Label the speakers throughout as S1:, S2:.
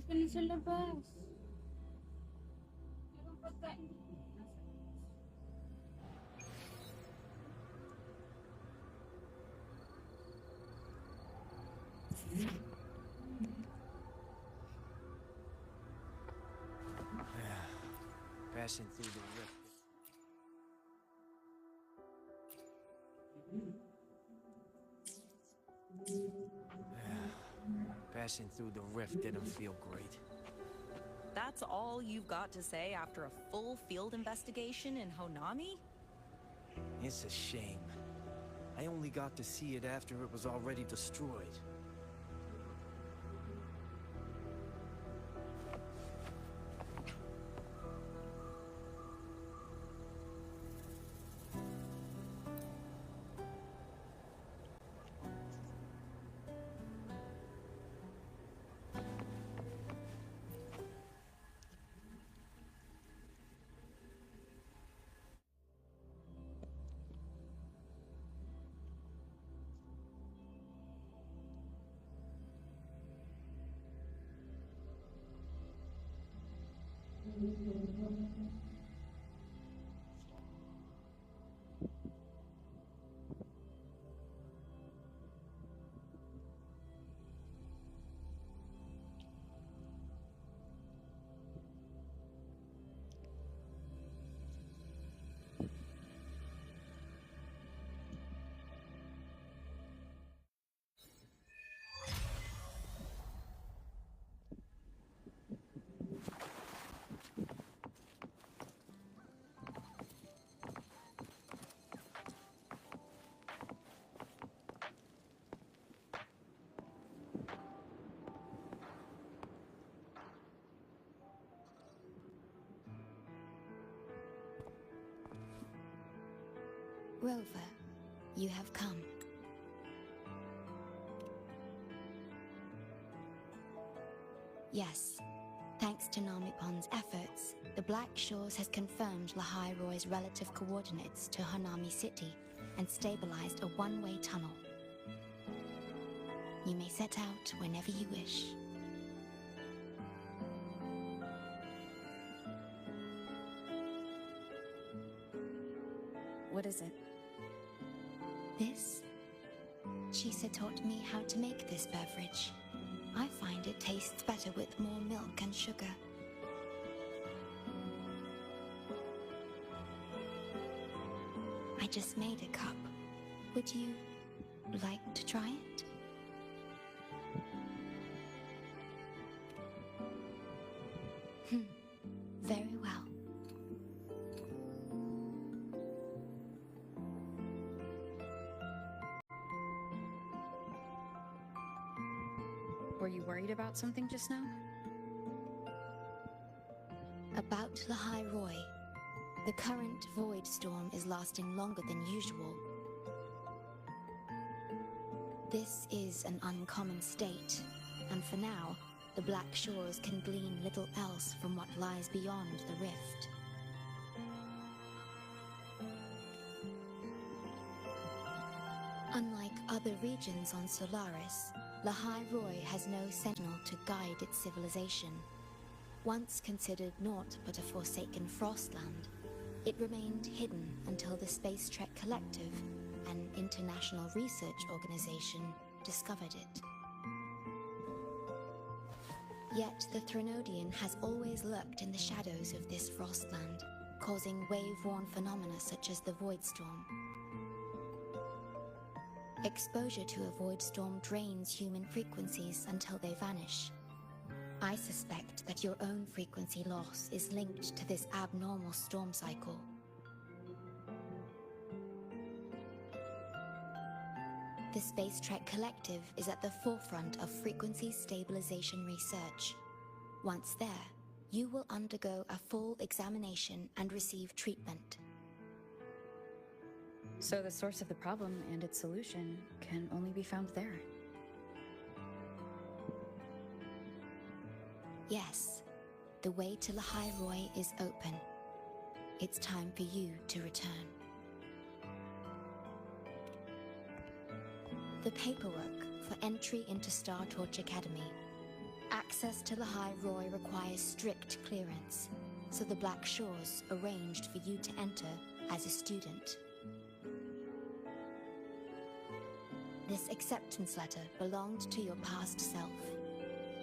S1: ka na sa labas. Meron pagkain.
S2: Passing through the rift. Passing through the rift didn't feel great.
S3: That's all you've got to say after a full field investigation in Honami?
S2: It's a shame. I only got to see it after it was already destroyed.
S4: Rover, you have come. Yes. Thanks to Namipon's efforts, the Black Shores has confirmed Lahai Roy's relative coordinates to Hanami City and stabilized a one-way tunnel. You may set out whenever you wish.
S5: What is it?
S4: This? Chisa taught me how to make this beverage. I find it tastes better with more milk and sugar. I just made a cup. Would you like to try it? Very well.
S5: Were you worried about something just now?
S4: About Lahai Roy. The current void storm is lasting longer than usual. This is an uncommon state, and for now, the Black Shores can glean little else from what lies beyond the rift. Unlike other regions on Solaris, Lahai Roy has no sentinel to guide its civilization. Once considered naught but a forsaken frostland, it remained hidden until the Space Trek Collective, an international research organization, discovered it. Yet the Threnodian has always lurked in the shadows of this frostland, causing wave-worn phenomena such as the void storm. Exposure to a void storm drains human frequencies until they vanish. I suspect that your own frequency loss is linked to this abnormal storm cycle. The Space Trek Collective is at the forefront of frequency stabilization research. Once there, you will undergo a full examination and receive treatment.
S5: So the source of the problem and its solution can only be found there.
S4: Yes, the way to Lahai Roy is open. It's time for you to return. The paperwork for entry into Star Torch Academy. Access to Lahai Roy requires strict clearance, so the Black Shores arranged for you to enter as a student. This acceptance letter belonged to your past self.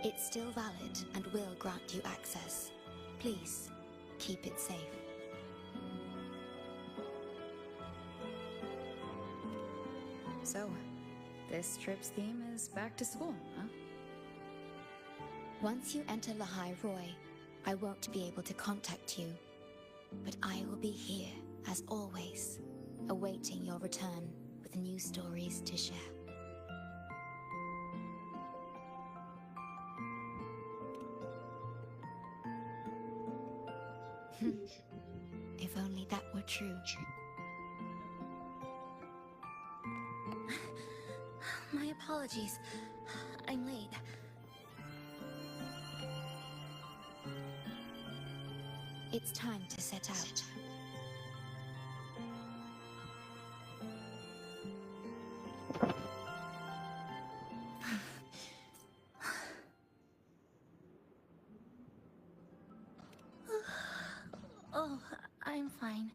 S4: It's still valid and will grant you access. Please, keep it safe.
S5: So, this trip's theme is back to school, huh?
S4: Once you enter Lahai Roy, I won't be able to contact you. But I will be here, as always, awaiting your return with new stories to share. If only that were true.
S1: My apologies. I'm late.
S4: It's time to set out.
S1: Oh, I'm fine.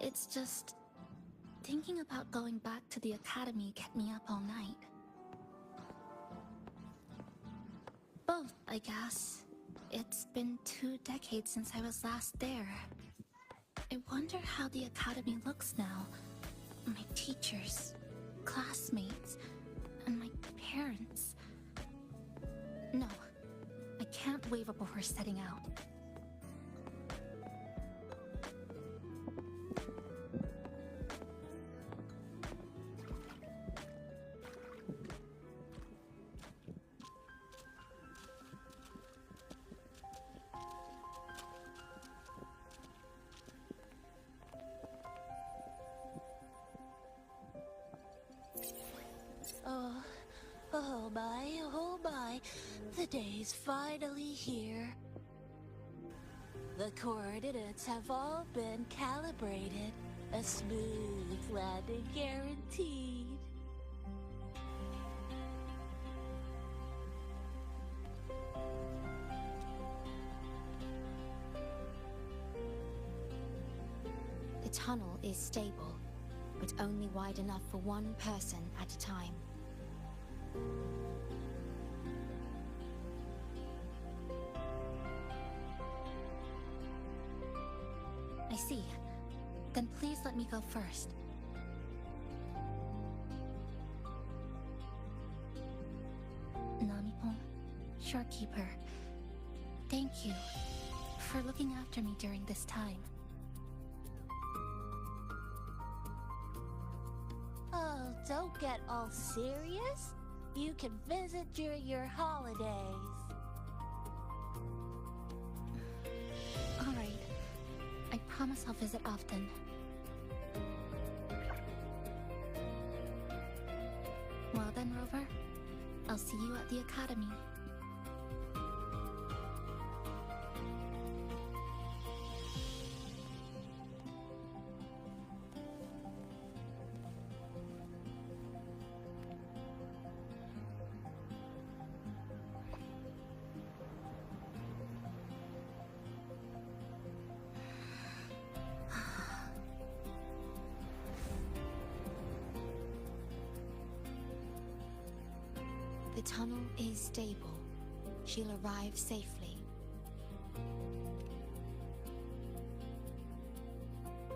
S1: It's just... thinking about going back to the academy kept me up all night. Both, I guess. It's been 2 decades since I was last there. I wonder how the academy looks now. My teachers, classmates, and my parents. No, I can't waver before setting out. Oh my, the day's finally here. The coordinates have all been calibrated. A smooth landing guaranteed.
S4: The tunnel is stable, but only wide enough for one person at a time.
S1: I see. Then please let me go first. Namipon, Shorekeeper, thank you for looking after me during this time. Oh, don't get all serious. You can visit during your holidays. All right. I promise I'll visit often. Well then, Rover, I'll see you at the academy.
S4: The tunnel is stable. She'll arrive safely.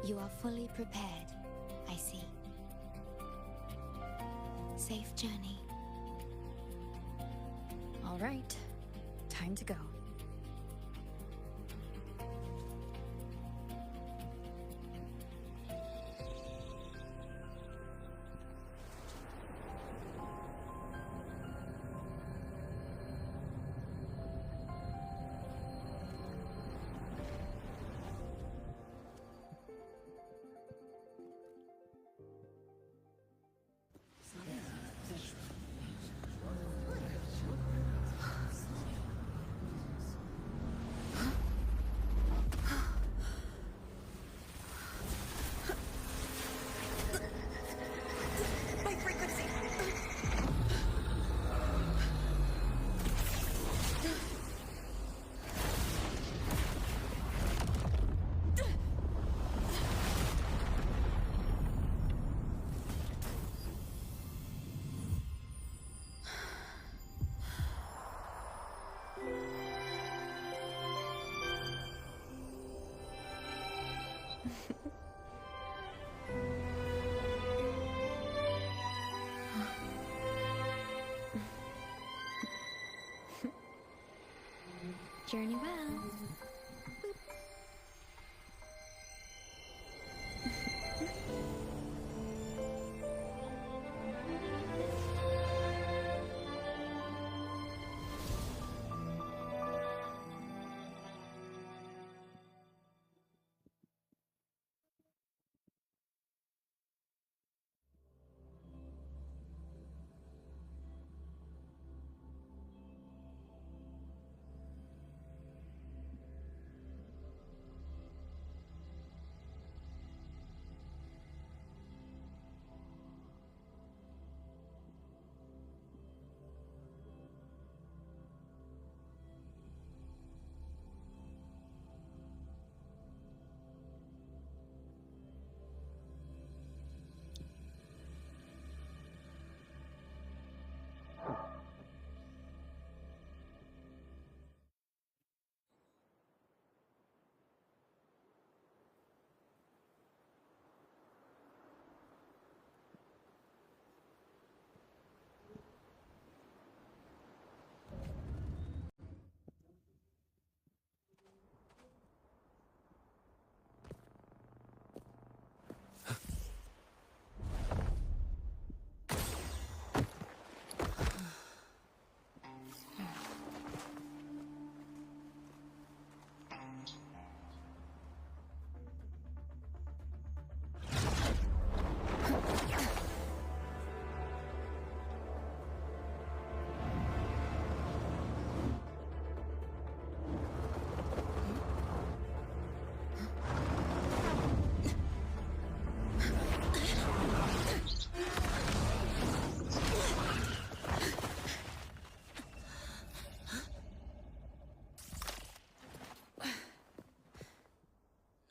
S4: You are fully prepared, I see. Safe journey.
S5: All right, time to go.
S4: Journey well.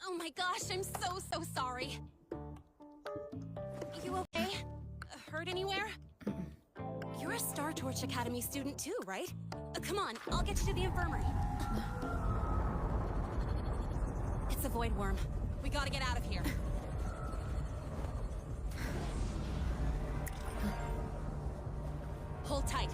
S6: Oh my gosh, I'm so sorry. You okay? Hurt anywhere? You're a Star Torch Academy student too, right? Come on, I'll get you to the infirmary. It's a void worm. We gotta get out of here. Hold tight.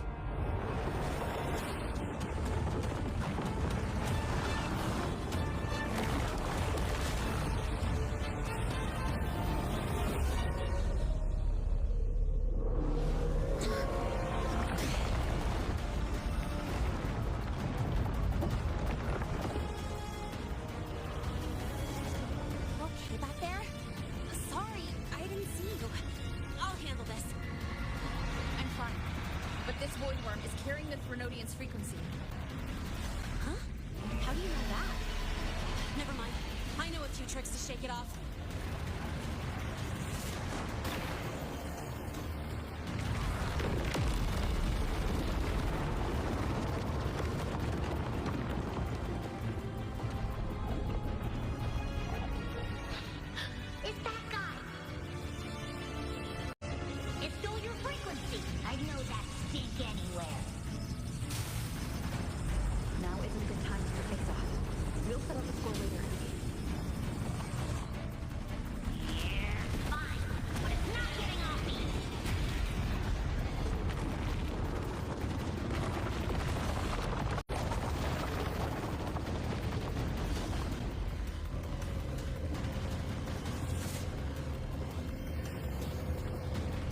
S6: Okay back there? Sorry, I didn't see you. I'll handle this.
S5: I'm fine. But this void worm is carrying the Threnodian's frequency.
S6: Huh? How do you know that? Never mind. I know a few tricks to shake it off.
S7: It's that guy! It stole your frequency! I'd know that stink anywhere.
S5: Now isn't a good time to face off. We'll set up a score later.
S7: Yeah, fine. But it's not getting off me!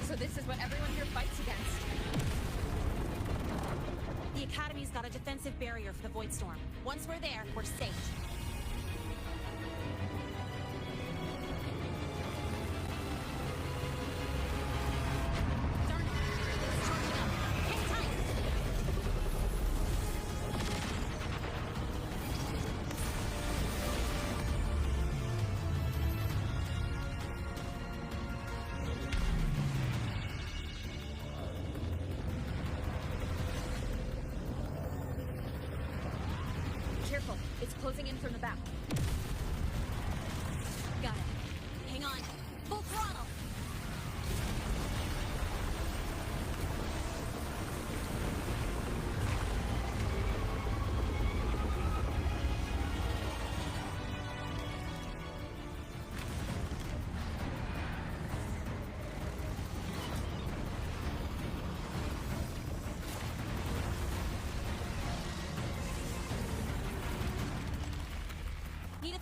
S5: So this is what everyone here fights against.
S6: The Academy's got a defensive barrier for the Void Storm. Once we're there, we're safe. Darn it! It's charging up. Hang tight!
S5: Careful, it's closing in from the back.
S6: Got it. Hang on. Full throttle!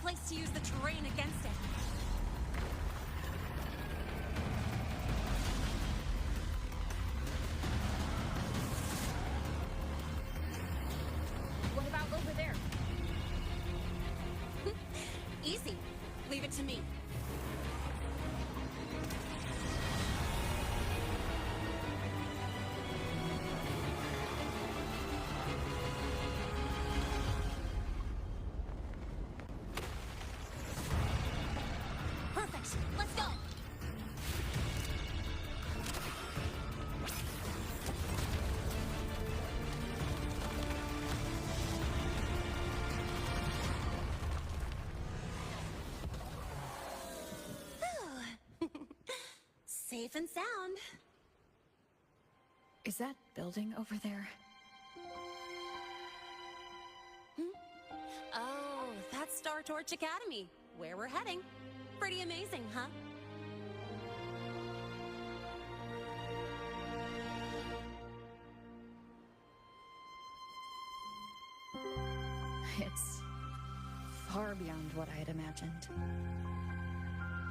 S6: place to use the terrain against it.
S5: What about over there?
S6: Easy. Leave it to me. Perfect. Let's go. Safe and sound.
S5: Is that building over there?
S6: Oh, that's Star Torch Academy, where we're heading. Pretty amazing, huh?
S5: It's far beyond what I had imagined.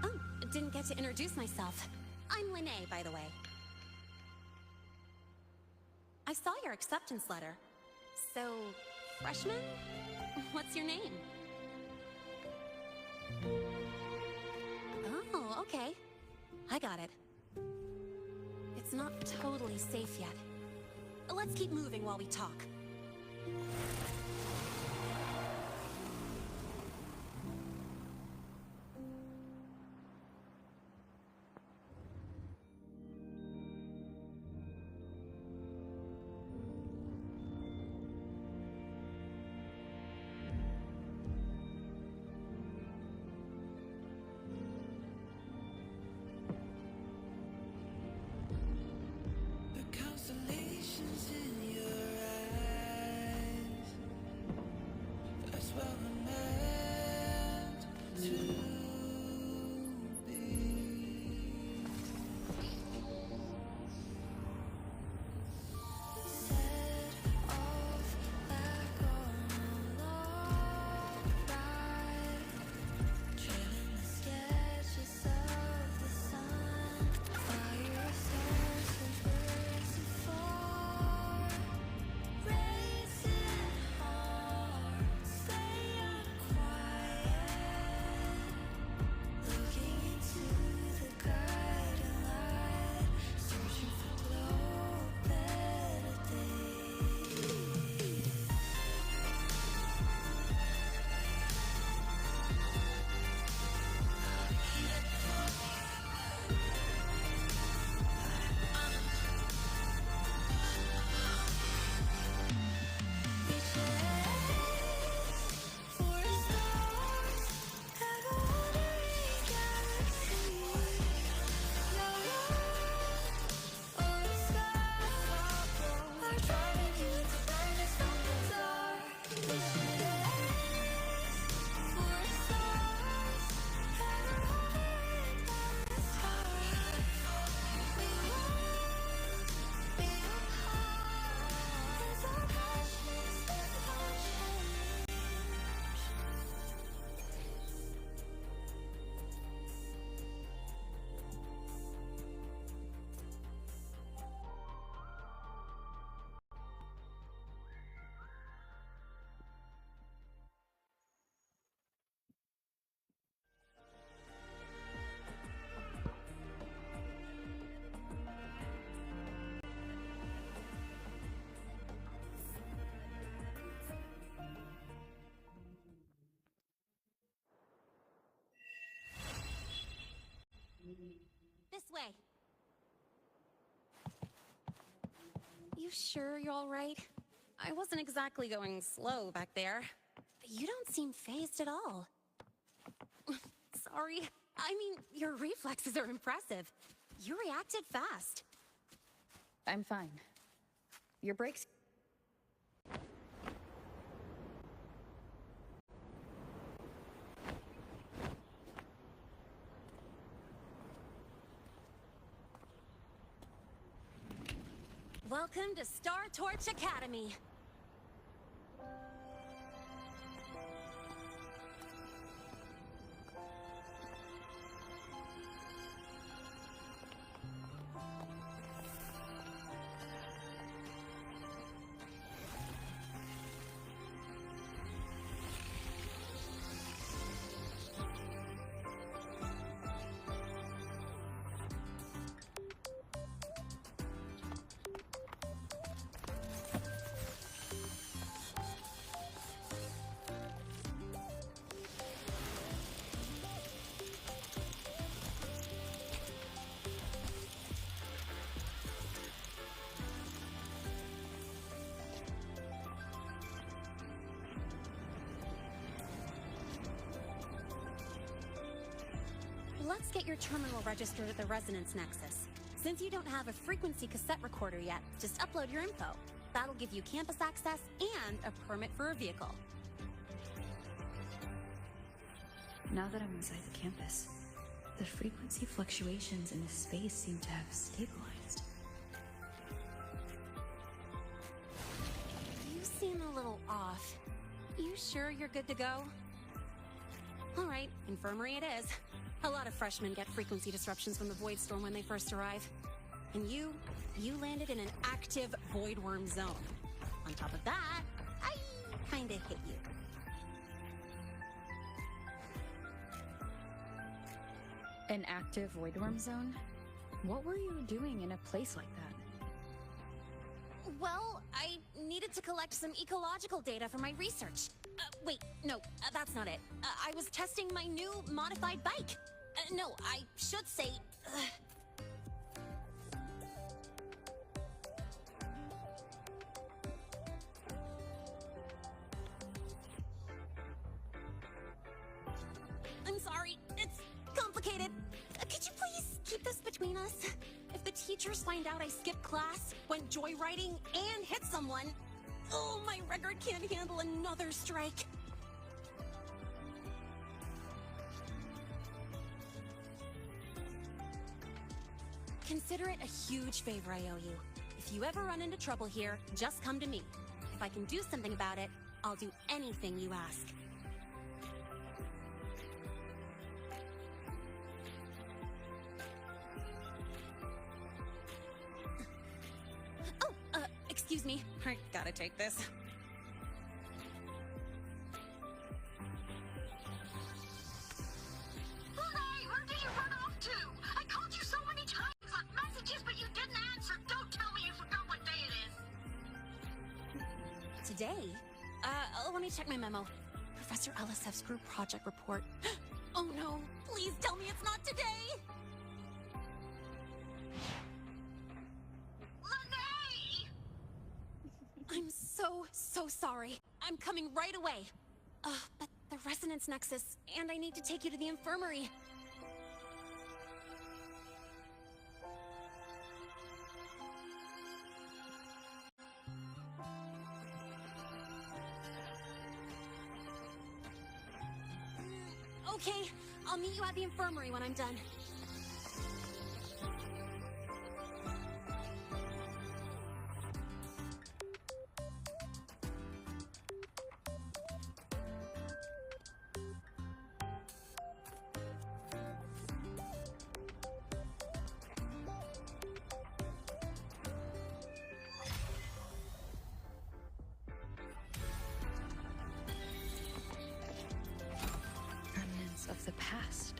S6: Oh, didn't get to introduce myself. I'm Lene, by the way. I saw your acceptance letter. So, freshman? What's your name? Oh, okay. I got it. It's not totally safe yet. Let's keep moving while we talk.
S8: The constellations in your eyes, that's where we're meant to be. Set off like on a long ride, trailing the sketches of the sun. Fire starts and birds afar, racing hard, staying quiet, looking into the guiding light, searching for glow, better days. For stars, have a wandering galaxy. No love or the sky. Are driving you the brightest from the dark. For stars, have a wandering galaxy. We won't be apart as our passions never change.
S6: This way. You sure you're all right? I wasn't exactly going slow back there. You don't seem phased at all. Sorry. I mean, your reflexes are impressive. You reacted fast.
S5: I'm fine. Your brakes...
S6: Welcome to Star Torch Academy. Let's get your terminal registered at the Resonance Nexus. Since you don't have a frequency cassette recorder yet, just upload your info. That'll give you campus access and a permit for a vehicle.
S5: Now that I'm inside the campus, the frequency fluctuations in this space seem to have stabilized.
S6: You seem a little off. You sure you're good to go? Alright, infirmary it is. A lot of freshmen get frequency disruptions from the Void Storm when they first arrive. And you landed in an active Void Worm zone. On top of that, I kinda hit you.
S5: An active voidworm zone? What were you doing in a place like that?
S6: Well, I needed to collect some ecological data for my research. Wait, no, that's not it. I was testing my new modified bike. No, I should say... I'm sorry, it's complicated. Could you please keep this between us? If the teachers find out I skipped class, went joyriding, and hit someone, oh, my record can't handle another strike. Consider it a huge favor I owe you. If you ever run into trouble here, just come to me. If I can do something about it, I'll do anything you ask. Excuse me. I gotta take this.
S7: Hey, where did you run off to? I called you so many times on messages, but you didn't answer. Don't tell me you forgot what day it is.
S6: Today? Let me check my memo. Professor LSF's group project report. Oh no, please tell me it's not today! I'm so sorry. I'm coming right away. But the Resonance Nexus, and I need to take you to the infirmary. Okay, I'll meet you at the infirmary when I'm done.
S5: Remnants of the past.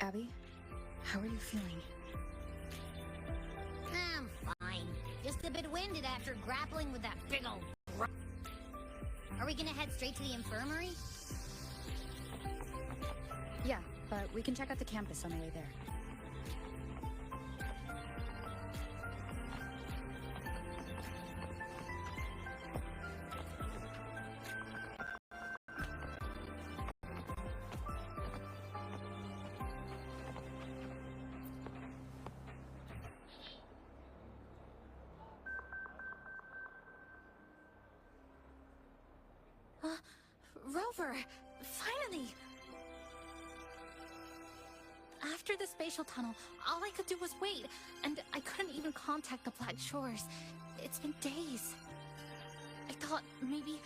S5: Abby, how are you feeling?
S9: I'm fine. Just a bit winded after grappling with that big old Are we gonna head straight to the infirmary?
S5: Yeah, but we can check out the campus on the way there.
S1: Rover! Finally! After the spatial tunnel, all I could do was wait, and I couldn't even contact the Black Shores. It's been days. I thought maybe...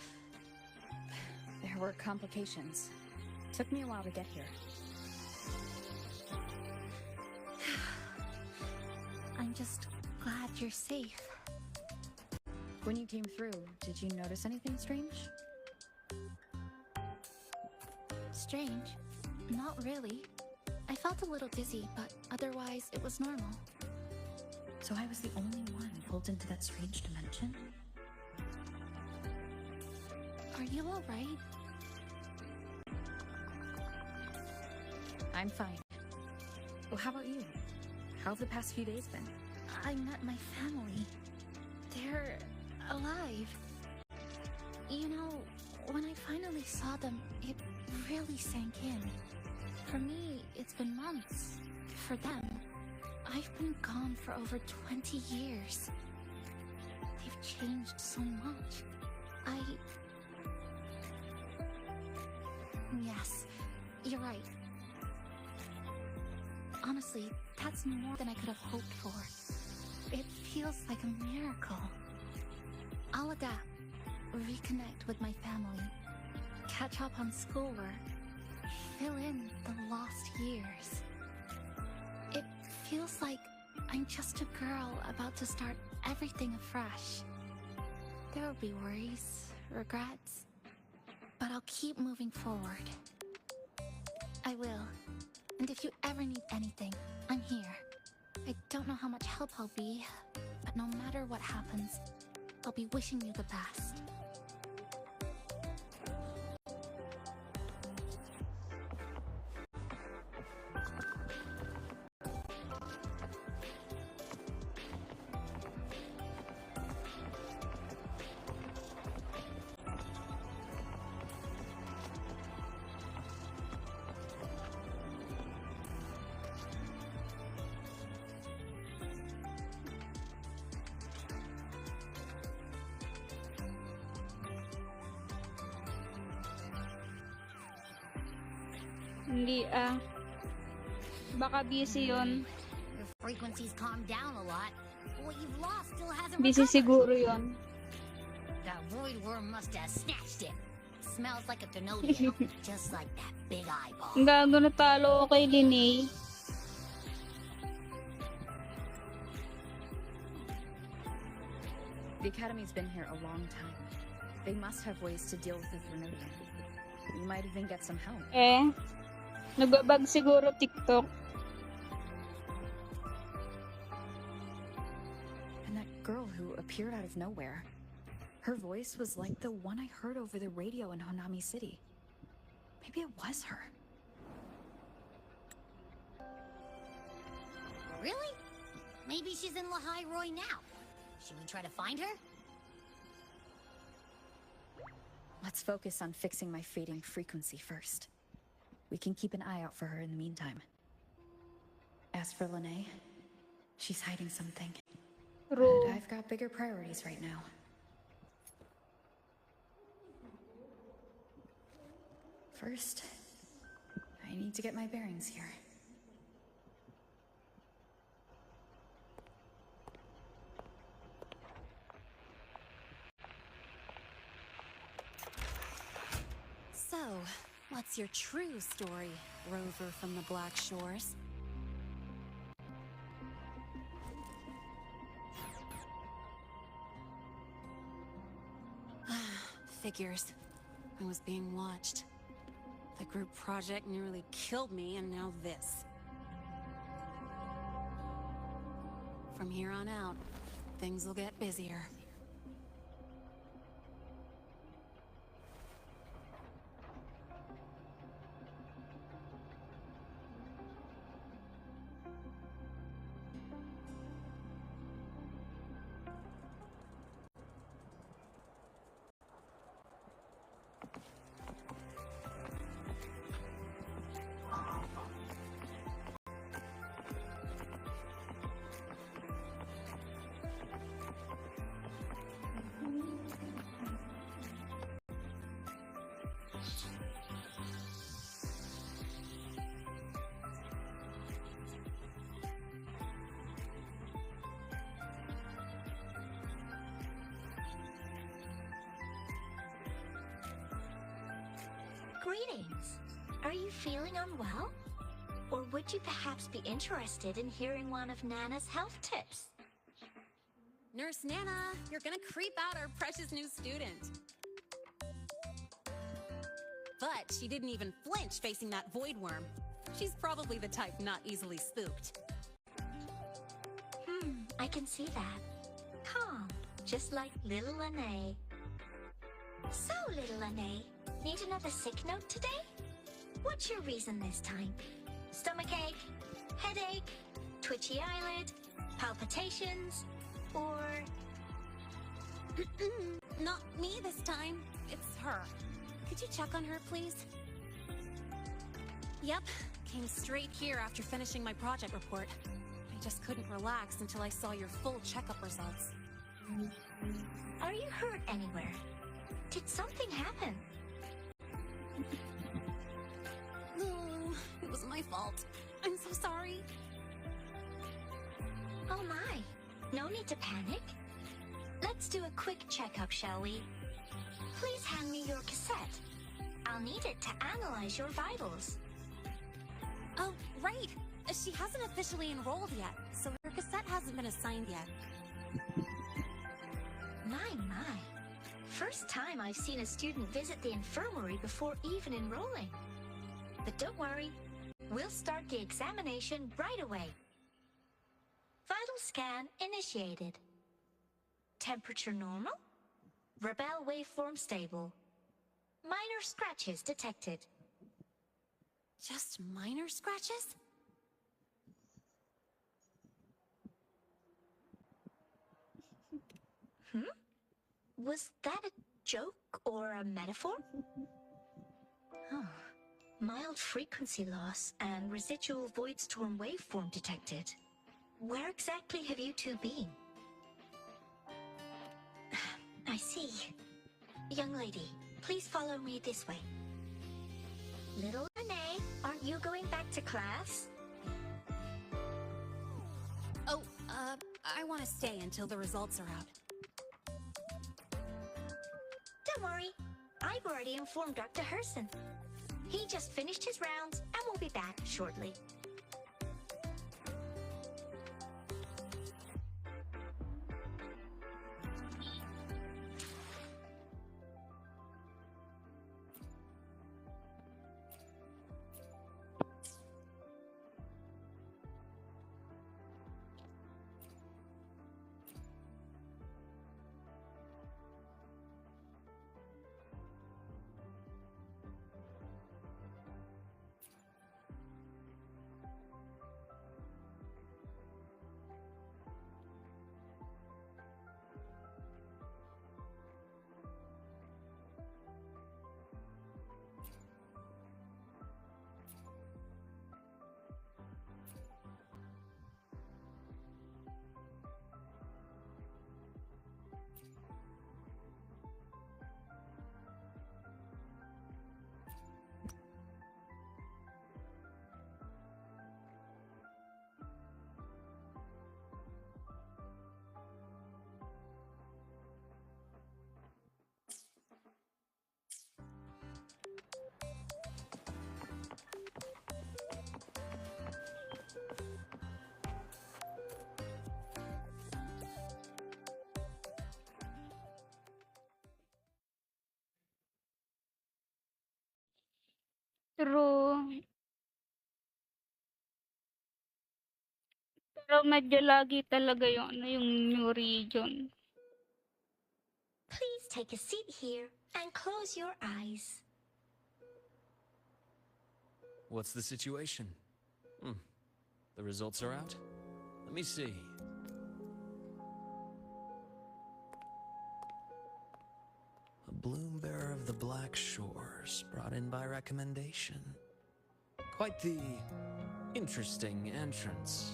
S5: There were complications. Took me a while to get here.
S1: I'm just glad you're safe.
S5: When you came through, did you notice anything strange?
S1: Strange? Not really. I felt a little dizzy, but otherwise it was normal.
S5: So I was the only one pulled into that strange dimension?
S1: Are you alright?
S5: I'm fine. Well, how about you? How have the past few days been?
S1: I met my family. They're alive. You know, when I finally saw them, it really sank in. For me, it's been months. For them, I've been gone for over 20 years. They've changed so much. Yes, you're right. Honestly, that's more than I could have hoped for. It feels like a miracle. I'll adapt, reconnect with my family, catch up on schoolwork, fill in the lost years. It feels like I'm just a girl about to start everything afresh. There will be worries, regrets, but I'll keep moving forward. I will. And if you ever need anything, I'm here. I don't know how much help I'll be, but no matter what happens, I'll be wishing you the best.
S10: Hindi baka busy yun.
S9: Your frequencies calmed down a lot. What you've lost still hasn't
S10: Busy
S9: recovered.
S10: siguro yun.
S9: That void worm must have snatched it. Smells like a Thenodian, just like that big eyeball.
S10: Ang gago, natalo ako kay Linnea.
S5: The Academy's been here a long time. They must have ways to deal with the Thenodian. We might even get some help.
S10: Nagbabag siguro TikTok.
S5: And that girl who appeared out of nowhere. Her voice was like the one I heard over the radio in Honami City. Maybe it was her.
S9: Really? Maybe she's in Lahai Roy now. Should we try to find her?
S5: Let's focus on fixing my fading frequency first. We can keep an eye out for her in the meantime. As for Linnea, she's hiding something.
S10: True.
S5: But I've got bigger priorities right now. First, I need to get my bearings here.
S6: So, what's your true story, Rover from the Black Shores? Figures. I was being watched. The group project nearly killed me, and now this. From here on out, things will get busier.
S9: Greetings. Are you feeling unwell? Or would you perhaps be interested in hearing one of Nana's health tips?
S6: Nurse Nana, you're gonna creep out our precious new student. But she didn't even flinch facing that void worm. She's probably the type not easily spooked.
S9: I can see that. Calm, just like little Lene. So, little Lene, need another sick note today? What's your reason this time? Stomachache? Headache? Twitchy eyelid? Palpitations? Or...
S6: Not me this time. It's her. Could you check on her, please? Yep. Came straight here after finishing my project report. I just couldn't relax until I saw your full checkup results.
S9: Are you hurt anywhere? Did something happen?
S6: No, it was my fault. I'm so sorry.
S9: Oh my. No need to panic. Let's do a quick checkup, shall we? Please hand me your cassette. I'll need it to analyze your vitals.
S6: Oh, right. She hasn't officially enrolled yet, so her cassette hasn't been assigned yet.
S9: My. First time I've seen a student visit the infirmary before even enrolling. But don't worry, we'll start the examination right away. Vital scan initiated. Temperature normal. Rebel waveform stable. Minor scratches detected.
S6: Just minor scratches?
S9: Was that a joke or a metaphor? Oh. Mild frequency loss and residual void storm waveform detected. Where exactly have you two been? I see. Young lady, please follow me this way. Little Renee, aren't you going back to class?
S6: Oh, I want to stay until the results are out.
S9: Don't worry. I've already informed Dr. Herson. He just finished his rounds and will be back shortly.
S10: True. Pero medyo lagi talaga yung, yung new region.
S9: Please take a seat here and close your eyes.
S2: What's the situation? The results are out? Let me see. A bloom bearer of the Black Shores, brought in by recommendation. Quite the interesting entrance.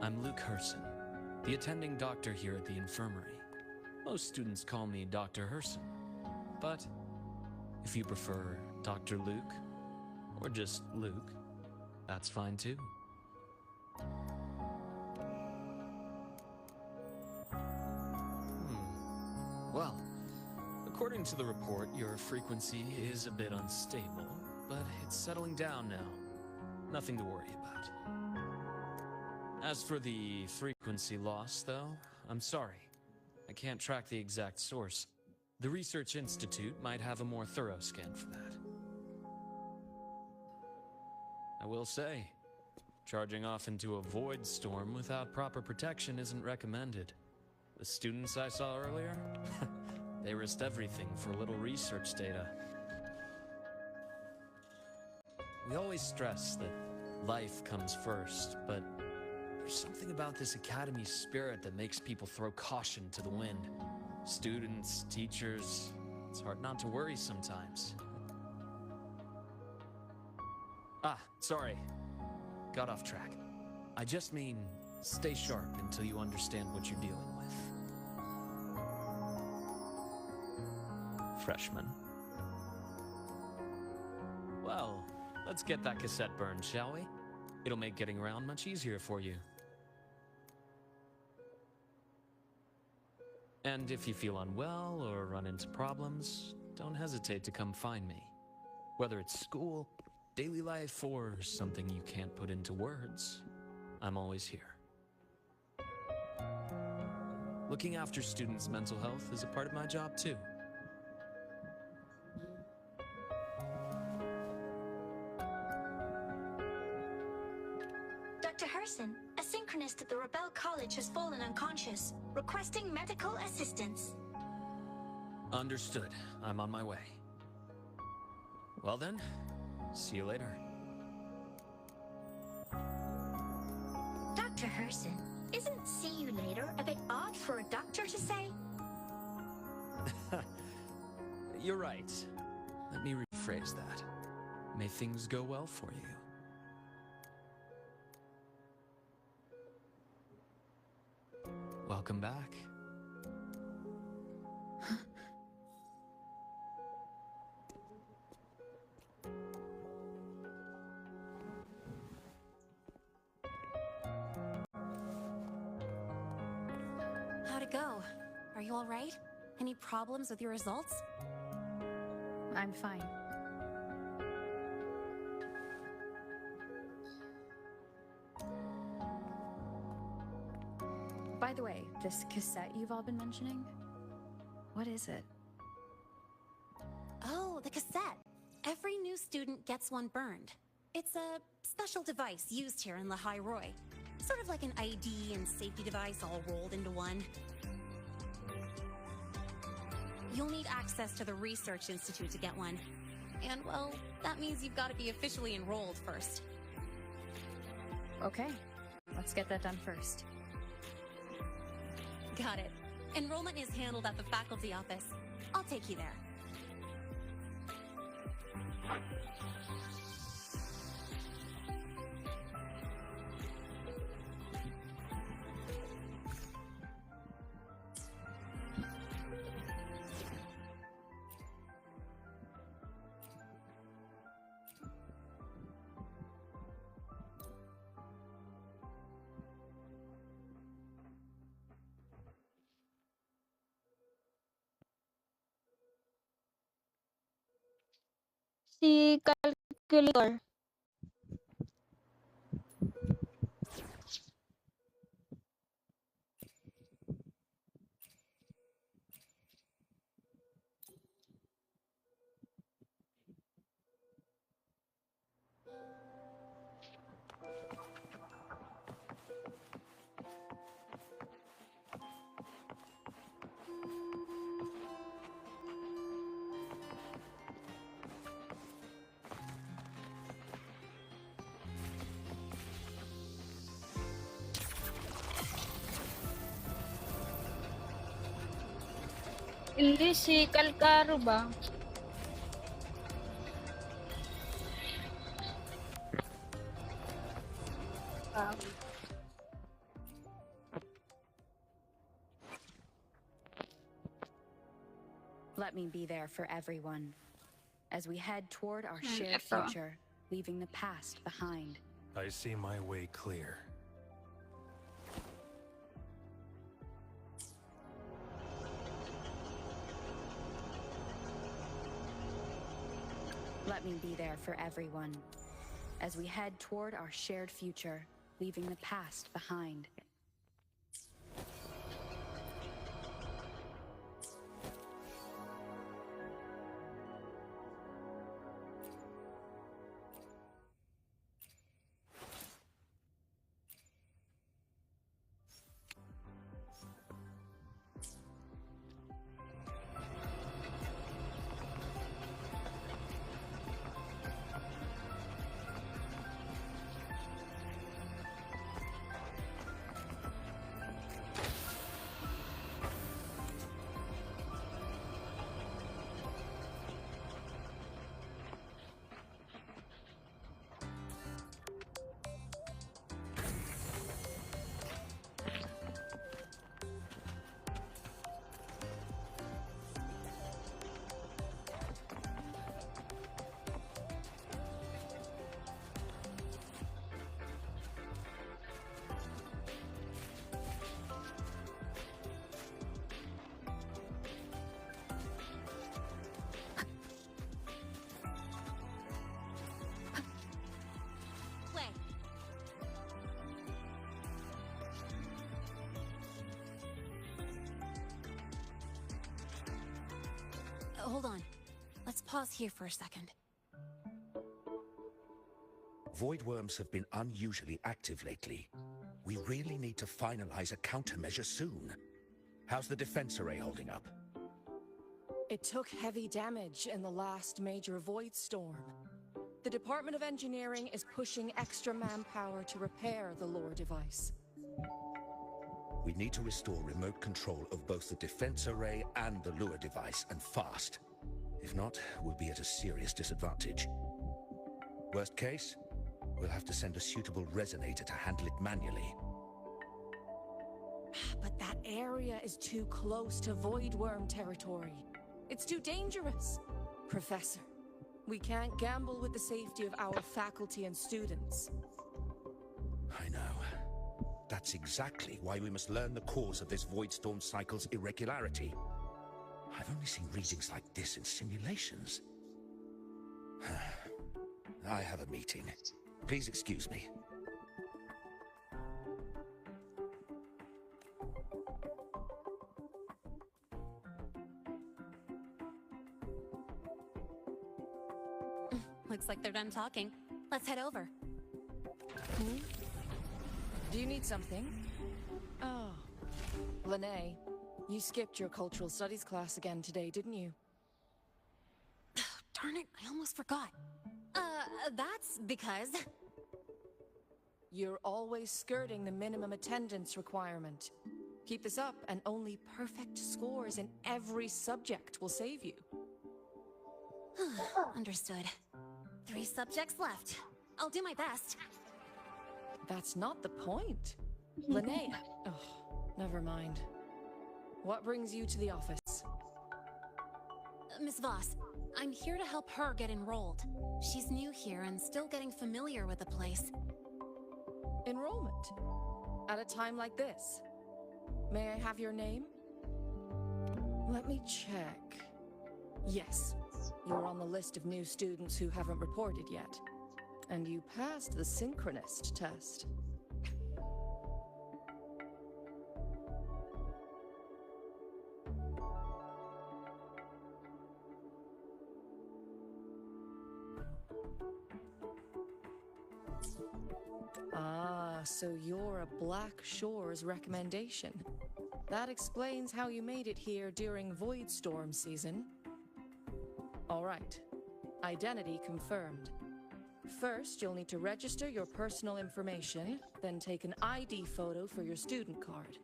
S2: I'm Luke Herson, the attending doctor here at the infirmary. Most students call me Dr. Herson, but if you prefer Dr. Luke, or just Luke, that's fine too. Well, according to the report, your frequency is a bit unstable, but it's settling down now. Nothing to worry about. As for the frequency loss, though, I'm sorry. I can't track the exact source. The Research Institute might have a more thorough scan for that. I will say, charging off into a void storm without proper protection isn't recommended. The students I saw earlier, they risked everything for a little research data. We always stress that life comes first, but there's something about this academy spirit that makes people throw caution to the wind. Students, teachers, it's hard not to worry sometimes. Sorry. Got off track. I just mean, stay sharp until you understand what you're dealing with. Freshman. Well, let's get that cassette burned, shall we? It'll make getting around much easier for you. And if you feel unwell or run into problems, don't hesitate to come find me. Whether it's school, daily life, or something you can't put into words, I'm always here. Looking after students' mental health is a part of my job too.
S9: Dr. Herson, a synchronist at the Rebel College has fallen unconscious, requesting medical assistance.
S2: Understood. I'm on my way. Well then, see you later.
S9: Dr. Herson, isn't see you later a bit odd for a doctor to say?
S2: You're right. Let me rephrase that. May things go well for you. Welcome back.
S6: How'd it go? Are you all right? Any problems with your results?
S5: I'm fine. By the way, this cassette you've all been mentioning, what is it?
S6: Oh, the cassette. Every new student gets one burned. It's a special device used here in Lehigh Roy. Sort of like an ID and safety device all rolled into one. You'll need access to the Research Institute to get one. And, well, that means you've got to be officially enrolled first.
S5: Okay, let's get that done first.
S6: Got it. Enrollment is handled at the faculty office. I'll take you there.
S10: Si calculator. Hindi si Kalkaro ba? Ah,
S5: Let me be there for everyone as we head toward our shared
S10: ito.
S5: future, leaving the past behind.
S11: I see my way clear.
S5: Let me be there for everyone as we head toward our shared future, leaving the past behind.
S6: Wait. Hold on. Let's pause here for a second.
S12: Void worms have been unusually active lately. We really need to finalize a countermeasure soon. How's the defense array holding up?
S13: It took heavy damage in the last major void storm. The Department of Engineering is pushing extra manpower to repair the lore device.
S12: We need to restore remote control of both the defense array and the lure device, and fast. If not, we'll be at a serious disadvantage. Worst case, we'll have to send a suitable resonator to handle it manually.
S13: But that area is too close to void worm territory. It's too dangerous. Professor, we can't gamble with the safety of our faculty and students.
S12: I know. That's exactly why we must learn the cause of this void storm cycle's irregularity. I've only seen readings like this in simulations. I have a meeting. Please excuse me.
S6: Looks like they're done talking. Let's head over.
S13: Do you need something? Oh. Lene, you skipped your cultural studies class again today, didn't you?
S6: Darn it, I almost forgot. That's because...
S13: You're always skirting the minimum attendance requirement. Keep this up, and only perfect scores in every subject will save you.
S6: Understood. 3 subjects left. I'll do my best.
S13: That's not the point. Linnea. Oh, never mind. What brings you to the office?
S6: Miss Voss, I'm here to help her get enrolled. She's new here and still getting familiar with the place.
S13: Enrollment? At a time like this? May I have your name? Let me check. Yes, you're on the list of new students who haven't reported yet. And you passed the synchronist test. Ah, so you're a Black Shores recommendation. That explains how you made it here during Void Storm season. All right. Identity confirmed. First, you'll need to register your personal information, then take an ID photo for your student card.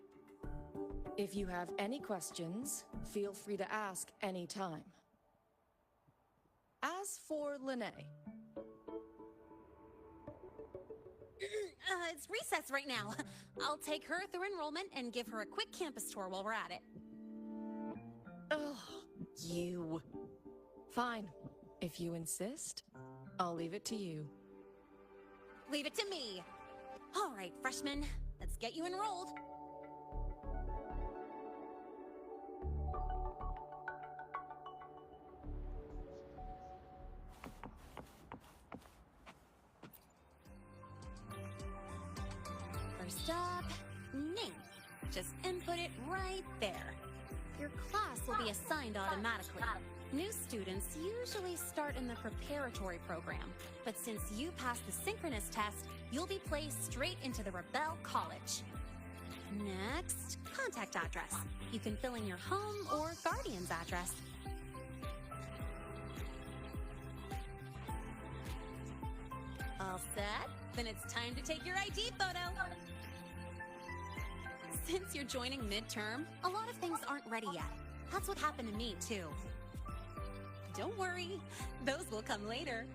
S13: If you have any questions, feel free to ask any time. As for Lene,
S6: it's recess right now. I'll take her through enrollment and give her a quick campus tour while we're at it.
S13: ugh, you. Fine. If you insist, I'll leave it to you.
S6: Leave it to me. All right, freshmen, let's get you enrolled. First up, name. Just input it right there. Your class will be assigned automatically. New students usually start in the preparatory program, but since you passed the synchronous test, you'll be placed straight into the Rebel College. Next, contact address. You can fill in your home or guardian's address. All set? Then it's time to take your ID photo. Since you're joining midterm, a lot of things aren't ready yet. That's what happened to me, too. Don't worry, those will come later.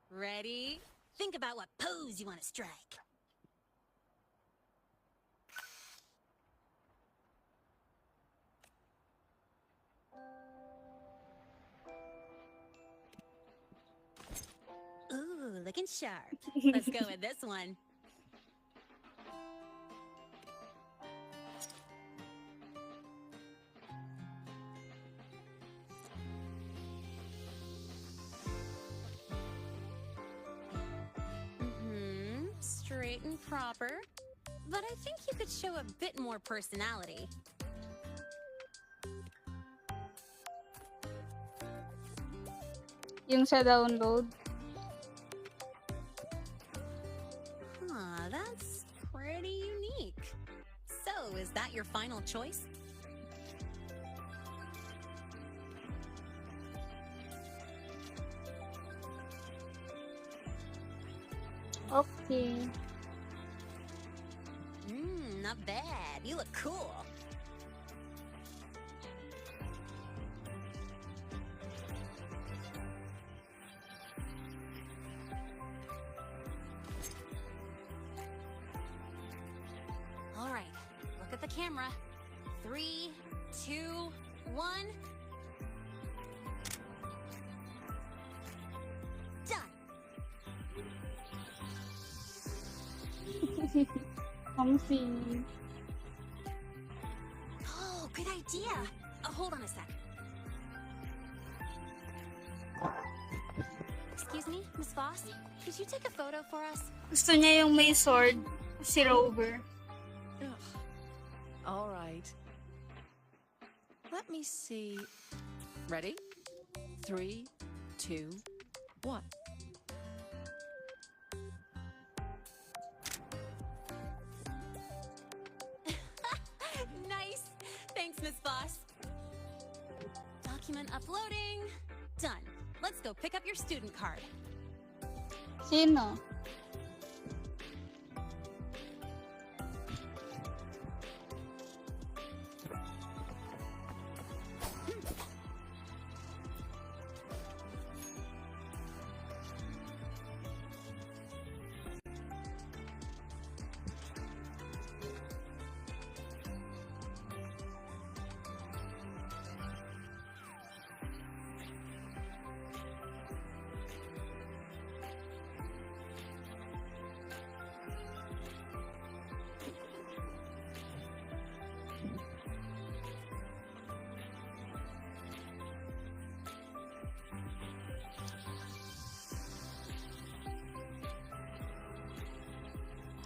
S6: Ready? Think about what pose you want to strike. Ooh, looking sharp. Let's go with this one. Straight and proper. But I think you could show a bit more personality.
S10: Yung sa download.
S6: Huh, that's pretty unique. So, is that your final choice?
S10: Okay.
S6: Not bad. You look cool. All right, look at the camera. 3, 2, 1. Done.
S10: Something.
S6: Oh, good idea. Hold on a sec. Excuse me, Miss Voss? Could you take a photo for us?
S10: Gusto niya yung may sword, si Rover.
S13: Ugh. All right. Let me see. Ready? 3, 2, 1.
S6: Nice. Thanks, Miss Voss. Document uploading. Done. Let's go pick up your student card.
S10: Sino?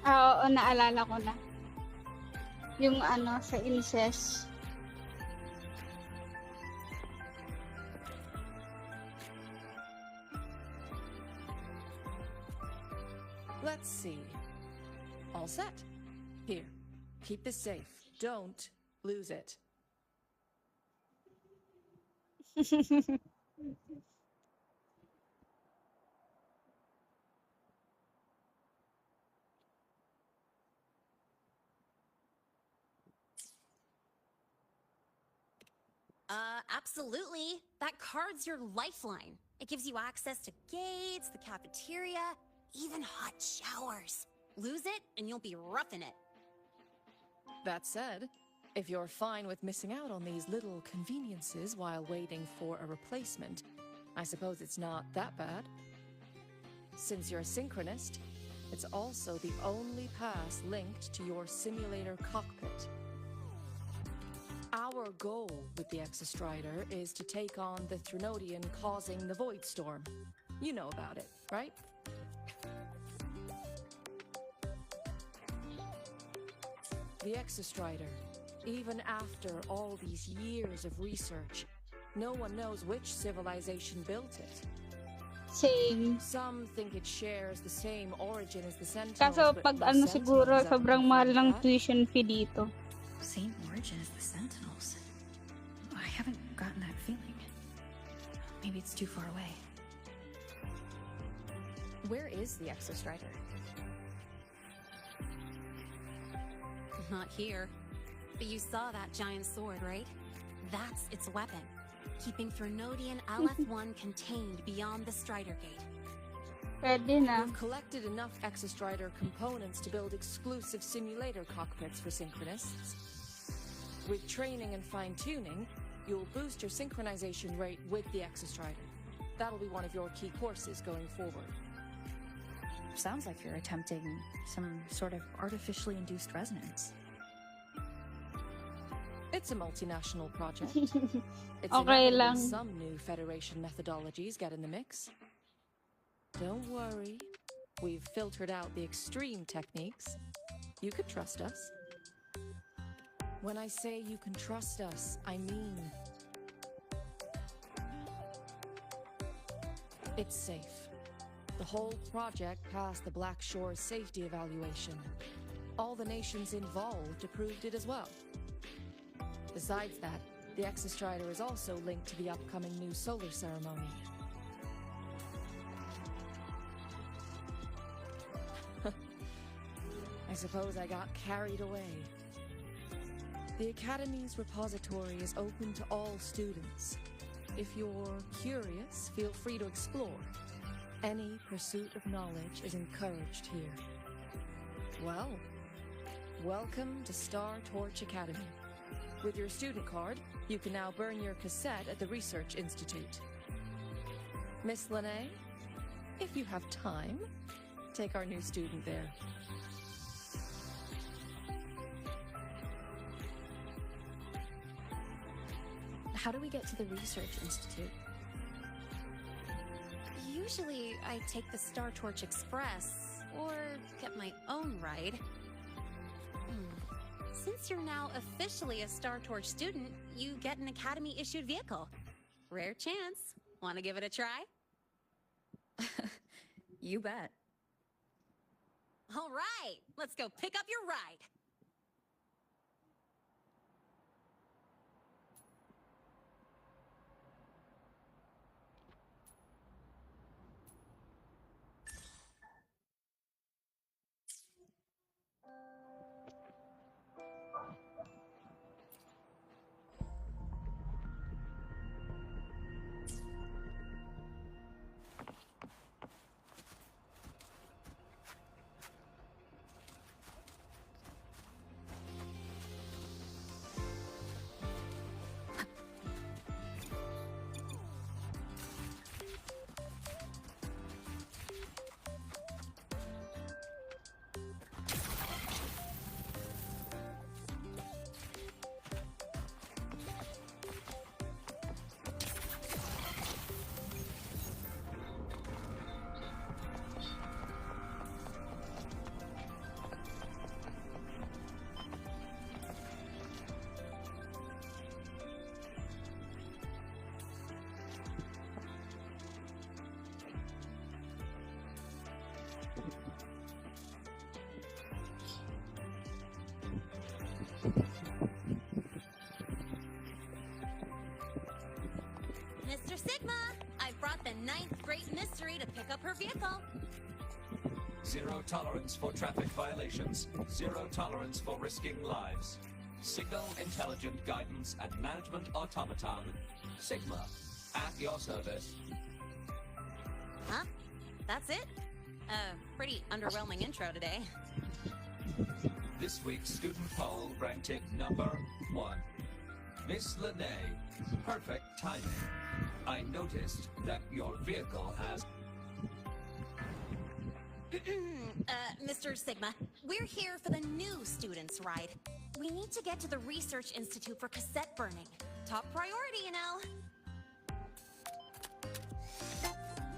S10: Oo, naalala ko na. Yung ano, sa incest.
S13: Let's see. All set. Here, keep this safe. Don't Lose it.
S6: Absolutely. That card's your lifeline. It gives you access to gates, the cafeteria, even hot showers. Lose it, and you'll be roughing it.
S13: That said, if you're fine with missing out on these little conveniences while waiting for a replacement, I suppose it's not that bad. Since you're a synchronist, it's also the only pass linked to your simulator cockpit. Our goal with the Exostrider is to take on the Threnodian causing the Void Storm. You know about it, right? The Exostrider, even after all these years of research, no one knows which civilization built it.
S10: Same.
S13: Some think it shares the same origin as the Sentinels,
S10: Kaso
S13: but
S10: pag
S13: no
S10: ano siguro,
S13: Sentinels have
S10: sobrang mahal
S13: confirmed
S10: ng
S13: that.
S10: tuition fee dito.
S5: Same origin as the Sentinels. I haven't gotten that feeling. Maybe it's too far away. Where is the Exostrider?
S6: Not here. But you saw that giant sword, right? That's its weapon. Keeping Threnodian Aleph-1 contained beyond the Strider Gate.
S10: Pwede na.
S13: We've collected enough Exostrider components to build exclusive simulator cockpits for synchronists. With training and fine-tuning, you'll boost your synchronization rate with the Exostrider. That'll be one of your key courses going forward.
S5: Sounds like you're attempting some sort of artificially induced resonance.
S13: It's a multinational project. It's
S10: Okay
S13: inevitable
S10: lang.
S13: some new Federation methodologies get in the mix. Don't worry. We've filtered out the extreme techniques. You can trust us. When I say you can trust us, I mean it's safe. The whole project passed the Black Shore safety evaluation. All the nations involved approved it as well. Besides that, the Exostrider is also linked to the upcoming new solar ceremony. I suppose I got carried away. The Academy's repository is open to all students. If you're curious, feel free to explore. Any pursuit of knowledge is encouraged here. Well, welcome to Star Torch Academy. With your student card, you can now burn your cassette at the Research Institute. Miss Lene, if you have time, take our new student there.
S5: How do we get to the Research Institute?
S6: Usually, I take the Star Torch Express, or get my own ride. Since you're now officially a Star Torch student, you get an Academy-issued vehicle. Rare chance. Want to give it a try?
S5: You bet.
S6: All right, let's go pick up your ride.
S14: Zero tolerance for traffic violations. Zero tolerance for risking lives. Signal intelligent guidance and management automaton. Sigma, at your service.
S6: Huh? That's it? Pretty underwhelming intro today.
S14: This week's student poll ranked it number 1. Miss Lene, perfect timing. I noticed that your vehicle has...
S6: Mr. Sigma, we're here for the new students' ride. We need to get to the Research Institute for cassette burning. Top priority, you know.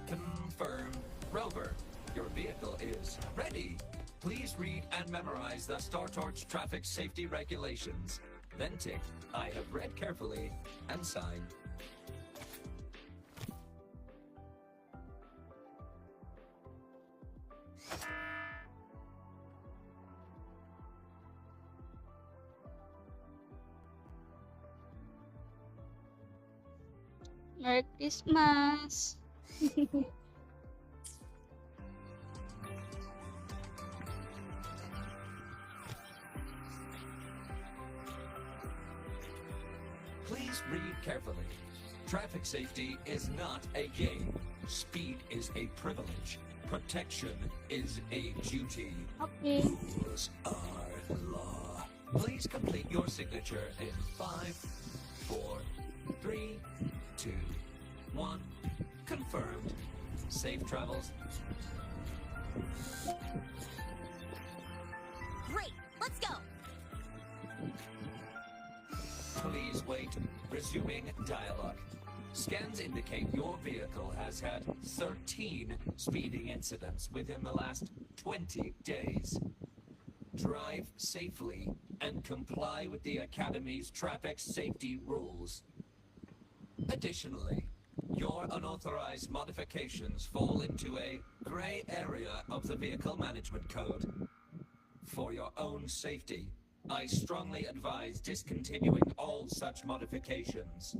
S14: Confirmed. Rover, your vehicle is ready. Please read and memorize the StarTorch traffic safety regulations. Then tick, I have read carefully, and sign.
S10: Merry Christmas!
S14: Please read carefully. Traffic safety is not a game. Speed is a privilege. Protection is a duty.
S10: Okay.
S14: Rules are law. Please complete your signature in 5, 4, 3, 2, 1. Confirmed. Safe travels.
S6: Great, let's go.
S14: Please wait. Resuming dialogue. Scans indicate your vehicle has had 13 speeding incidents within the last 20 days. Drive safely and comply with the Academy's traffic safety rules. Additionally, your unauthorized modifications fall into a gray area of the Vehicle Management Code. For your own safety, I strongly advise discontinuing all such modifications.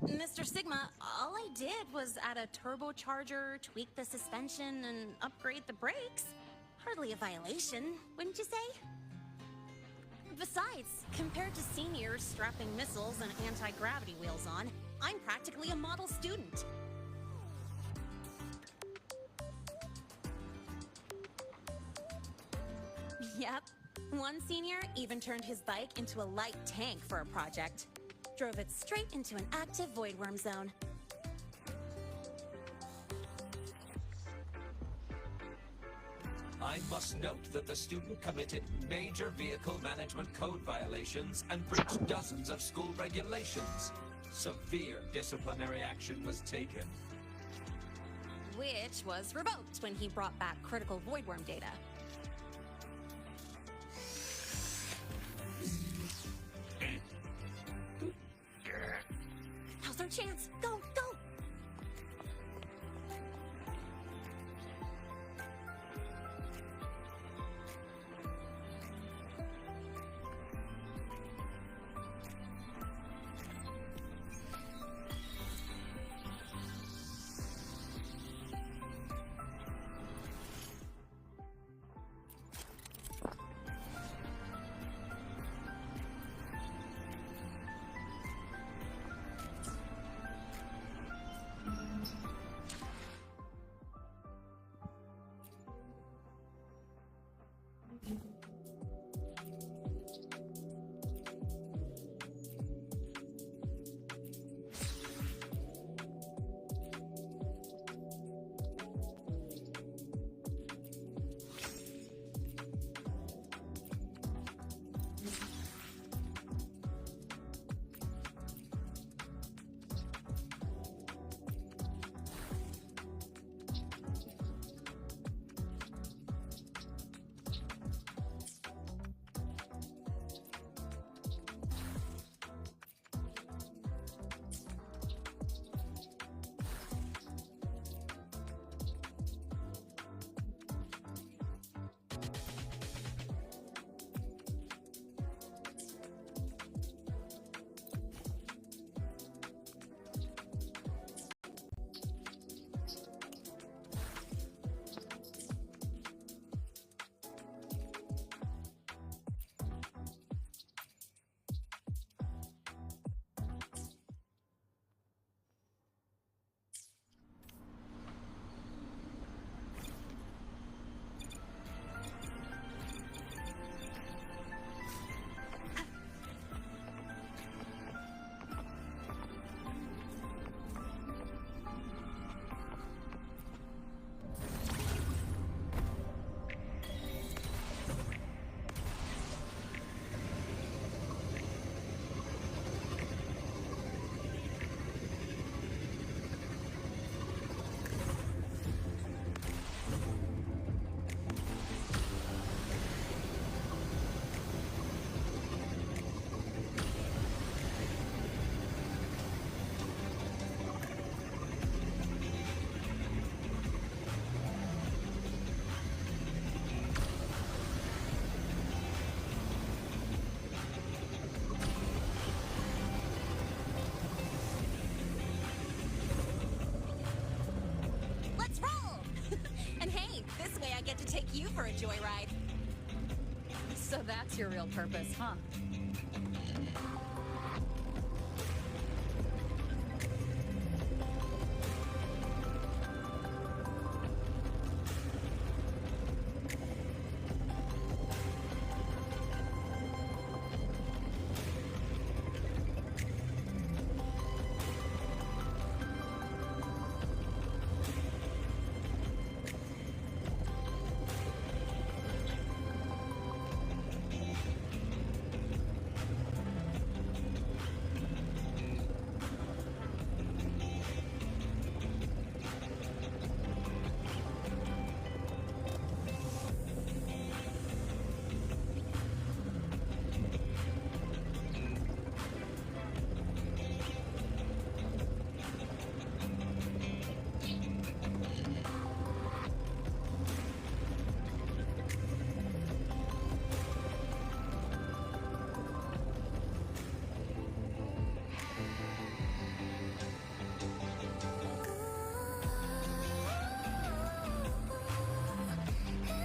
S6: Mr. Sigma, all I did was add a turbocharger, tweak the suspension, and upgrade the brakes. Hardly a violation, wouldn't you say? Besides, compared to seniors strapping missiles and anti-gravity wheels on, I'm practically a model student. Yep. One senior even turned his bike into a light tank for a project. Drove it straight into an active voidworm zone.
S14: I must note that the student committed major Vehicle Management Code violations and breached dozens of school regulations. Severe disciplinary action was taken.
S6: Which was revoked when he brought back critical voidworm data. Now's our chance! Go, go! for a joyride.
S5: So that's your real purpose, huh?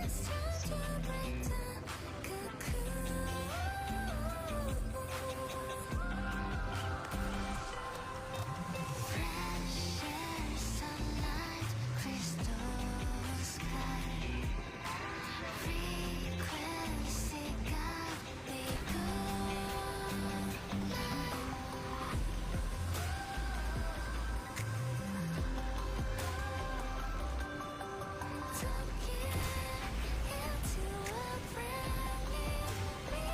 S8: It's time to break the cocoon. Fresh air, sunlight, crystal sky. Frequency got me good. Don't get into a brand new me.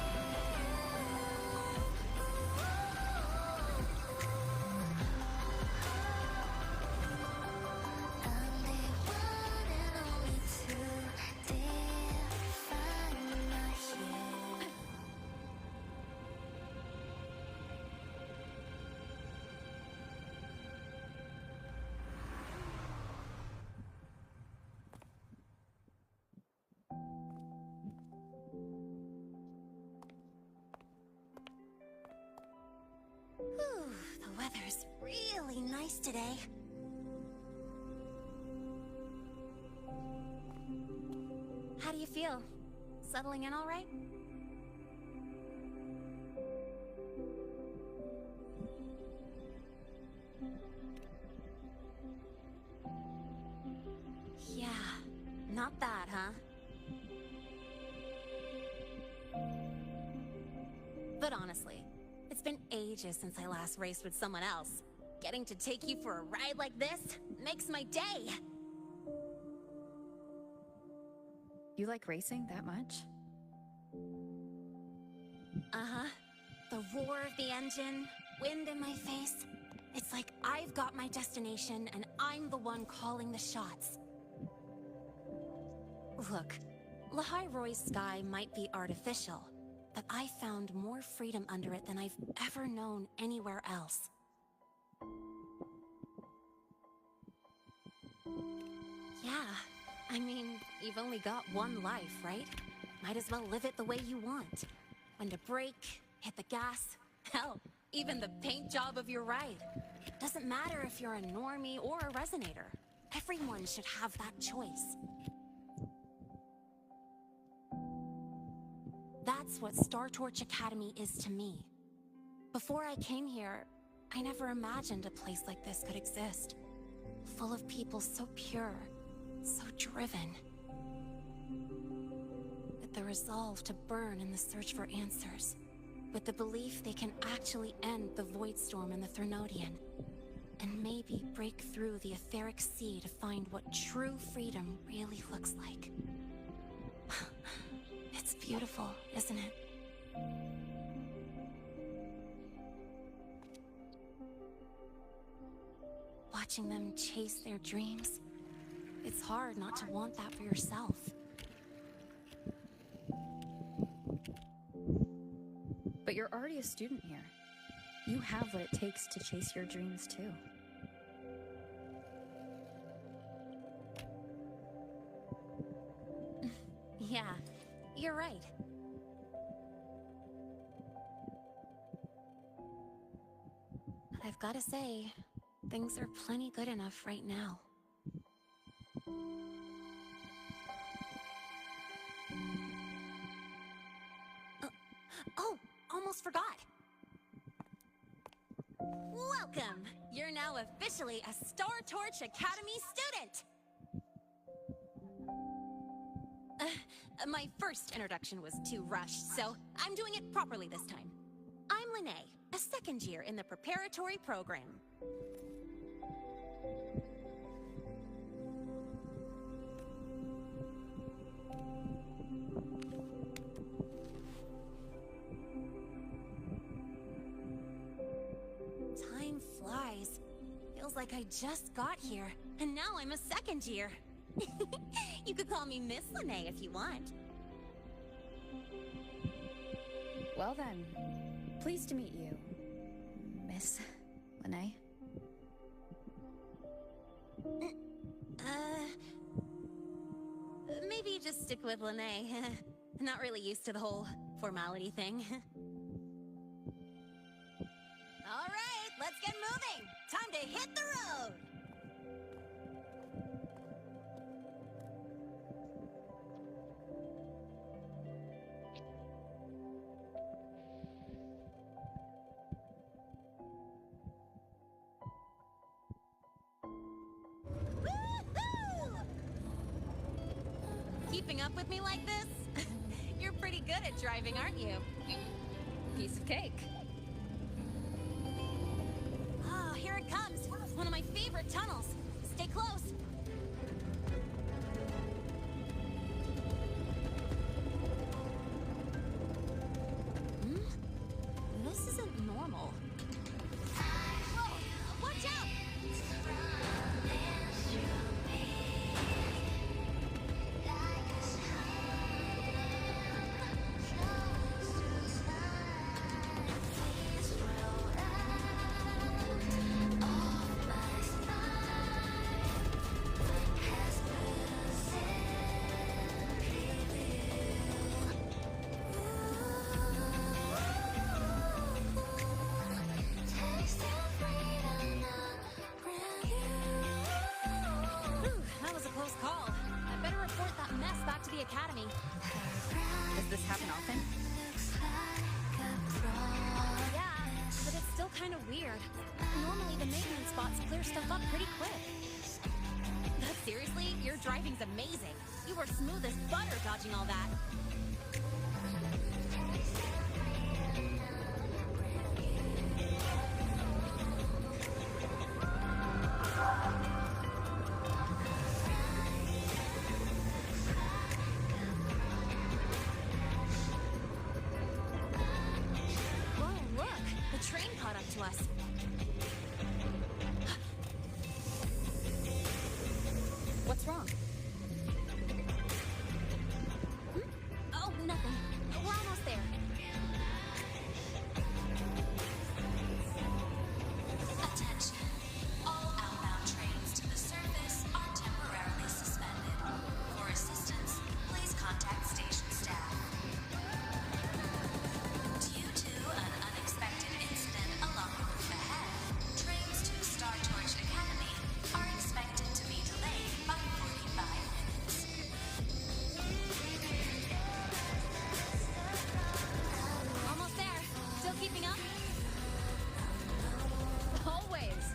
S8: Only one and only two define my hue.
S6: Whew, the weather's really nice today. How do you feel? Settling in all right? Yeah, not bad, huh? But honestly, it's been ages since I last raced with someone else. Getting to take you for a ride like this makes my day!
S5: You like racing that much?
S6: Uh-huh. The roar of the engine, wind in my face. It's like I've got my destination and I'm the one calling the shots. Look, Lahai Roy's sky might be artificial, but I found more freedom under it than I've ever known anywhere else. Yeah, I mean, you've only got one life, right? Might as well live it the way you want. When to brake, hit the gas, hell, even the paint job of your ride. Doesn't matter if you're a normie or a resonator. Everyone should have that choice. That's what Star Torch Academy is to me. Before I came here, I never imagined a place like this could exist. Full of people so pure, so driven. With the resolve to burn in the search for answers. With the belief they can actually end the Void Storm and the Threnodian. And maybe break through the etheric sea to find what true freedom really looks like. It's beautiful, isn't it? Watching them chase their dreams. It's hard not to want that for yourself.
S5: But you're already a student here. You have what it takes to chase your dreams too.
S6: Yeah, you're right. I've gotta say, things are plenty good enough right now. Oh, almost forgot. Welcome! You're now officially a Star Torch Academy student! My first introduction was too rushed, so I'm doing it properly this time. I'm Lene, a second year in the preparatory program. Time flies. Feels like I just got here, and now I'm a second year. You could call me Miss Lene if you want.
S5: Well then, pleased to meet you, Miss Lene.
S6: Maybe just stick with Lene. Not really used to the whole formality thing. All right, let's get moving. Time to hit the road. Keeping up with me like this? You're pretty good at driving, aren't you?
S5: Piece of cake.
S6: Oh, here it comes. One of my favorite tunnels. Stay close. This isn't normal. Whoa! Watch out! That was a close call. I better report that mess back to the academy.
S5: Does this happen often?
S6: Yeah, but it's still kind of weird. Normally the maintenance spots clear stuff up pretty quick. But seriously, your driving's amazing. You were smooth as butter dodging all that. Whoa, look! The train caught up to us.
S5: What's wrong?
S6: Oh, nothing. We're almost there.
S8: Attention. All outbound trains to the surface are temporarily suspended. For assistance, please contact station staff. Due to an unexpected incident along the route ahead, trains to Star Torch Academy are expected to be delayed by 45 minutes.
S6: Almost there. Still keeping up?
S5: Always.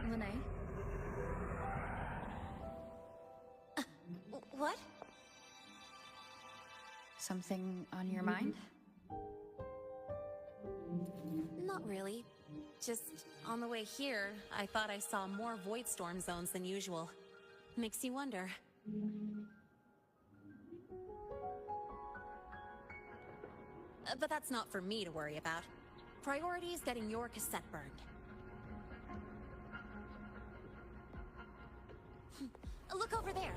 S5: Lene?
S6: What?
S5: Something on your mind?
S6: Not really. Just on the way here, I thought I saw more void storm zones than usual. Makes you wonder. But that's not for me to worry about. Priority is getting your cassette burned. Look over there.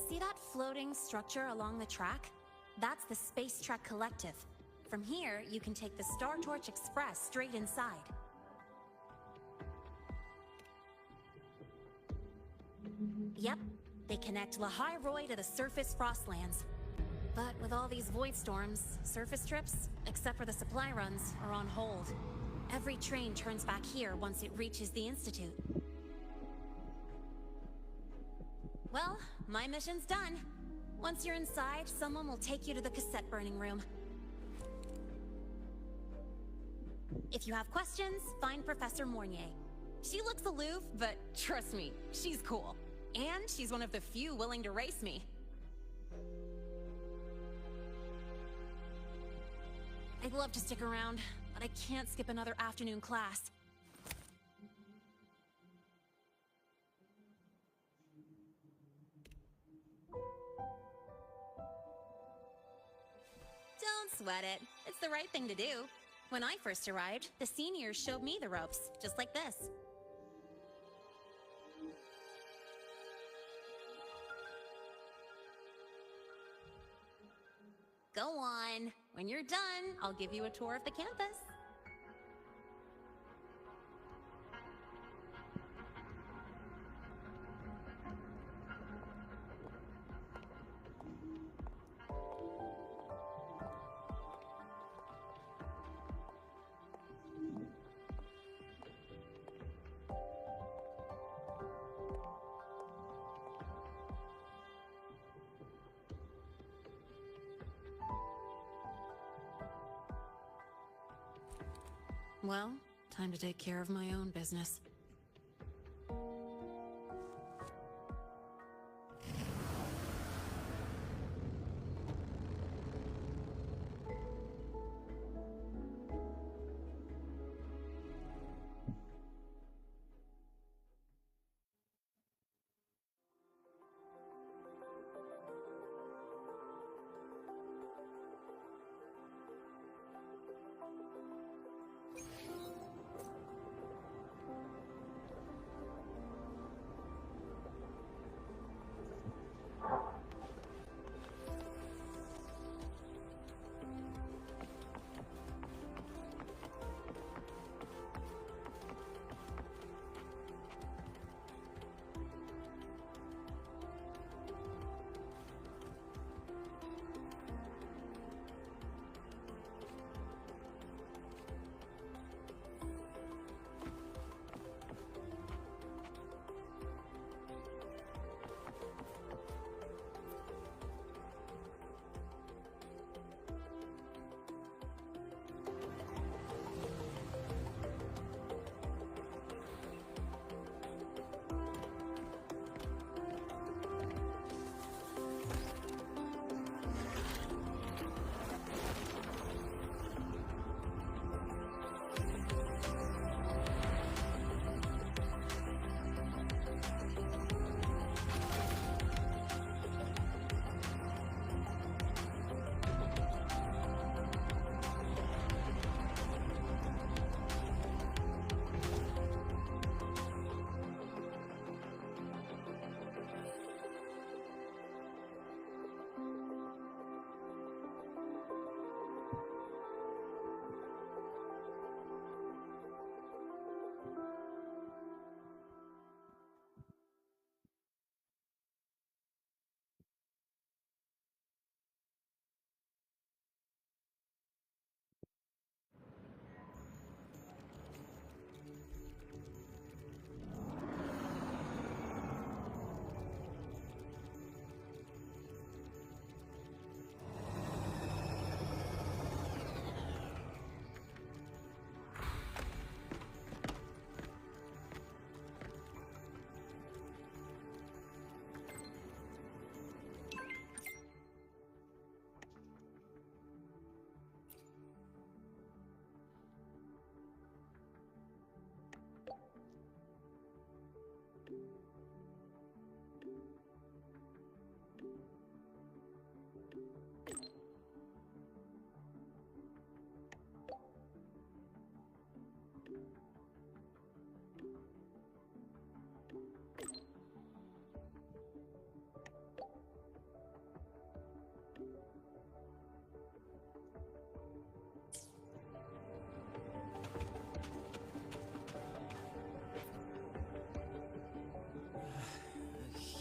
S6: See that floating structure along the track? That's the Space Trek Collective. From here, you can take the Star Torch Express straight inside. Yep, they connect Lahai Roy to the surface Frostlands. But with all these void storms, surface trips, except for the supply runs, are on hold. Every train turns back here once it reaches the Institute. Well, my mission's done. Once you're inside, someone will take you to the cassette burning room. If you have questions, find Professor Mornier. She looks aloof, but trust me, she's cool. And she's one of the few willing to race me. I'd love to stick around, but I can't skip another afternoon class. Don't sweat it. It's the right thing to do. When I first arrived, the seniors showed me the ropes, just like this. Go on. When you're done, I'll give you a tour of the campus. Well, time to take care of my own business.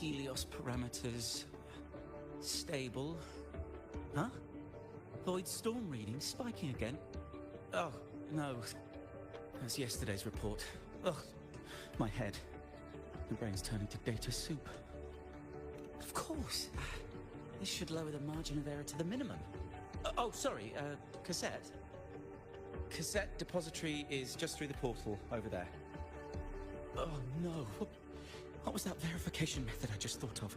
S15: Helios parameters stable. Huh? Void storm reading spiking again? Oh, no. That's yesterday's report. Ugh, my head. My brain's turning to data soup. Of course. This should lower the margin of error to the minimum. Oh, sorry, cassette. Cassette depository is just through the portal over there. Oh, no. What was that verification method I just thought of?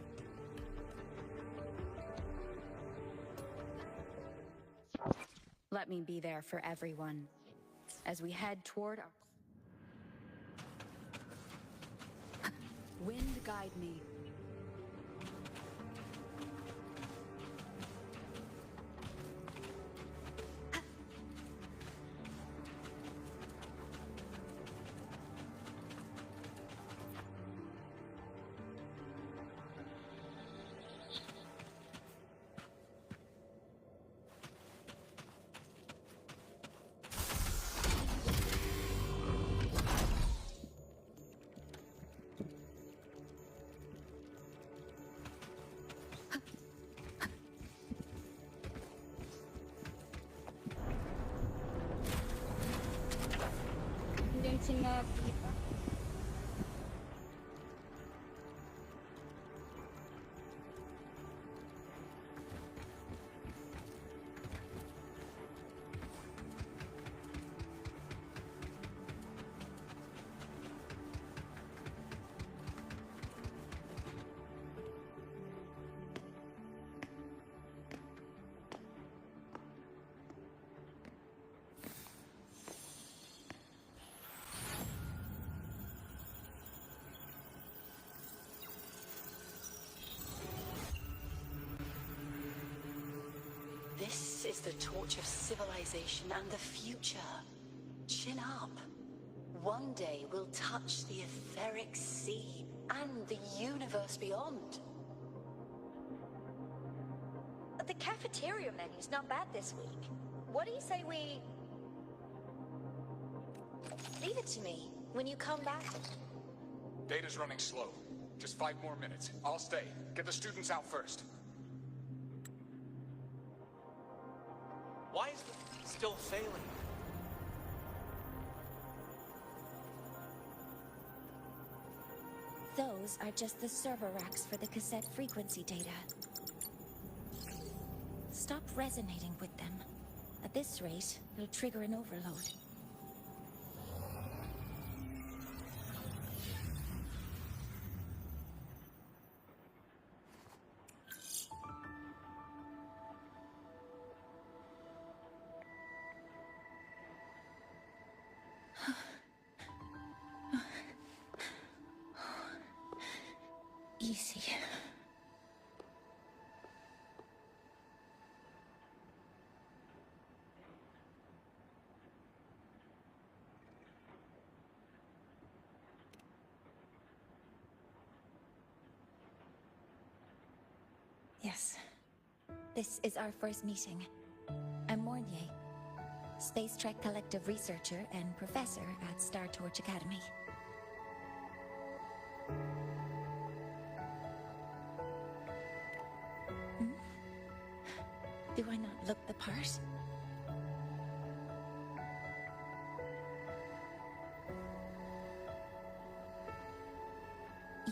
S5: Let me be there for everyone as we head toward our... Wind guide me.
S10: Yung sinabi pa.
S8: This is the torch of civilization and the future. Chin up. One day we'll touch the etheric sea and the universe beyond.
S9: The cafeteria menu's not bad this week. What do you say we... Leave it to me. When you come back...
S16: Data's running slow. Just 5 more minutes. I'll stay. Get the students out first.
S15: Why is it still failing?
S4: Those are just the server racks for the cassette frequency data. Stop resonating with them. At this rate, it'll trigger an overload. Easy. Yes. This is our first meeting. I'm Mornier, Space Trek Collective researcher and professor at Star Torch Academy. Do I not look the part?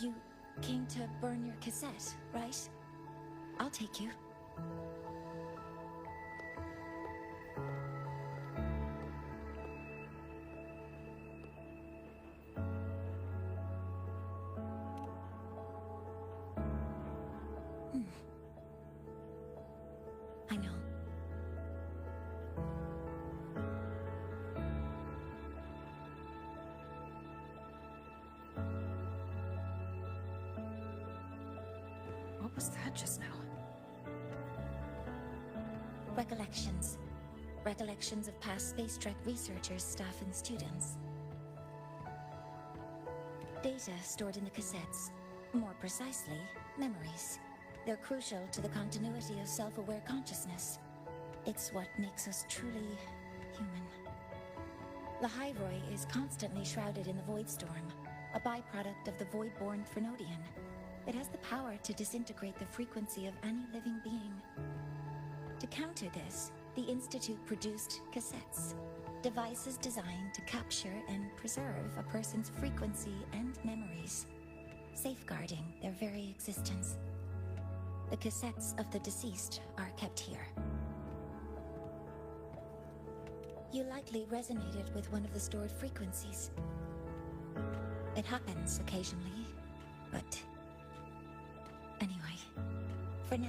S4: You came to burn your cassette, right? I'll take you. I know.
S5: What was that just now?
S4: Recollections. Recollections of past Space Trek researchers, staff, and students. Data stored in the cassettes. More precisely, memories. They're crucial to the continuity of self-aware consciousness. It's what makes us truly human. The Hyroi is constantly shrouded in the Void Storm, a byproduct of the Void-born Fernodian. It has the power to disintegrate the frequency of any living being. To counter this, the Institute produced cassettes, devices designed to capture and preserve a person's frequency and memories, safeguarding their very existence. The cassettes of the deceased are kept here. You likely resonated with one of the stored frequencies. It happens occasionally, but... Anyway, for now,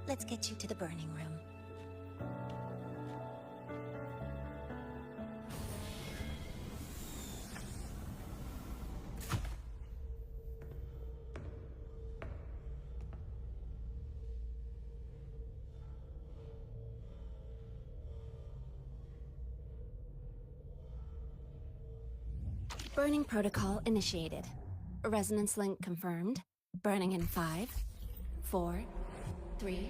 S4: let's get you to the burning room.
S6: Burning protocol initiated. Resonance link confirmed. Burning in 5, 4, 3...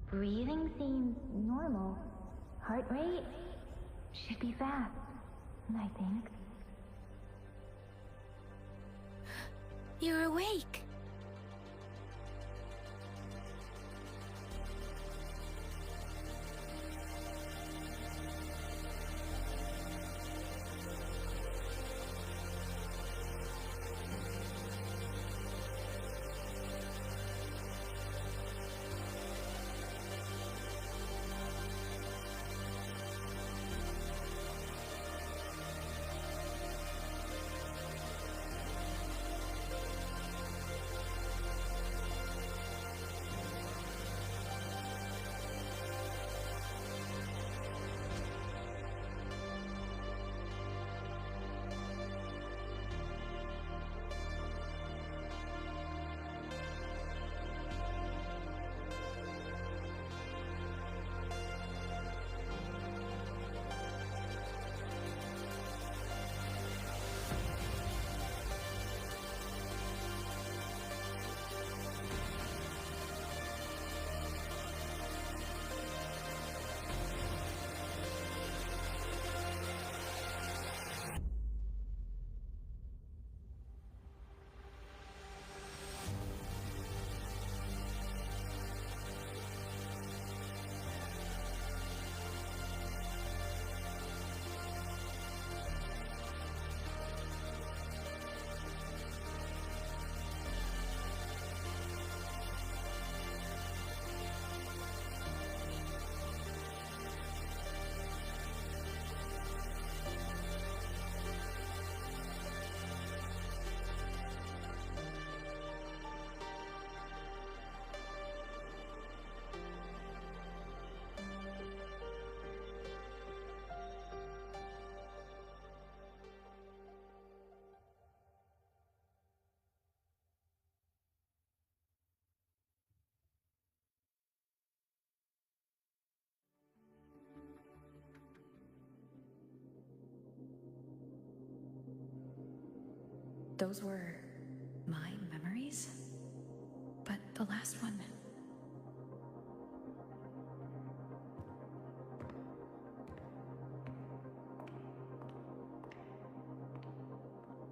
S9: Breathing seems normal. Heart rate should be fast, I think.
S4: You're awake!
S5: Those were my memories? But the last one...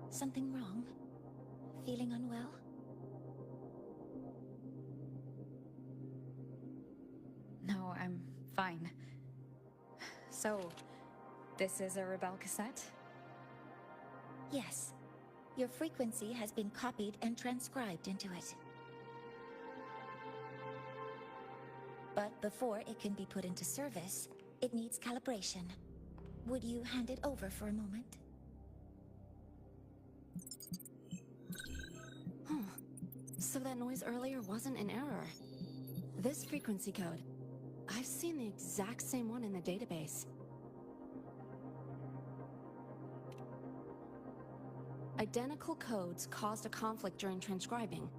S4: Something wrong? Feeling unwell?
S5: No, I'm fine. So, this is a Rebel cassette?
S4: Yes. Your frequency has been copied and transcribed into it. But before it can be put into service, it needs calibration. Would you hand it over for a moment?
S6: Huh. So that noise earlier wasn't an error. This frequency code, I've seen the exact same one in the database. Identical codes caused a conflict during transcribing.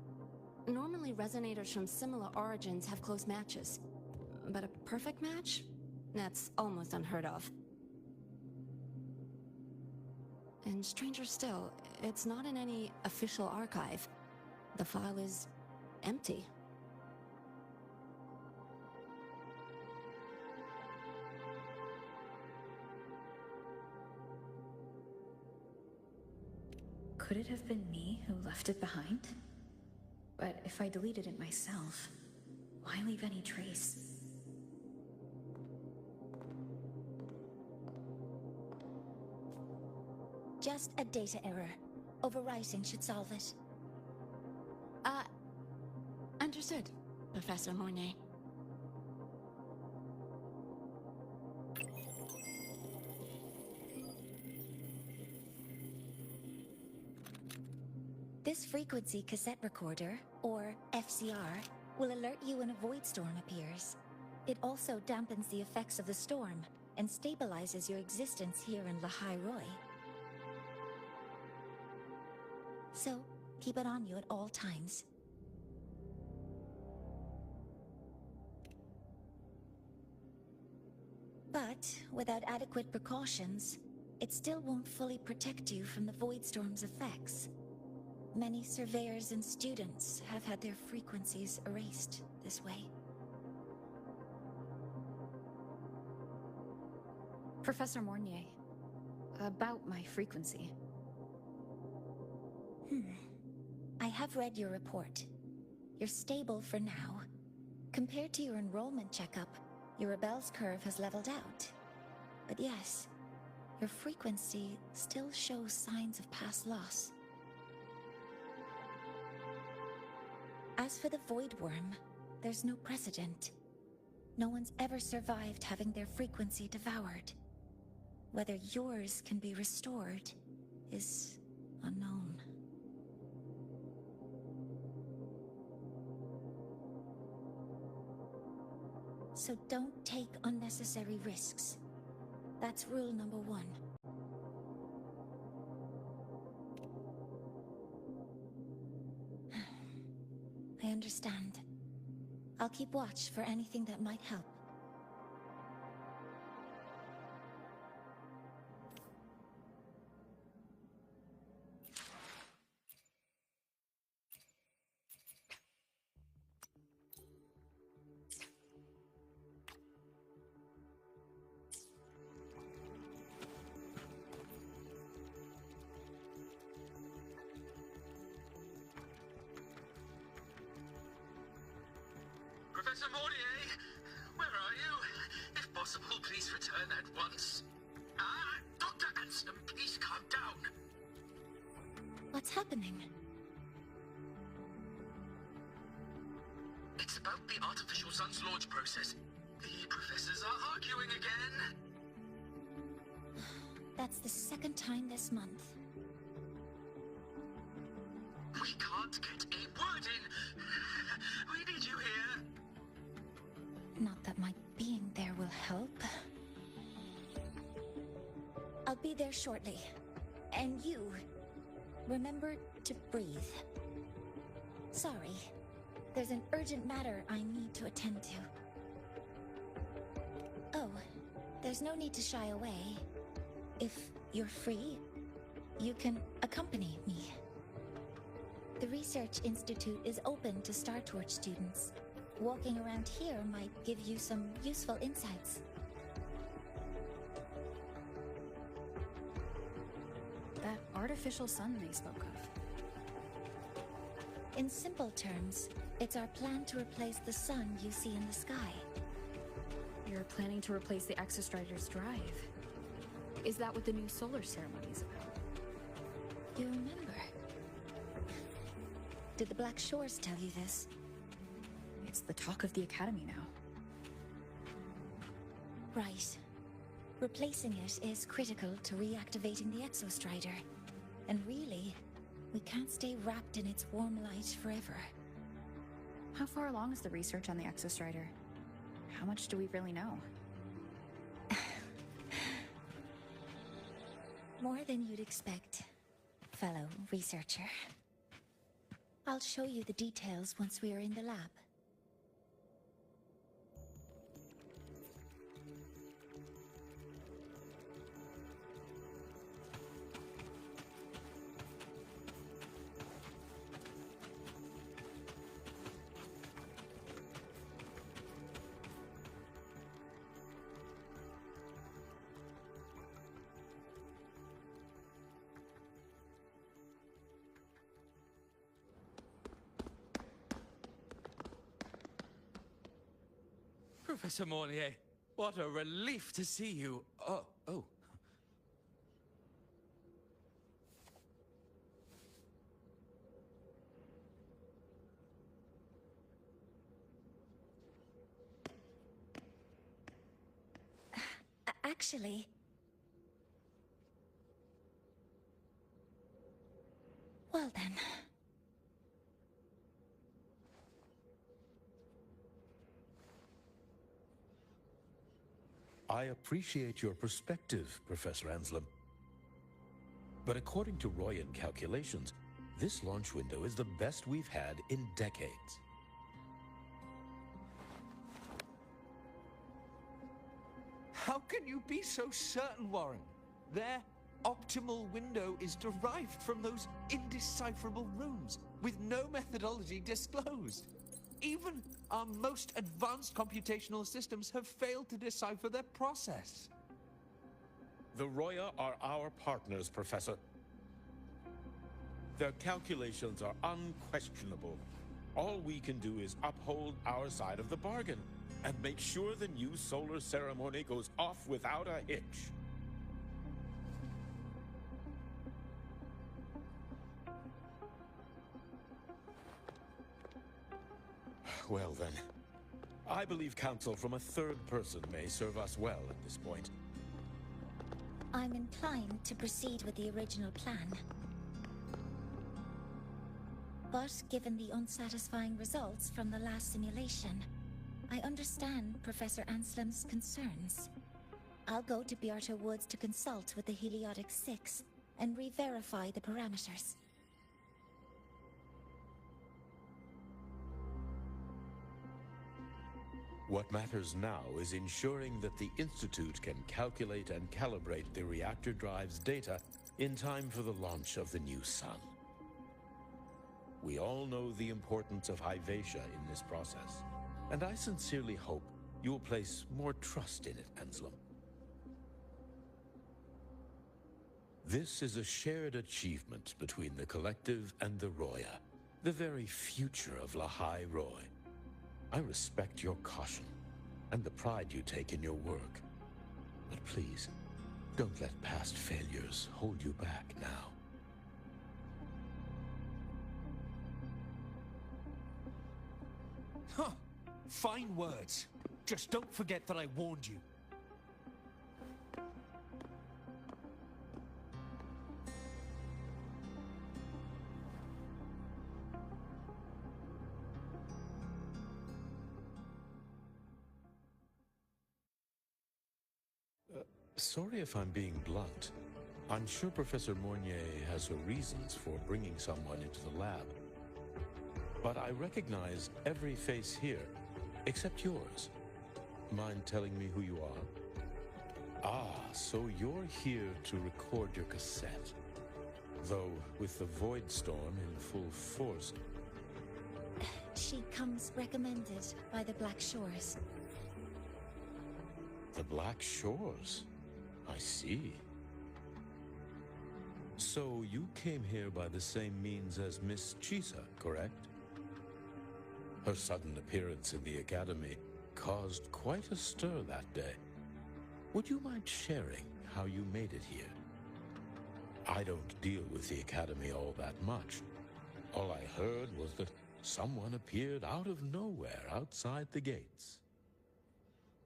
S6: Normally, resonators from similar origins have close matches. But a perfect match? That's almost unheard of.
S13: And stranger still, it's not in any official archive. The file is empty.
S5: Could it have been me who left it behind? But if I deleted it myself, why leave any trace?
S9: Just a data error. Overwriting should solve it.
S6: Understood, Professor Mornay.
S9: This frequency cassette recorder, or FCR, will alert you when a void storm appears. It also dampens the effects of the storm and stabilizes your existence here in Lahai Roy. So, keep it on you at all times. But, without adequate precautions, it still won't fully protect you from the void storm's effects. Many surveyors and students have had their frequencies erased this way.
S5: Professor Mornier, about my frequency.
S9: I have read your report. You're stable for now. Compared to your enrollment checkup, your rebel's curve has leveled out. But yes, your frequency still shows signs of past loss. As for the Void Worm, there's no precedent. No one's ever survived having their frequency devoured. Whether yours can be restored is unknown. So don't take unnecessary risks. That's rule number 1. I understand. I'll keep watch for anything that might help.
S17: Professor Mornier, where are you? If possible, please return at once. Dr. Ansem, please calm down.
S9: What's happening?
S17: It's about the artificial sun's launch process. The professors are arguing again.
S9: That's the second time this month.
S17: We can't get a word in. We need you here.
S9: Not that my being there will help. I'll be there shortly. And you, remember to breathe. Sorry, there's an urgent matter I need to attend to. Oh, there's no need to shy away. If you're free, you can accompany me. The Research Institute is open to Star Torch students. Walking around here might give you some useful insights.
S5: That artificial sun they spoke of.
S9: In simple terms, it's our plan to replace the sun you see in the sky.
S5: You're planning to replace the Exostrider's drive. Is that what the new solar ceremony is about?
S9: You remember? Did the Black Shores tell you this?
S5: It's the talk of the Academy now.
S9: Right. Replacing it is critical to reactivating the Exostrider. And really, we can't stay wrapped in its warm light forever.
S5: How far along is the research on the Exostrider? How much do we really know?
S9: More than you'd expect, fellow researcher. I'll show you the details once we are in the lab.
S15: Professor Mornier, what a relief to see you. Oh.
S9: Actually... Well then...
S12: I appreciate your perspective, Professor Anselm. But according to Royan calculations, this launch window is the best we've had in decades.
S14: How can you be so certain, Warren? Their optimal window is derived from those indecipherable runes, with no methodology disclosed. Even our most advanced computational systems have failed to decipher their process.
S18: The Roya are our partners, Professor. Their calculations are unquestionable. All we can do is uphold our side of the bargain and make sure the new solar ceremony goes off without a hitch. Well then, I believe counsel from a third person may serve us well at this point.
S9: I'm inclined to proceed with the original plan. But given the unsatisfying results from the last simulation, I understand Professor Anselm's concerns. I'll go to Beata Woods to consult with the Heliotic Six and re-verify the parameters.
S12: What matters now is ensuring that the Institute can calculate and calibrate the reactor drive's data in time for the launch of the new sun. We all know the importance of Hyvatia in this process, and I sincerely hope you will place more trust in it, Anselm. This is a shared achievement between the Collective and the Roya, the very future of Lahai Roy. I respect your caution and the pride you take in your work. But please, don't let past failures hold you back now.
S14: Huh. Fine words. Just don't forget that I warned you.
S12: Sorry if I'm being blunt. I'm sure Professor Mornier has her reasons for bringing someone into the lab. But I recognize every face here, except yours. Mind telling me who you are? Ah, so you're here to record your cassette. Though, with the Void Storm in full force...
S9: She comes recommended by the Black Shores.
S12: The Black Shores? I see. So you came here by the same means as Miss Chisa, correct? Her sudden appearance in the Academy caused quite a stir that day. Would you mind sharing how you made it here? I don't deal with the Academy all that much. All I heard was that someone appeared out of nowhere outside the gates.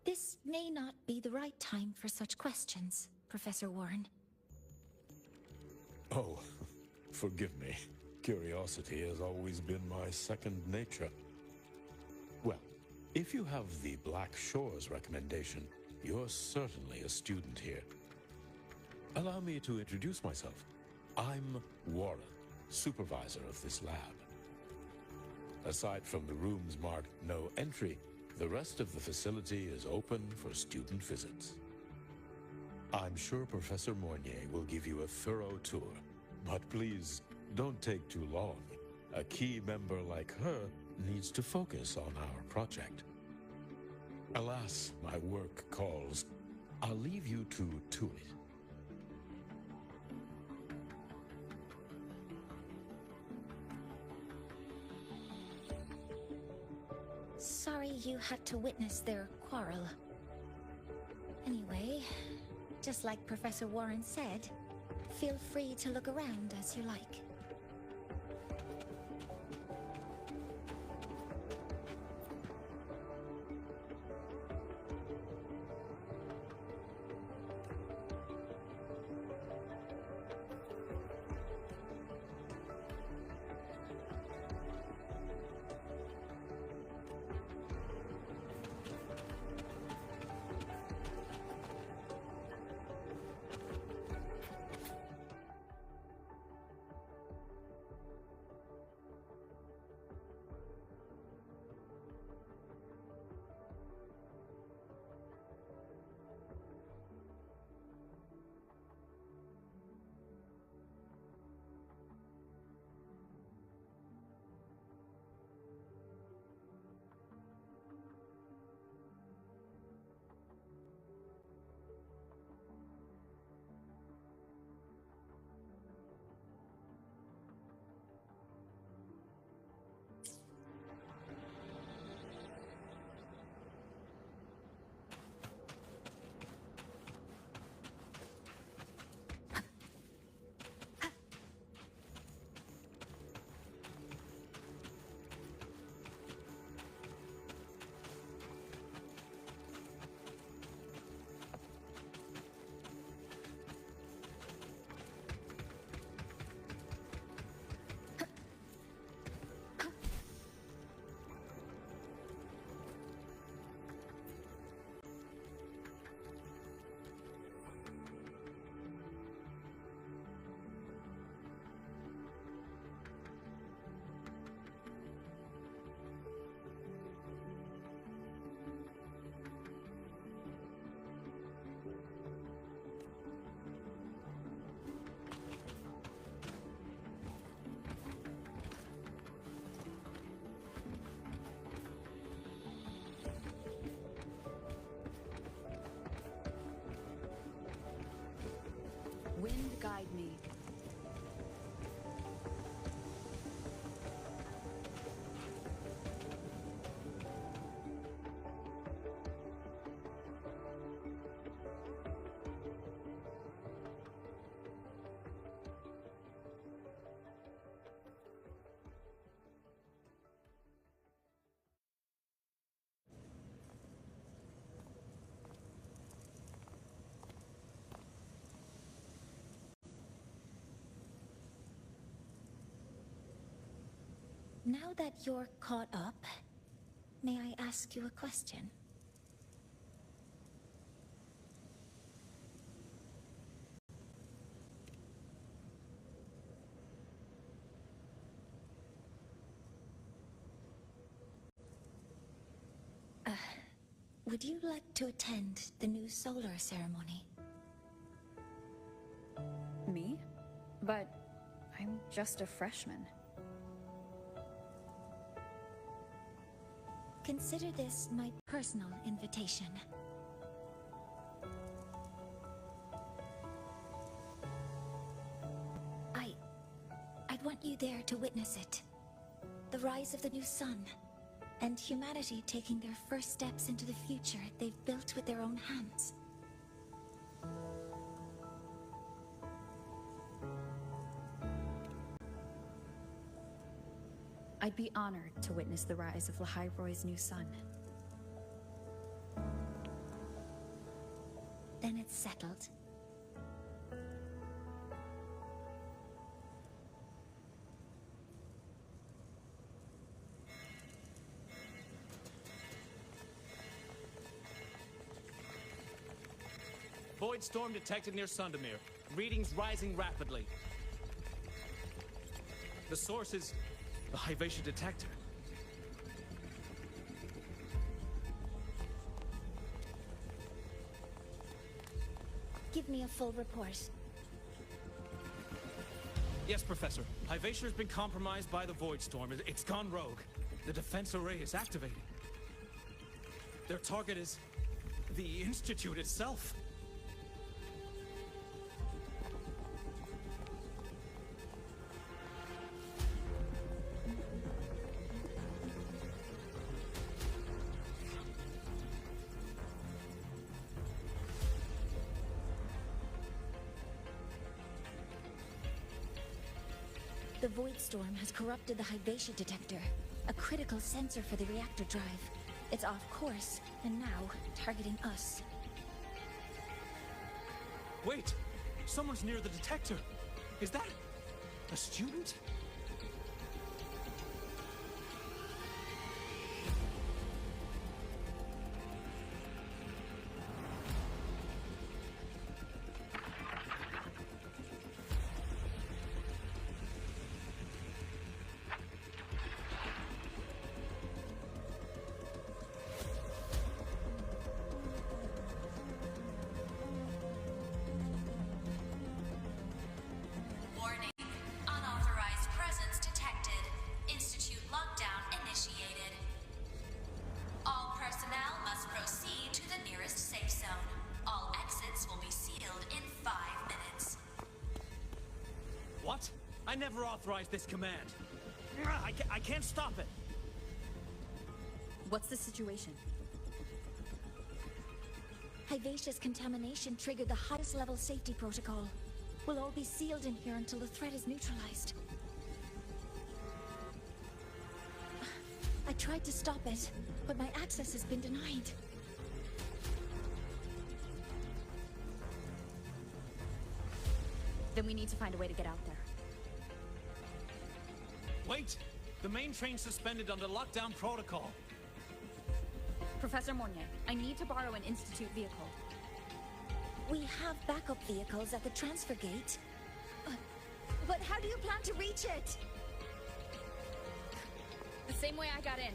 S9: This may not be the right time for such questions, Professor Warren.
S12: Oh, forgive me. Curiosity has always been my second nature. Well, if you have the Black Shores recommendation, you're certainly a student here. Allow me to introduce myself. I'm Warren, supervisor of this lab. Aside from the rooms marked no entry, the rest of the facility is open for student visits. I'm sure Professor Mornier will give you a thorough tour, but please don't take too long. A key member like her needs to focus on our project. Alas, my work calls. I'll leave you to it.
S1: Sorry you had to witness their quarrel. Anyway, just like Professor Warren said, feel free to look around as you like.
S5: Wind guide me.
S1: Now that you're caught up, may I ask you a question? Would you like to attend the new solar ceremony?
S5: Me? But I'm just a freshman.
S1: Consider this my personal invitation. I'd want you there to witness it. The rise of the new sun, and humanity taking their first steps into the future they've built with their own hands.
S5: I'd be honored to witness the rise of Lahai-Roy's new sun.
S1: Then it's settled.
S19: Void storm detected near Sundermere. Readings rising rapidly. The source is the Hyvatia detector.
S1: Give me a full report.
S19: Yes, Professor. Hyvatia has been compromised by the Void Storm. It's gone rogue. The defense array is activating. Their target is the Institute itself.
S4: The Void Storm has corrupted the Hyvatia detector, a critical sensor for the reactor drive. It's off course, and now targeting us.
S19: Wait! Someone's near the detector! Is that a student?
S20: Warning. Unauthorized presence detected. Institute lockdown initiated. All personnel must proceed to the nearest safe zone. All exits will be sealed in 5 minutes.
S19: What? I never authorized this command. I can't stop it.
S5: What's the situation?
S4: Hyvatia's contamination triggered the highest level safety protocol. We'll all be sealed in here until the threat is neutralized. I tried to stop it, but my access has been denied.
S5: Then we need to find a way to get out there.
S19: Wait! The main train's suspended under lockdown protocol.
S5: Professor Mornier, I need to borrow an Institute vehicle.
S4: We have backup vehicles at the transfer gate. But how do you plan to reach it?
S5: The same way I got in.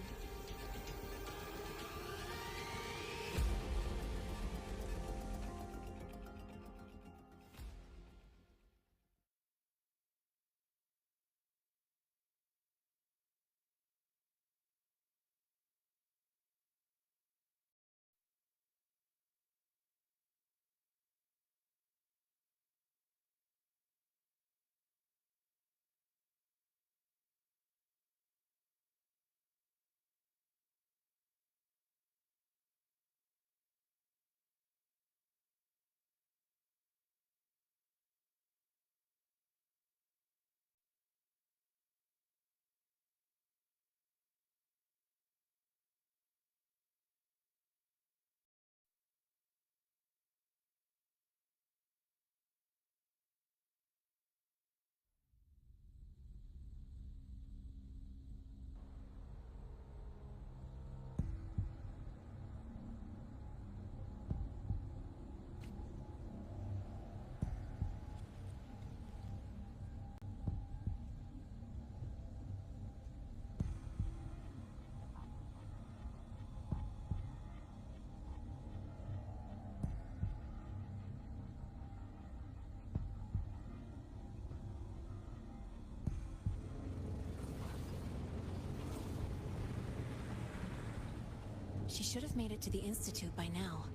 S6: She should have made it to the Institute by now.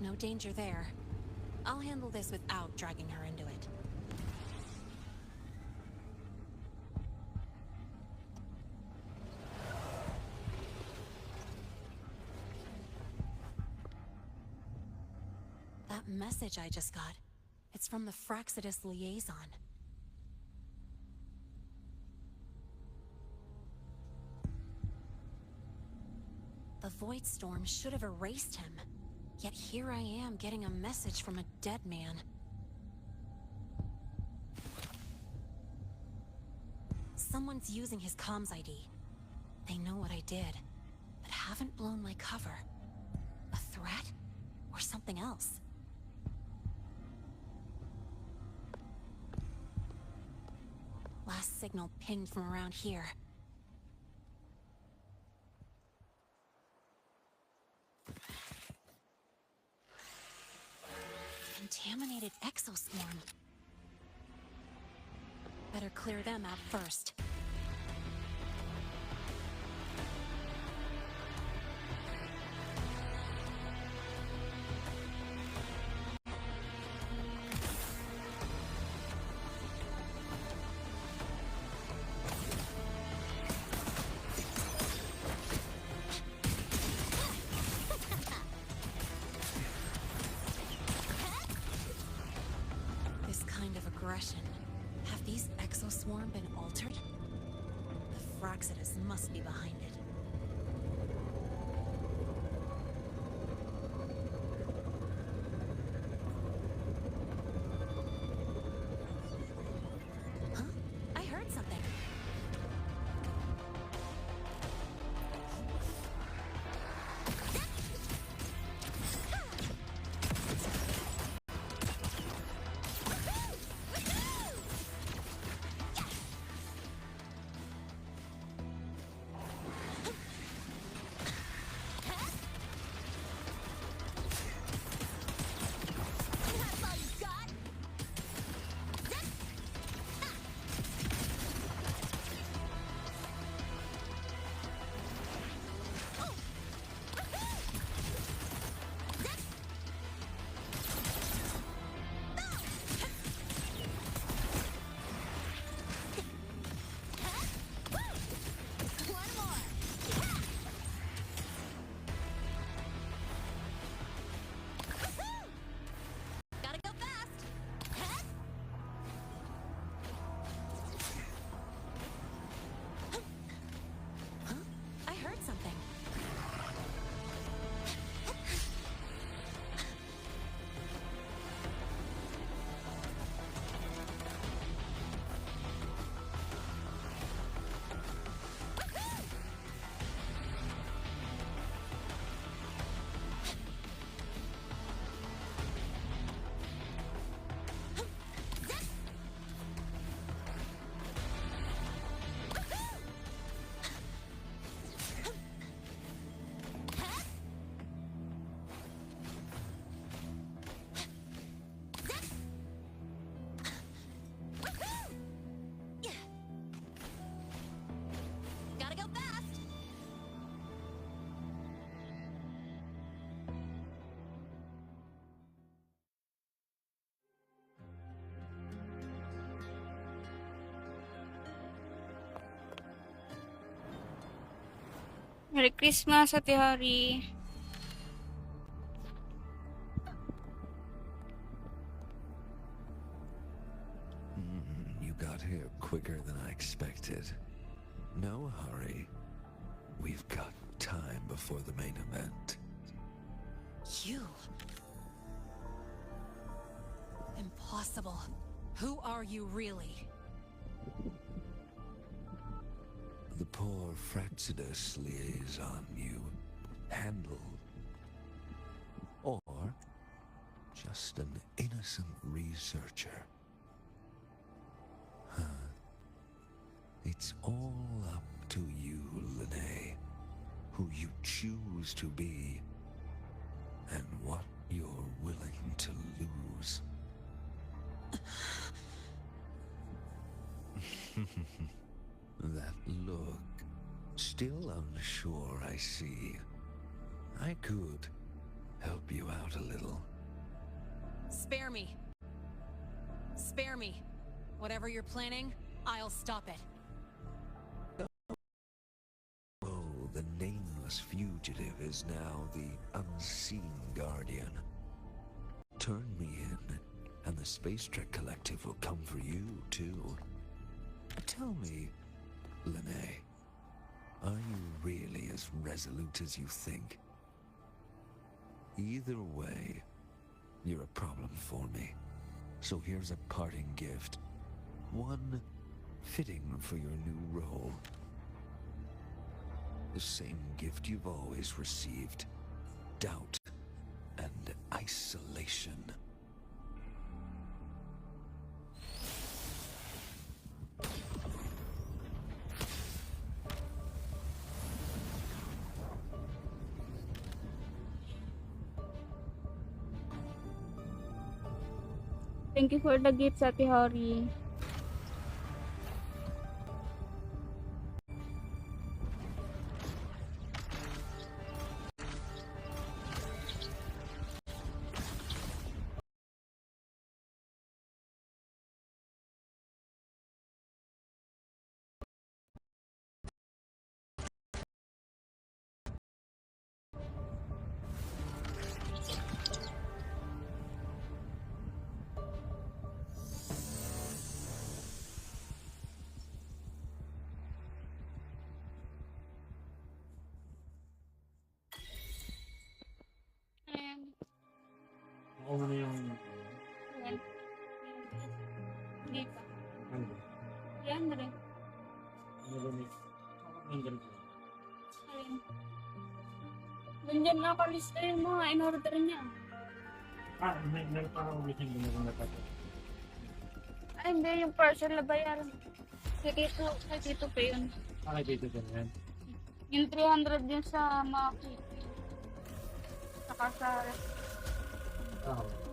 S6: No danger there. I'll handle this without dragging her into it. That message I just got, it's from the Fraxidus liaison. The Void Storm should have erased him. Yet here I am getting a message from a dead man. Someone's using his comms ID. They know what I did, but haven't blown my cover. A threat? Or something else? Last signal pinged from around here. Contaminated exoswarm. Better clear them out first. Have these exoswarm been altered? Praxidus must be behind it. Huh? I heard something.
S10: Merry Christmas, Ate Hari.
S12: You got here quicker than I expected. No hurry. We've got time before the main event.
S6: You? Impossible. Who are you really?
S12: The poor Praxidus liaison you handled. Or just an innocent researcher. Huh. It's all up to you, Lene. Who you choose to be. And what you're willing to lose. That look. Still unsure, I see. I could help you out a little.
S6: Spare me. Spare me. Whatever you're planning, I'll stop it.
S12: Oh, the nameless fugitive is now the unseen guardian. Turn me in, and the Space Trek Collective will come for you, too. Tell me, Lene, are you really as resolute as you think? Either way, you're a problem for me. So here's a parting gift. One fitting for your new role. The same gift you've always received. Doubt and isolation.
S10: Thank you for the gifts, Ate Hari.
S21: kung ano yung...
S10: Ayan. Hindi pa.
S21: Ano?
S10: 300.
S21: Narinig. Nandun ko.
S10: Alin? Nandiyan nakalista yung mga in-order niya.
S21: Meron parang ulit yung ginagawa na tayo.
S10: Ay, hindi. Yung parcel na bayaran. Kay Tito pa yun.
S21: Kay Tito din yan.
S10: Yung 300 din sa Maki. Saka sa...
S21: Oo.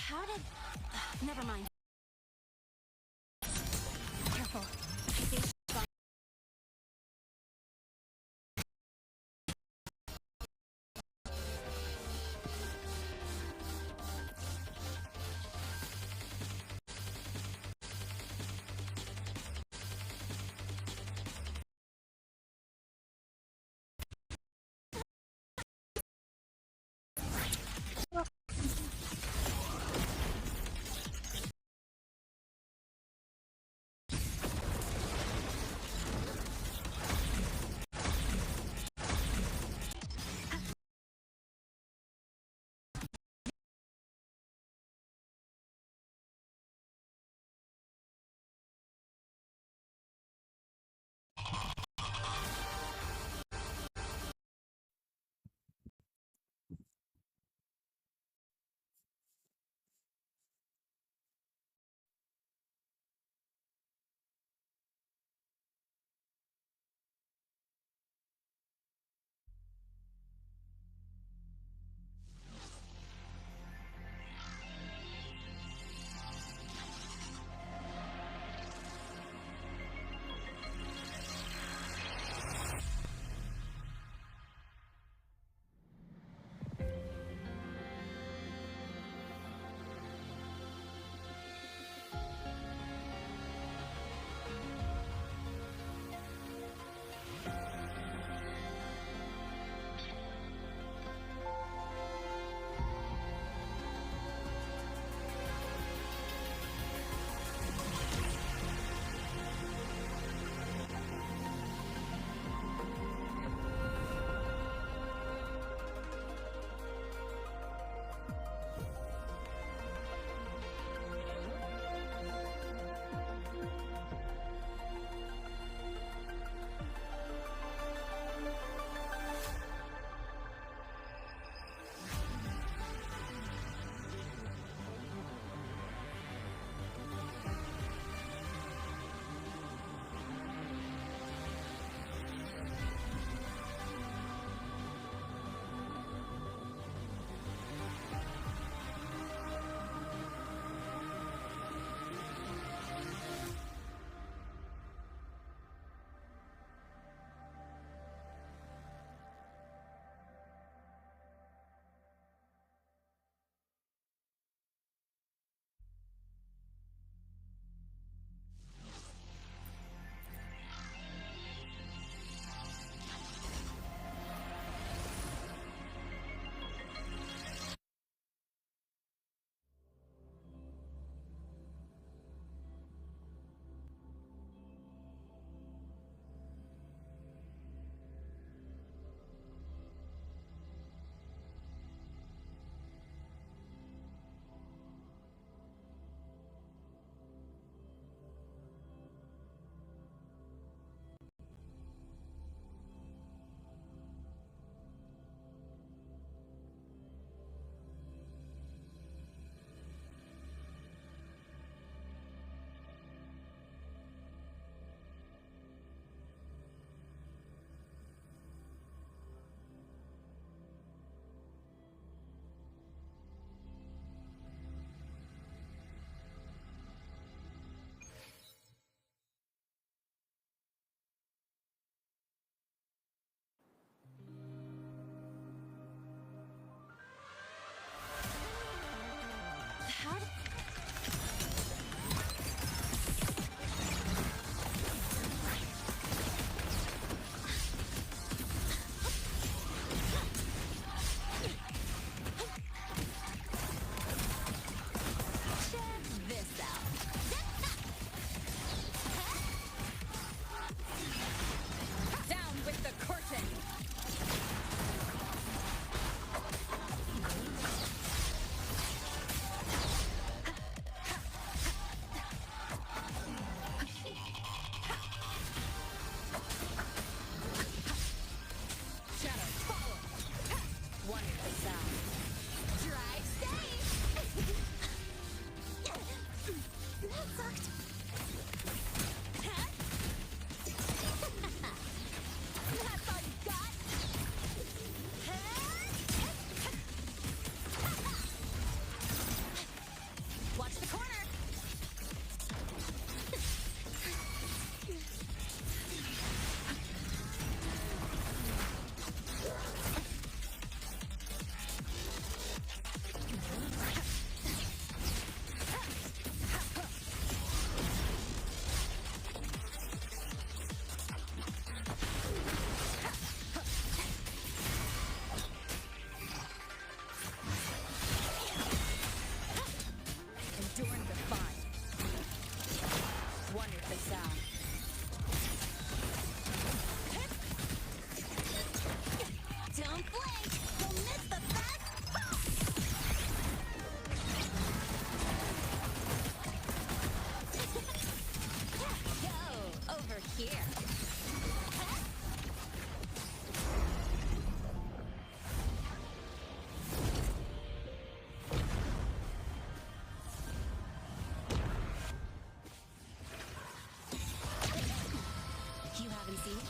S6: How did... Never mind. Careful.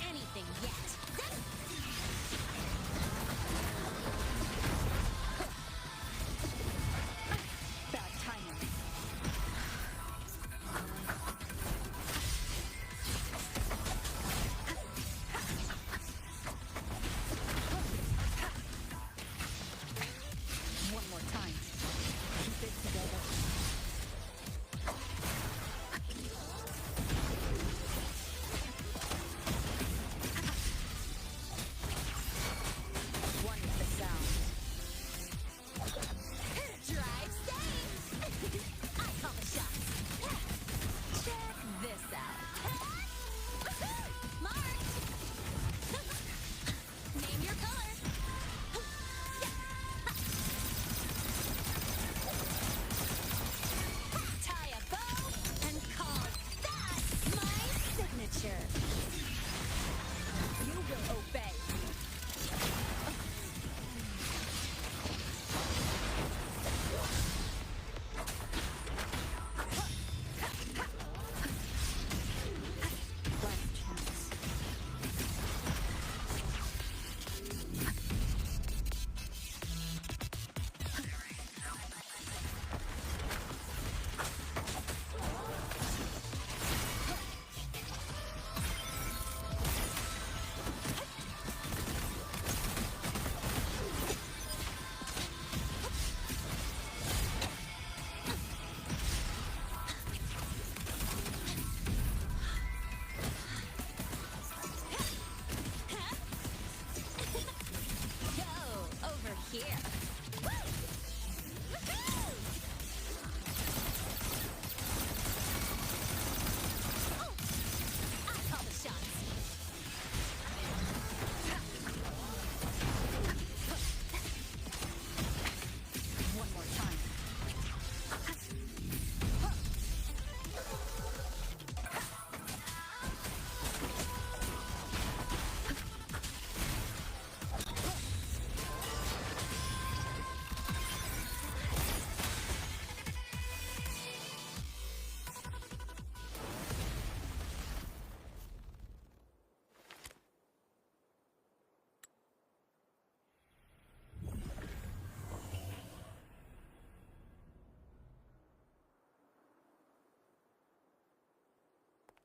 S6: anything yet.
S5: Bad timing. One more time. Keep it together. One with the sound.
S6: Drive safe! I call the shots. Check this out. Mark! Name your color. Tie a bow and call that my signature.
S5: You will obey. Last chance.
S6: Go over here. I call the shots.
S5: One more time.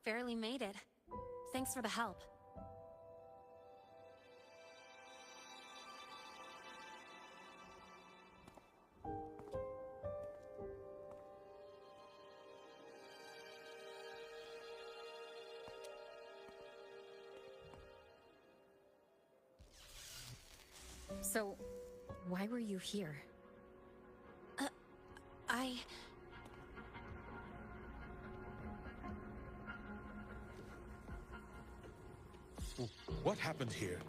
S6: Barely made it. Thanks for the help.
S5: So, why were you here?
S18: What happened here?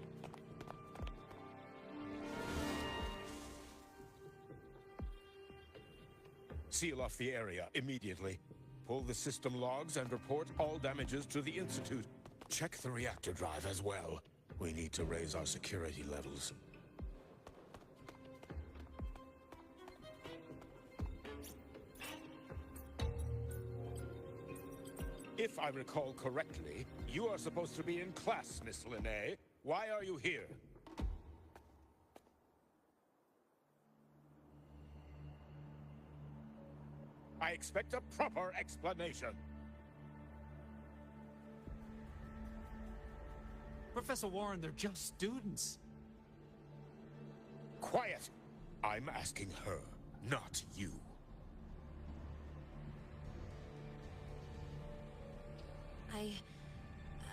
S18: Seal off the area immediately. Pull the system logs and report all damages to the Institute. Check the reactor drive as well. We need to raise our security levels. If I recall correctly, you are supposed to be in class, Miss Linnae. Why are you here? I expect a proper explanation.
S19: Professor Warren, they're just students.
S18: Quiet! I'm asking her, not you.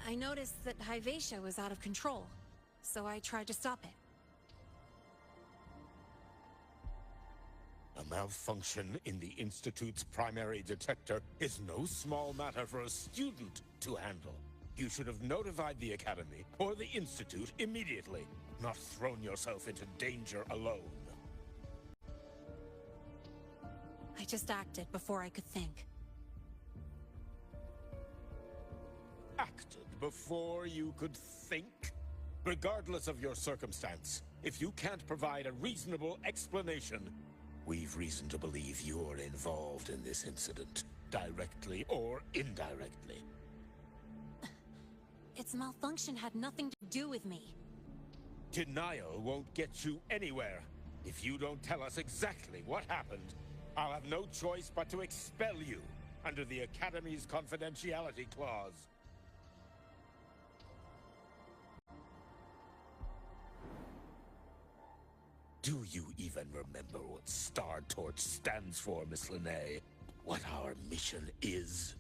S6: I noticed that Hyvatia was out of control, so I tried to stop it.
S18: A malfunction in the Institute's primary detector is no small matter for a student to handle. You should have notified the Academy or the Institute immediately, not thrown yourself into danger alone.
S6: I just acted before I could think.
S18: Acted before you could think? Regardless of your circumstance, if you can't provide a reasonable explanation, we've reason to believe you're involved in this incident, directly or indirectly.
S6: its malfunction had nothing to do with me.
S18: Denial won't get you anywhere. If you don't tell us exactly what happened, I'll have no choice but to expel you under the Academy's confidentiality clause. Do you even remember what Star Torch stands for, Miss Linnae? What our mission is?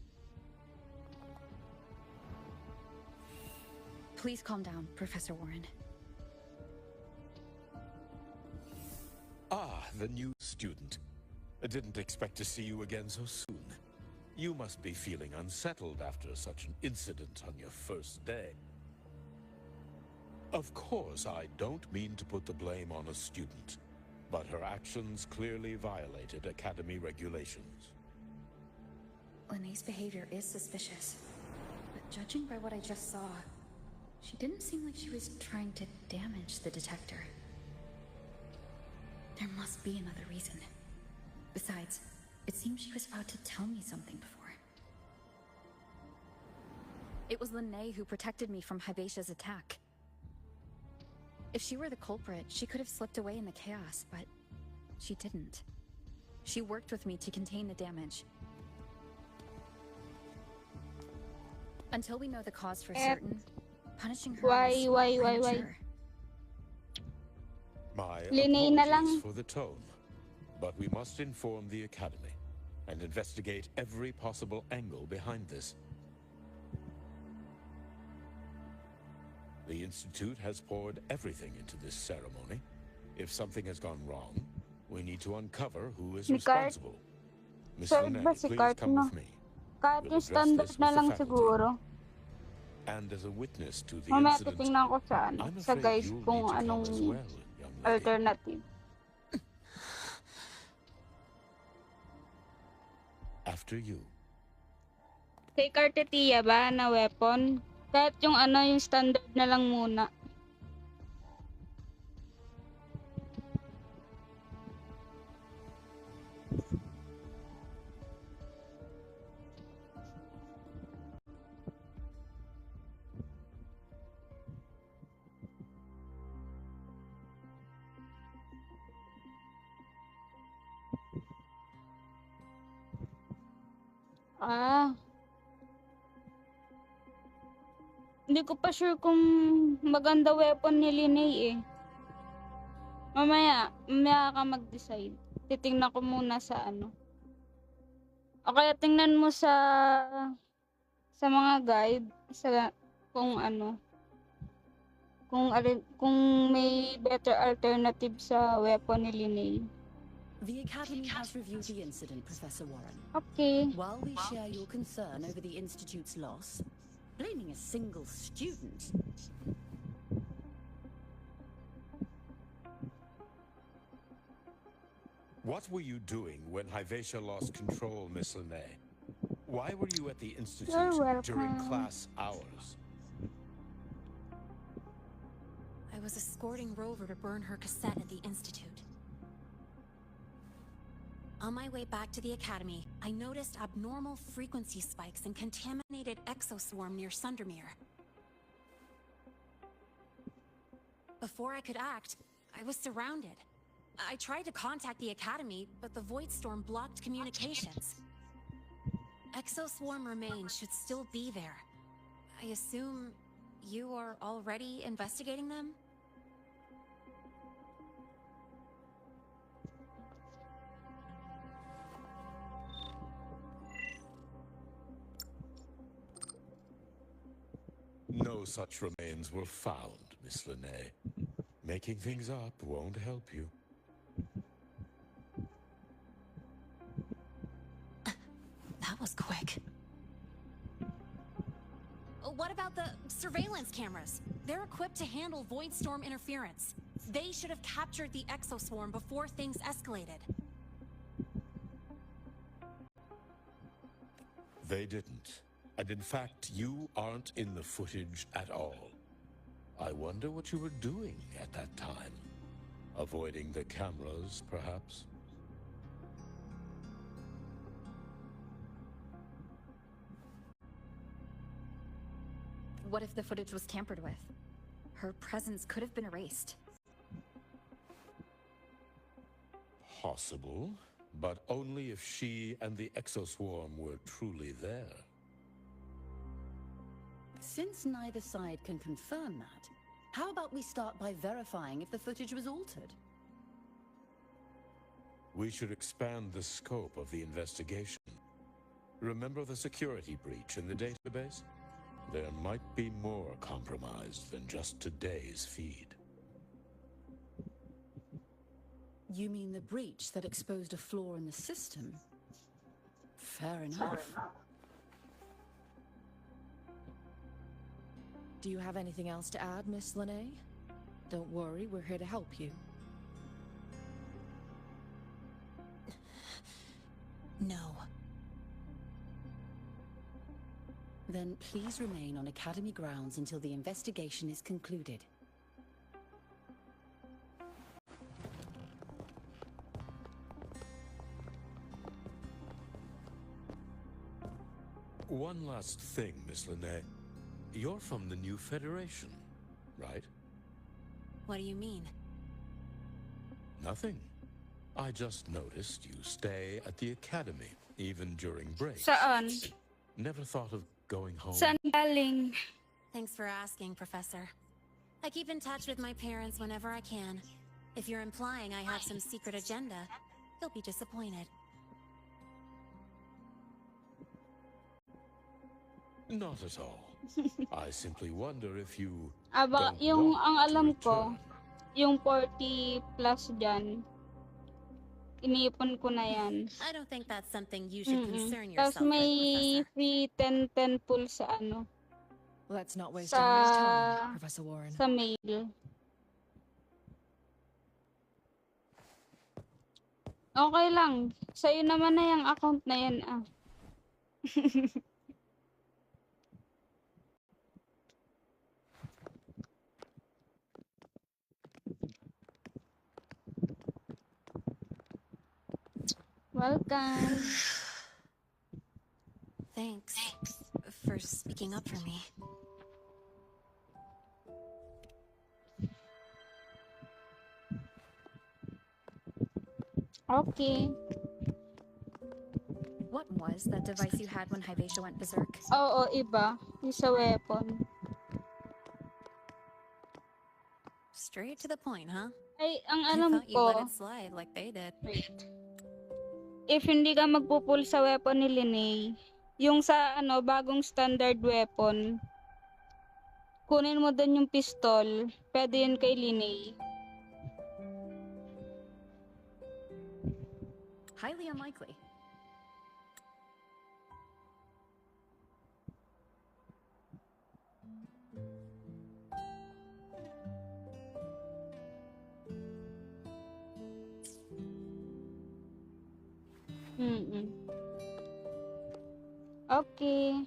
S5: Please calm down, Professor Warren.
S18: Ah, the new student. I didn't expect to see you again so soon. You must be feeling unsettled after such an incident on your first day. Of course, I don't mean to put the blame on a student, but her actions clearly violated Academy regulations.
S5: Linnae's behavior is suspicious, but judging by what I just saw, she didn't seem like she was trying to damage the detector. There must be another reason. Besides, it seemed she was about to tell me something before. It was Linnae who protected me from Hybatia's attack. If she were the culprit, she could have slipped away in the chaos, but she didn't. She worked with me to contain the damage. Until we know the cause for certain, punishing her
S10: Why?
S5: is premature.
S18: My
S10: Linnae na lang.
S18: apologies for the tone, but we must inform the Academy and investigate every possible angle behind this. The Institute has poured everything into this ceremony. If something has gone wrong, we need to uncover who is
S10: Si Cart.
S18: responsible. Miss
S10: Sir,
S18: Linnae,
S10: ba si
S18: please
S10: Cart,
S18: come
S10: no?
S18: with me.
S10: Kahit
S18: We'll
S10: yung
S18: address
S10: standard
S18: this
S10: na
S18: with the
S10: lang
S18: faculty.
S10: siguro.
S18: And as a witness to the
S10: Mamaya
S18: incident,
S10: titingnan ko sa,
S18: I'm
S10: sa
S18: afraid
S10: guys
S18: you'll
S10: kung
S18: need to come
S10: anong
S18: as well, young lady.
S10: alternative.
S18: After you.
S10: Kay Cartetia ba na weapon? Kahit yung yung standard na lang muna. Ah. Hindi ko pa sure kung maganda weapon ni Linnae eh. Mamaya ka mag-decide. Titingnan ko muna sa O kaya tingnan mo sa mga guide sa kung kung may better alternative sa weapon ni Linnae.
S3: The Academy has reviewed the incident, Professor Warren.
S10: Okay.
S3: While we share your concern over the Institute's loss, blaming a single student...
S18: What were you doing when Hyvatia lost control, Miss Linnae? Why were you at the Institute during class hours?
S6: I was escorting Rover to burn her cassette at the Institute. On my way back to the Academy, I noticed abnormal frequency spikes and contaminated exoswarm near Sundermere. Before I could act, I was surrounded. I tried to contact the Academy, but the Void Storm blocked communications. Exoswarm remains should still be there. I assume you are already investigating them?
S18: No such remains were found, Miss Linnae. Making things up won't help you.
S6: That was quick. What about the surveillance cameras? They're equipped to handle Void Storm interference. They should have captured the exoswarm before things escalated.
S18: They didn't. And in fact, you aren't in the footage at all. I wonder what you were doing at that time. Avoiding the cameras, perhaps?
S5: What if the footage was tampered with? Her presence could have been erased.
S18: Possible, but only if she and the exoswarm were truly there.
S3: Since neither side can confirm that, how about we start by verifying if the footage was altered?
S18: We should expand the scope of the investigation. Remember the security breach in the database? There might be more compromised than just today's feed.
S3: You mean the breach that exposed a flaw in the system? Fair enough.
S13: Do you have anything else to add, Miss Lene? Don't worry, we're here to help you.
S6: No.
S3: Then please remain on Academy grounds until the investigation is concluded.
S18: One last thing, Miss Lene. You're from the new Federation, right?
S6: What do you mean?
S18: Nothing. I just noticed you stay at the Academy, even during breaks.
S10: Saan?
S18: Never thought of going home?
S10: Saan galing?
S6: Thanks for asking, Professor. I keep in touch with my parents whenever I can. If you're implying I have some secret agenda, you'll be disappointed.
S18: Not at all. I simply wonder if you
S10: Aba,
S18: don't
S10: yung
S18: want
S10: ang
S18: to
S10: alam ko,
S18: return.
S10: yung 40 plus dyan, iniipon ko na yan.
S6: I don't think that's something you should concern
S10: Tapos
S6: yourself with,
S10: may
S6: Professor.
S10: free 10-10 pool sa ano,
S13: Let's not waste anyone's time, Professor Warren.
S10: sa mail. Okay lang. Sa'yo naman na yung account na yan, ah. Welcome.
S6: Thanks for speaking up for me.
S10: Okay.
S5: What was that device you had when Hypatia went berserk?
S10: Oo, iba. Yung sa weapon.
S6: Straight to the point, huh?
S10: Ay, ang
S6: I
S10: alam
S6: thought you
S10: ko,
S6: let it slide like they did.
S10: if hindi ka magpupul sa weapon ni Linnea, yung sa ano, bagong standard weapon, kunin mo dun yung pistol, pwede yun kay Linnea.
S5: Highly unlikely.
S10: Okay.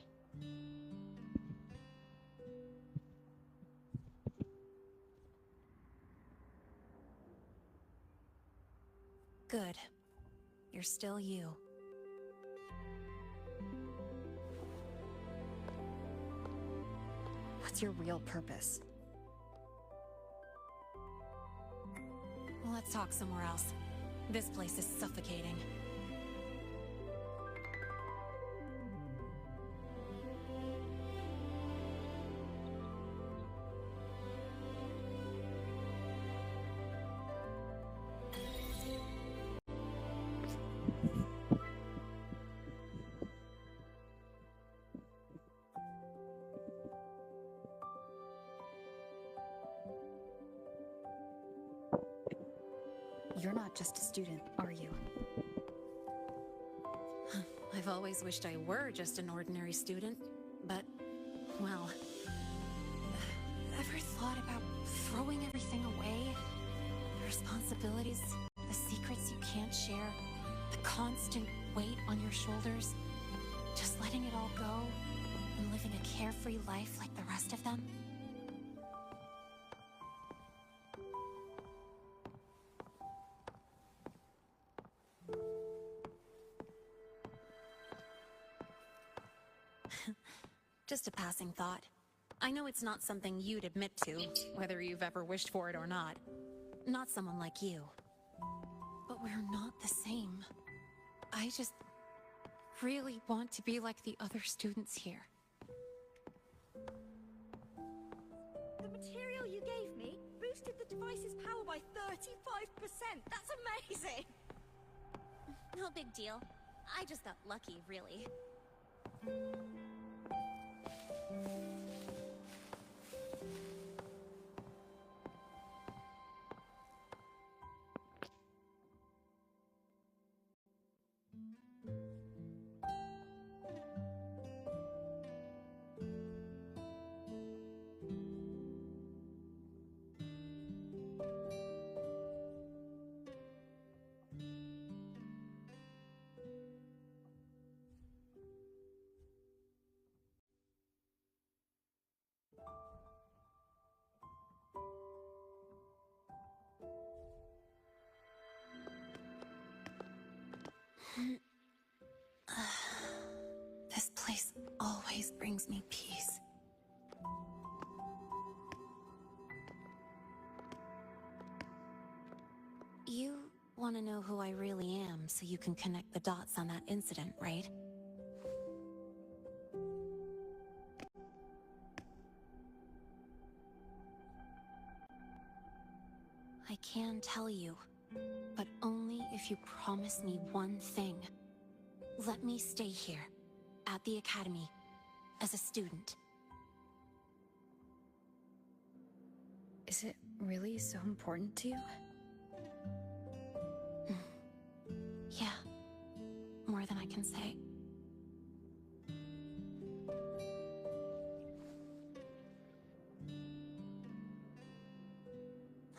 S6: Good. You're still you.
S5: What's your real purpose?
S6: Let's talk somewhere else. This place is suffocating.
S5: You're not just a student, are you?
S6: I've always wished I were just an ordinary student, but, well, ever thought about throwing everything away? The responsibilities, the secrets you can't share, the constant weight on your shoulders, just letting it all go and living a carefree life like the rest of them? Just a passing thought. I know it's not something you'd admit to, whether you've ever wished for it or not. Not someone like you. But we're not the same. I just really want to be like the other students here.
S7: The material you gave me boosted the device's power by 35%. That's amazing!
S6: No big deal. I just got lucky, really. This place always brings me peace. You want to know who I really am so you can connect the dots on that incident, right? I can tell you, but only if you promise me one thing. Let me stay here, at the Academy, as a student.
S5: Is it really so important to you?
S6: Yeah, more than I can say.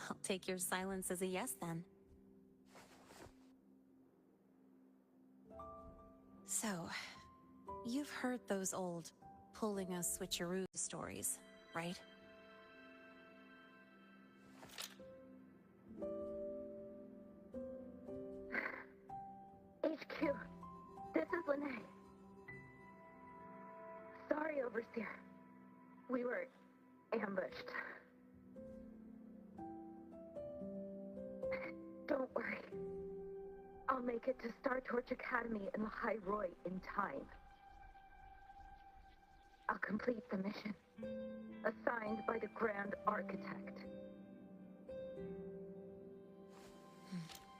S6: I'll take your silence as a yes, then. So, you've heard those old pulling a switcheroo stories, right?
S22: HQ, this is Lene. Sorry, Overseer. We were ambushed. Don't worry. I'll make it to Star Torch Academy in Lahai Roy in time. I'll complete the mission, assigned by the Grand Architect.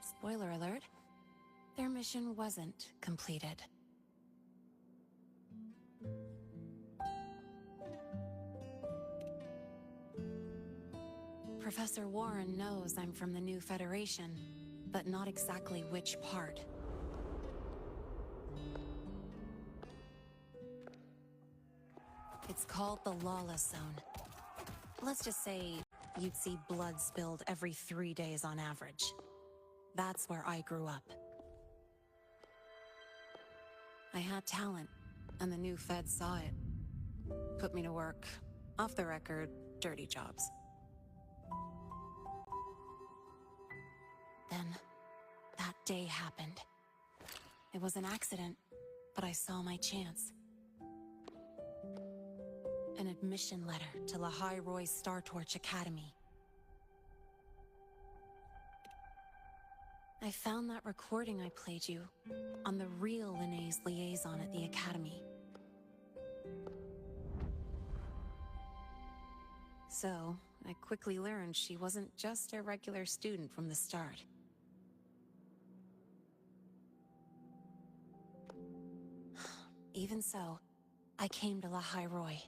S6: Spoiler alert. Their mission wasn't completed. Professor Warren knows I'm from the new Federation, but not exactly which part. It's called the Lawless Zone. Let's just say you'd see blood spilled every 3 days on average. That's where I grew up. I had talent, and the new Fed saw it. Put me to work, off the record, dirty jobs. Then, that day happened. It was an accident, but I saw my chance. An admission letter to Lahai Roy's Star Torch Academy. I found that recording I played you on the real Lene's liaison at the Academy. So, I quickly learned she wasn't just a regular student from the start. Even so, I came to Lahai Roy.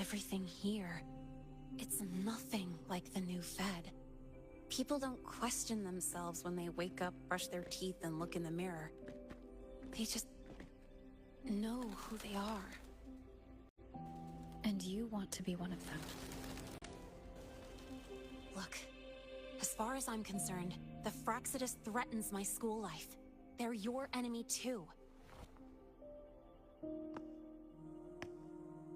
S6: Everything here, it's nothing like the new Fed. People don't question themselves when they wake up, brush their teeth, and look in the mirror. They just know who they are.
S5: And you want to be one of them.
S6: Look, as far as I'm concerned, the Fraxidus threatens my school life. They're your enemy too.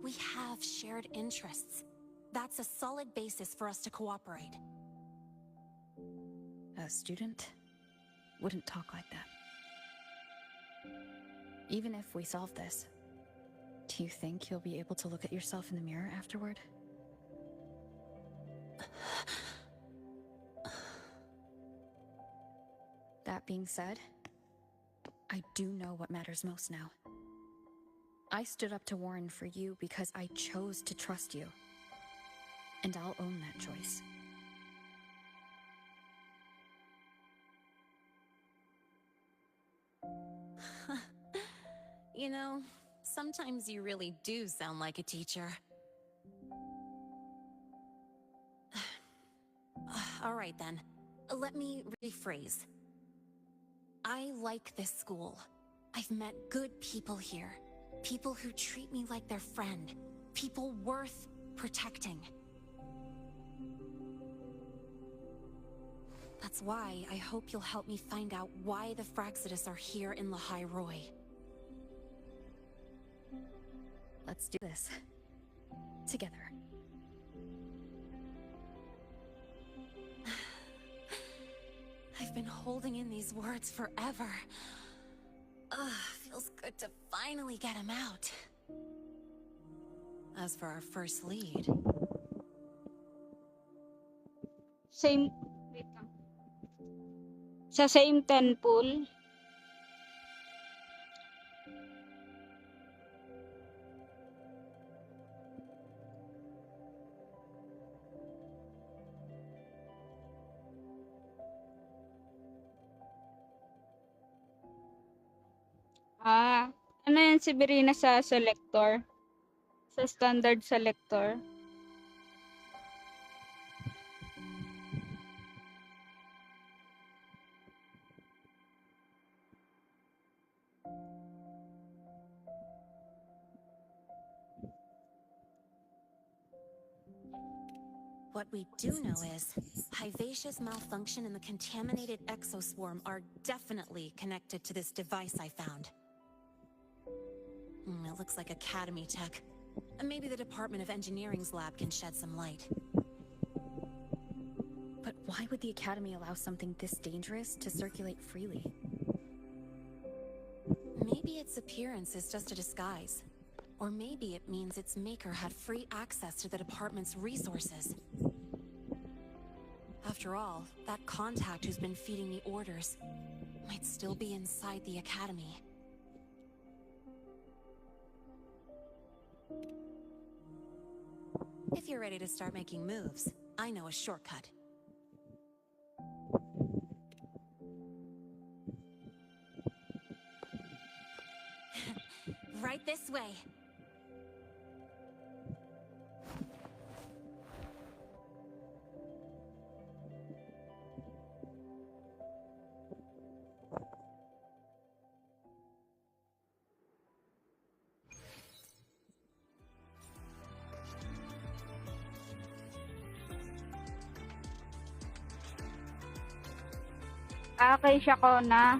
S6: We have shared interests. That's a solid basis for us to cooperate.
S5: A student wouldn't talk like that. Even if we solve this, do you think you'll be able to look at yourself in the mirror afterward? That being said, I do know what matters most now. I stood up to Warren for you because I chose to trust you. And I'll own that choice.
S6: You know, sometimes you really do sound like a teacher. All right then, let me rephrase. I like this school. I've met good people here. People who treat me like their friend. People worth protecting. That's why I hope you'll help me find out why the Fraxidus are here in Lahai Roy.
S5: Let's do this. Together.
S6: I've been holding in these words forever. Feels good to finally get them out. As for our first lead...
S10: Same... Wait lang. Sa same 10 pool. Ano yan si Berina sa selector? Sa standard selector.
S6: What we do know is, Hyvatia's malfunction and the contaminated exoswarm are definitely connected to this device I found. It looks like Academy tech. Maybe the Department of Engineering's lab can shed some light.
S5: But why would the Academy allow something this dangerous to circulate freely?
S6: Maybe its appearance is just a disguise. Or maybe it means its maker had free access to the department's resources. After all, that contact who's been feeding me orders might still be inside the Academy. If you're ready to start making moves, I know a shortcut. Right this way.
S10: Kay siya ko na.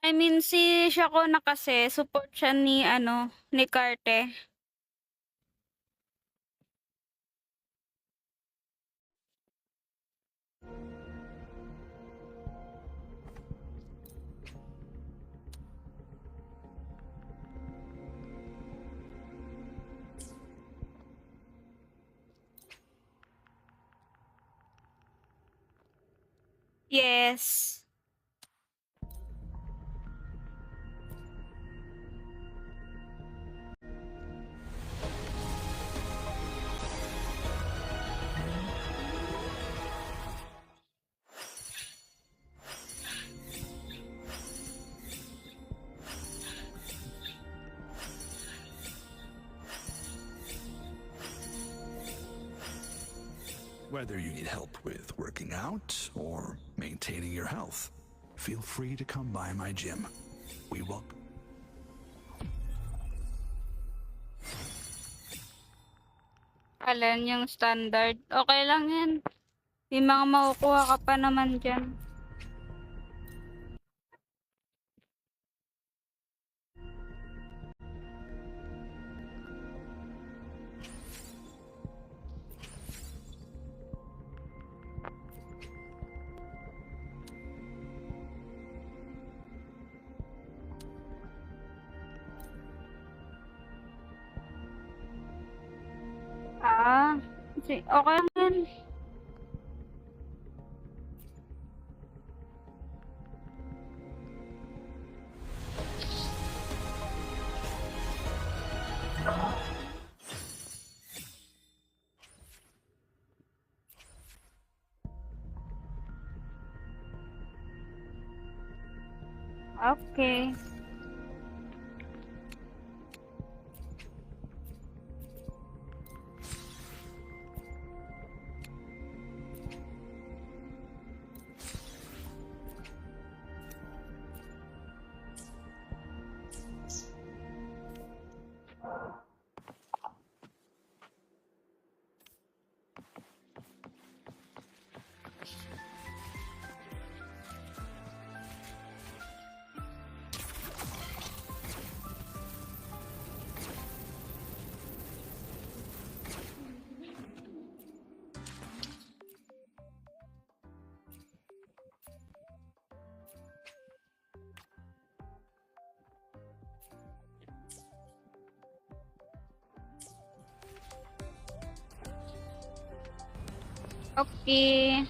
S10: I mean, si Shako na kasi, support siya ni, ni Carte. Yes.
S2: Whether you need help with working out or maintaining your health, feel free to come by my gym. We will...
S10: Alin yung standard? Okay lang yan. May mga makukuha ka pa naman dyan. Okay lang yan. Okay. Okay.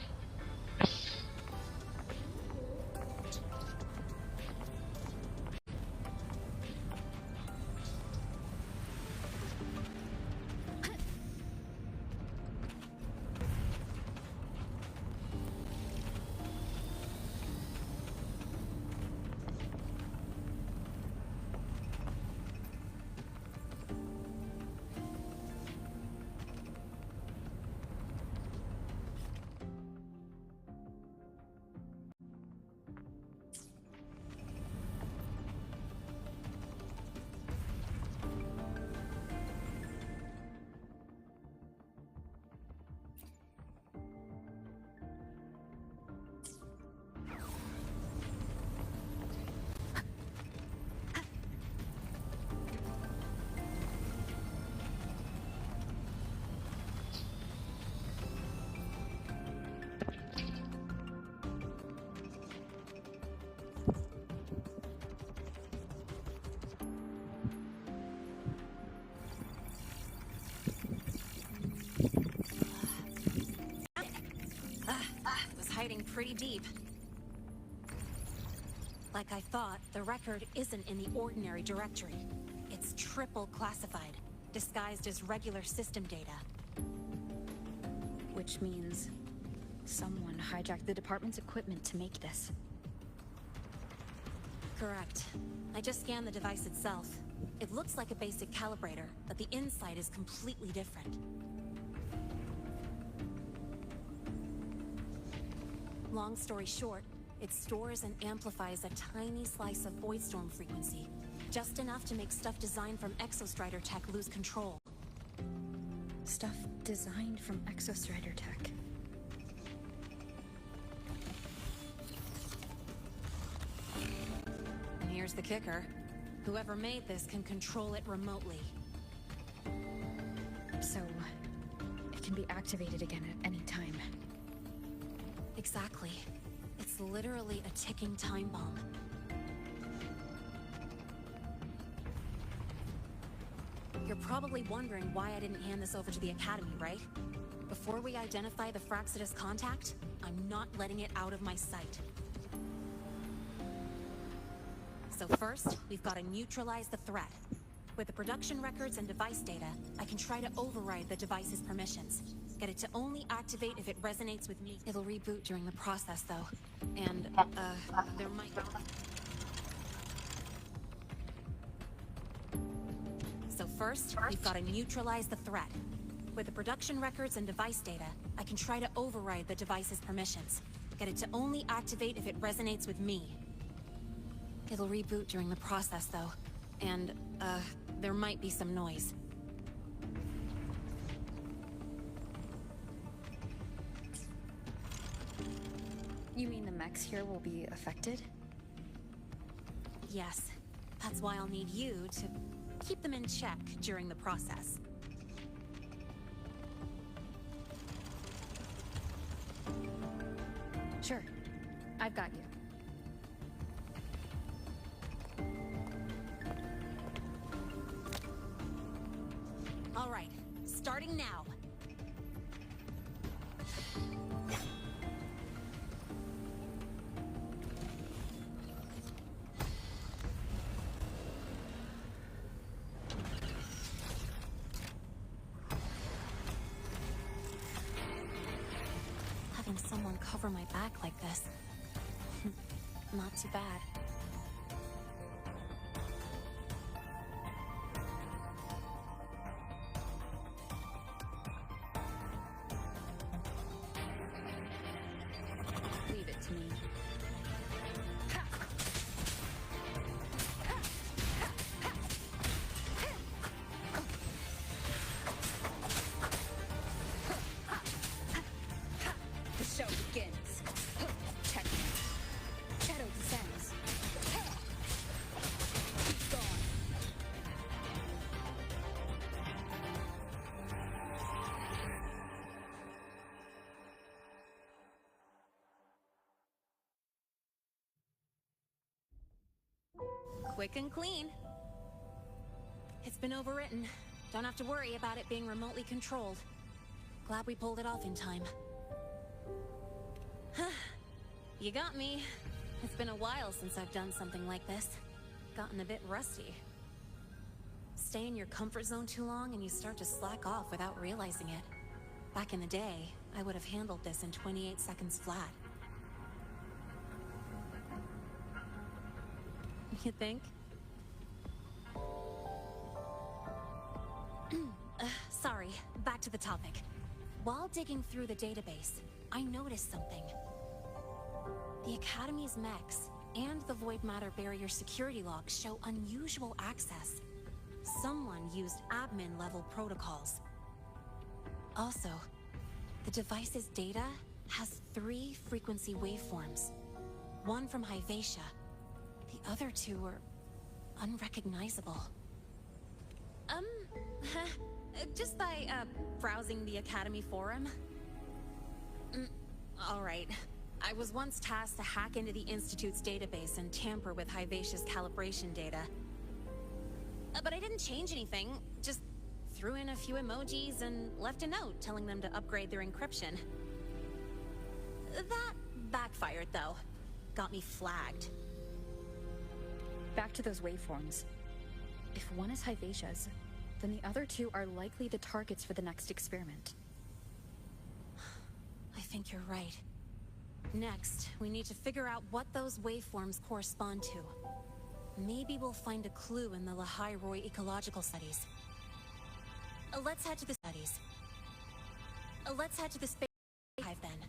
S6: Was hiding pretty deep. Like I thought, the record isn't in the ordinary directory. It's triple classified, disguised as regular system data.
S5: Which means someone hijacked the department's equipment to make this.
S6: Correct. I just scanned the device itself. It looks like a basic calibrator, but the inside is completely different. Long story short, it stores and amplifies a tiny slice of Voidstorm frequency, just enough to make stuff designed from Exostrider tech lose control.
S5: Stuff designed from Exostrider tech.
S6: And here's the kicker. Whoever made this can control it remotely.
S5: So, it can be activated again at any time.
S6: Exactly. It's literally a ticking time bomb. You're probably wondering why I didn't hand this over to the Academy, right? Before we identify the Fraxidus contact, I'm not letting it out of my sight. So first, we've got to neutralize the threat. With the production records and device data, I can try to override the device's permissions. Get it to only activate if it resonates with me. It'll reboot during the process, though. And, there might... So first, we've got to neutralize the threat. With the production records and device data, I can try to override the device's permissions. Get it to only activate if it resonates with me. It'll reboot during the process, though. And, there might be some noise.
S5: You mean the mechs here will be affected?
S6: Yes. That's why I'll need you to keep them in check during the process.
S5: Sure. I've got you.
S6: All right, starting now. Having someone cover my back like this. Not too bad.
S5: Leave it to me. The show begins. Check. Shadow descends. He's gone.
S6: Quick and clean. It's been overwritten. Don't have to worry about it being remotely controlled. Glad we pulled it off in time. You got me. It's been a while since I've done something like this. Gotten a bit rusty. Stay in your comfort zone too long and you start to slack off without realizing it. Back in the day, I would have handled this in 28 seconds flat. You think? Sorry, back to the topic. While digging through the database, I noticed something. The Academy's mechs and the Void Matter Barrier security logs show unusual access. Someone used admin-level protocols. Also, the device's data has 3 frequency waveforms. One from Hyvatia. The other 2 are unrecognizable. Just by, browsing the Academy forum? Alright. I was once tasked to hack into the Institute's database and tamper with Hyvatia's calibration data. But I didn't change anything, just threw in a few emojis and left a note telling them to upgrade their encryption. That backfired, though. Got me flagged.
S5: Back to those waveforms. If one is Hyvatia's, then the other 2 are likely the targets for the next experiment.
S6: I think you're right. Next, we need to figure out what those waveforms correspond to. Maybe we'll find a clue in the Lehigh Roy ecological studies. Let's head to the studies. Let's head to the space hive then.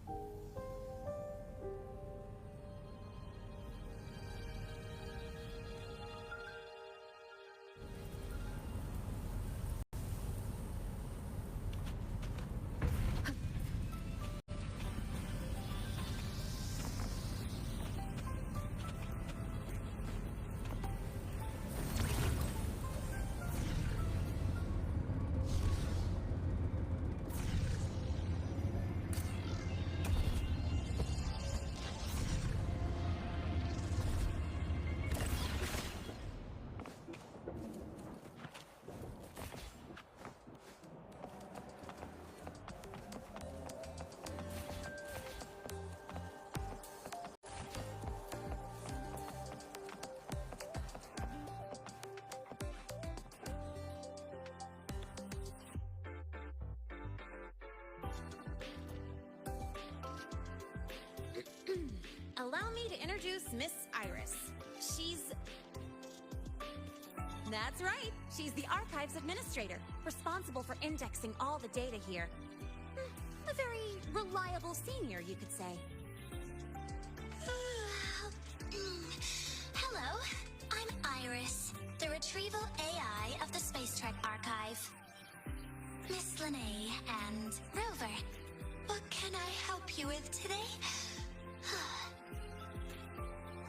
S6: Allow me to introduce Miss Iris. That's right. She's the Archives Administrator, responsible for indexing all the data here. A very reliable senior, you could say.
S20: you with today?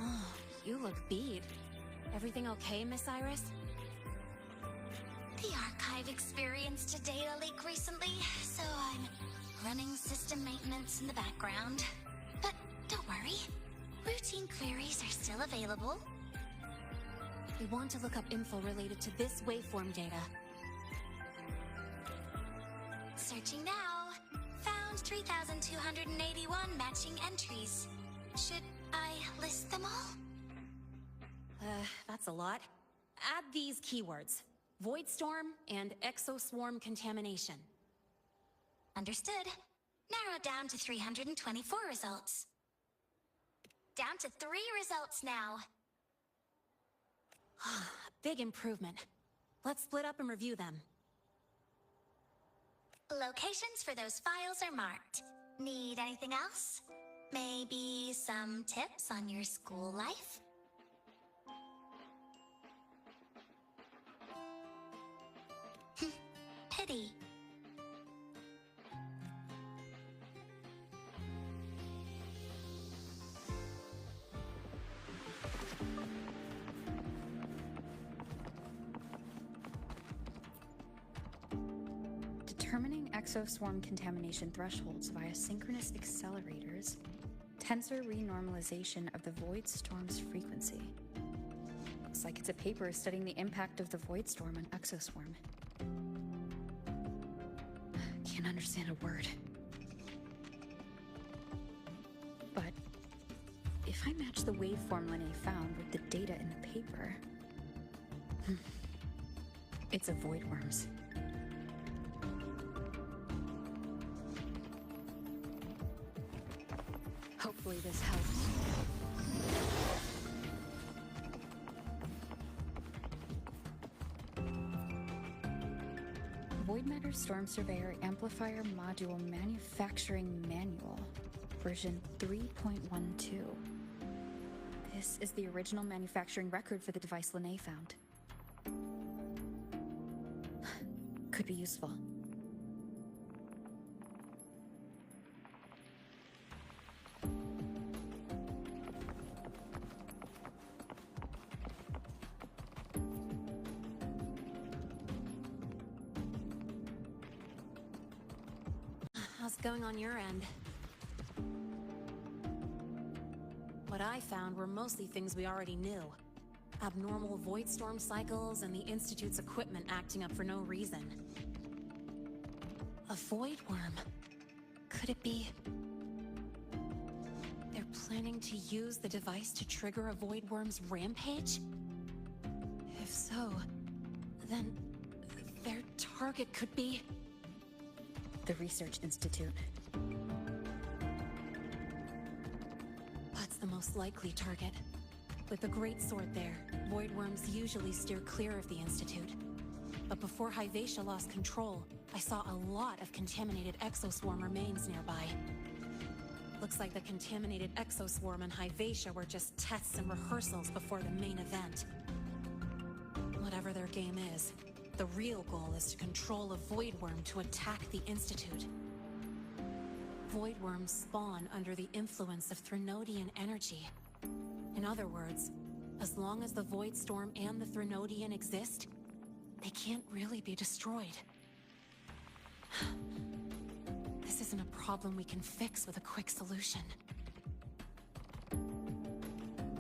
S6: Oh, you look beat. Everything okay, Miss Iris?
S20: The archive experienced a data leak recently, so I'm running system maintenance in the background. But don't worry, routine queries are still available.
S6: We want to look up info related to this waveform data.
S20: Searching now. Found 3,281 matching entries. Should I list them all?
S6: That's a lot. Add these keywords: Void Storm and Exoswarm contamination.
S20: Understood. Narrow down to 324 results. Down to 3 results now.
S6: Big improvement. Let's split up and review them.
S20: Locations for those files are marked. Need anything else? Maybe some tips on your school life? Pity.
S5: Determining exoswarm contamination thresholds via synchronous accelerators, tensor renormalization of the void storm's frequency. Looks like it's a paper studying the impact of the void storm on exoswarm. Can't understand a word. But if I match the waveform Linnae found with the data in the paper, it's a void worms. Hopefully this helps. Void Matter Storm Surveyor Amplifier Module Manufacturing Manual, version 3.12. This is the original manufacturing record for the device Linnae found. Could be useful.
S6: How's it going on your end? What I found were mostly things we already knew. Abnormal void storm cycles and the Institute's equipment acting up for no reason. A void worm. Could it be... they're planning to use the device to trigger a void worm's rampage? If so, then their target could be...
S5: the Research Institute.
S6: That's the most likely target. With the Great Sword there, void worms usually steer clear of the Institute. But before Hyvatia lost control, I saw a lot of contaminated exoswarm remains nearby. Looks like the contaminated exoswarm and Hyvatia were just tests and rehearsals before the main event. Whatever their game is, the real goal is to control a void worm to attack the Institute. Void worms spawn under the influence of Threnodian energy. In other words, as long as the Void Storm and the Threnodian exist, they can't really be destroyed. This isn't a problem we can fix with a quick solution.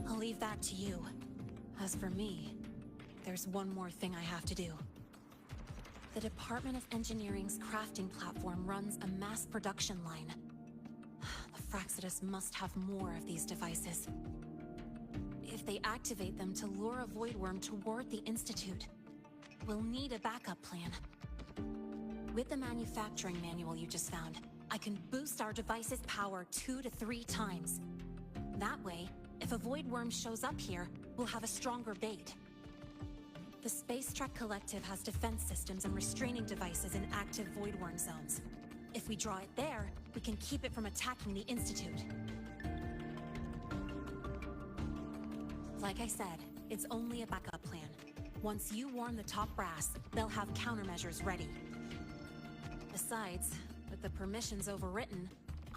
S6: I'll leave that to you. As for me, there's one more thing I have to do. The Department of Engineering's crafting platform runs a mass production line. The Fraxidus must have more of these devices. If they activate them to lure a void worm toward the Institute, we'll need a backup plan. With the manufacturing manual you just found, I can boost our device's power 2 to 3 times. That way, if a void worm shows up here, we'll have a stronger bait. The Space Trek Collective has defense systems and restraining devices in active void worm zones. If we draw it there, we can keep it from attacking the Institute. Like I said, it's only a backup plan. Once you warn the top brass, they'll have countermeasures ready. Besides, with the permissions overwritten,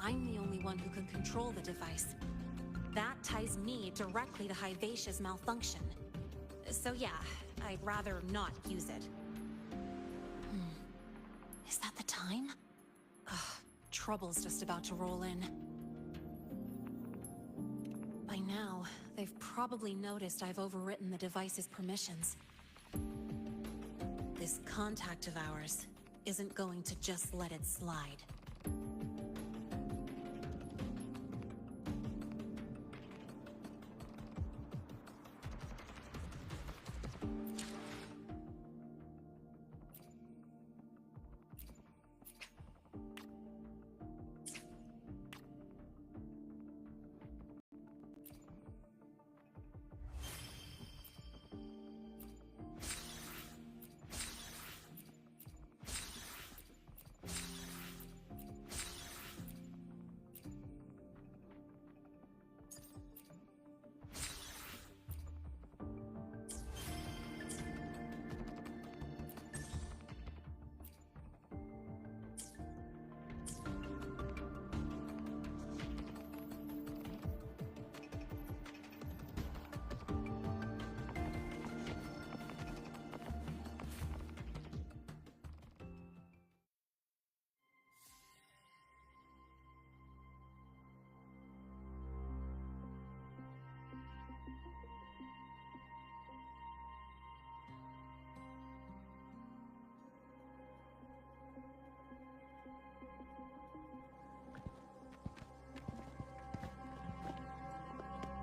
S6: I'm the only one who can control the device. That ties me directly to Hyvatia's malfunction. So yeah, I'd rather not use it. Is that the time? Ugh, trouble's just about to roll in. By now, they've probably noticed I've overwritten the device's permissions. This contact of ours isn't going to just let it slide.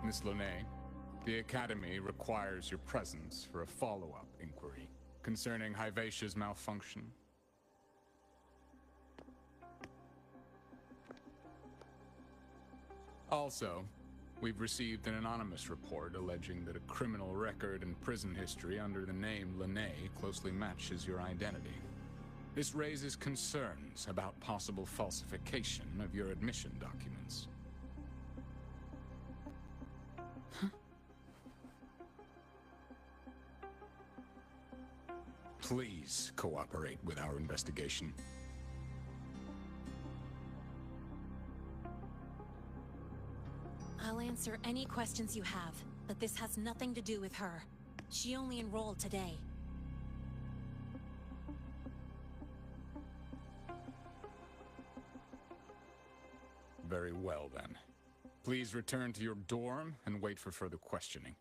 S16: Miss Lene, the Academy requires your presence for a follow-up inquiry concerning Hyvatia's malfunction. Also, we've received an anonymous report alleging that a criminal record and prison history under the name Lene closely matches your identity. This raises concerns about possible falsification of your admission documents. Please cooperate with our investigation.
S6: I'll answer any questions you have, but this has nothing to do with her. She only enrolled today.
S16: Very well, then. Please return to your dorm and wait for further questioning.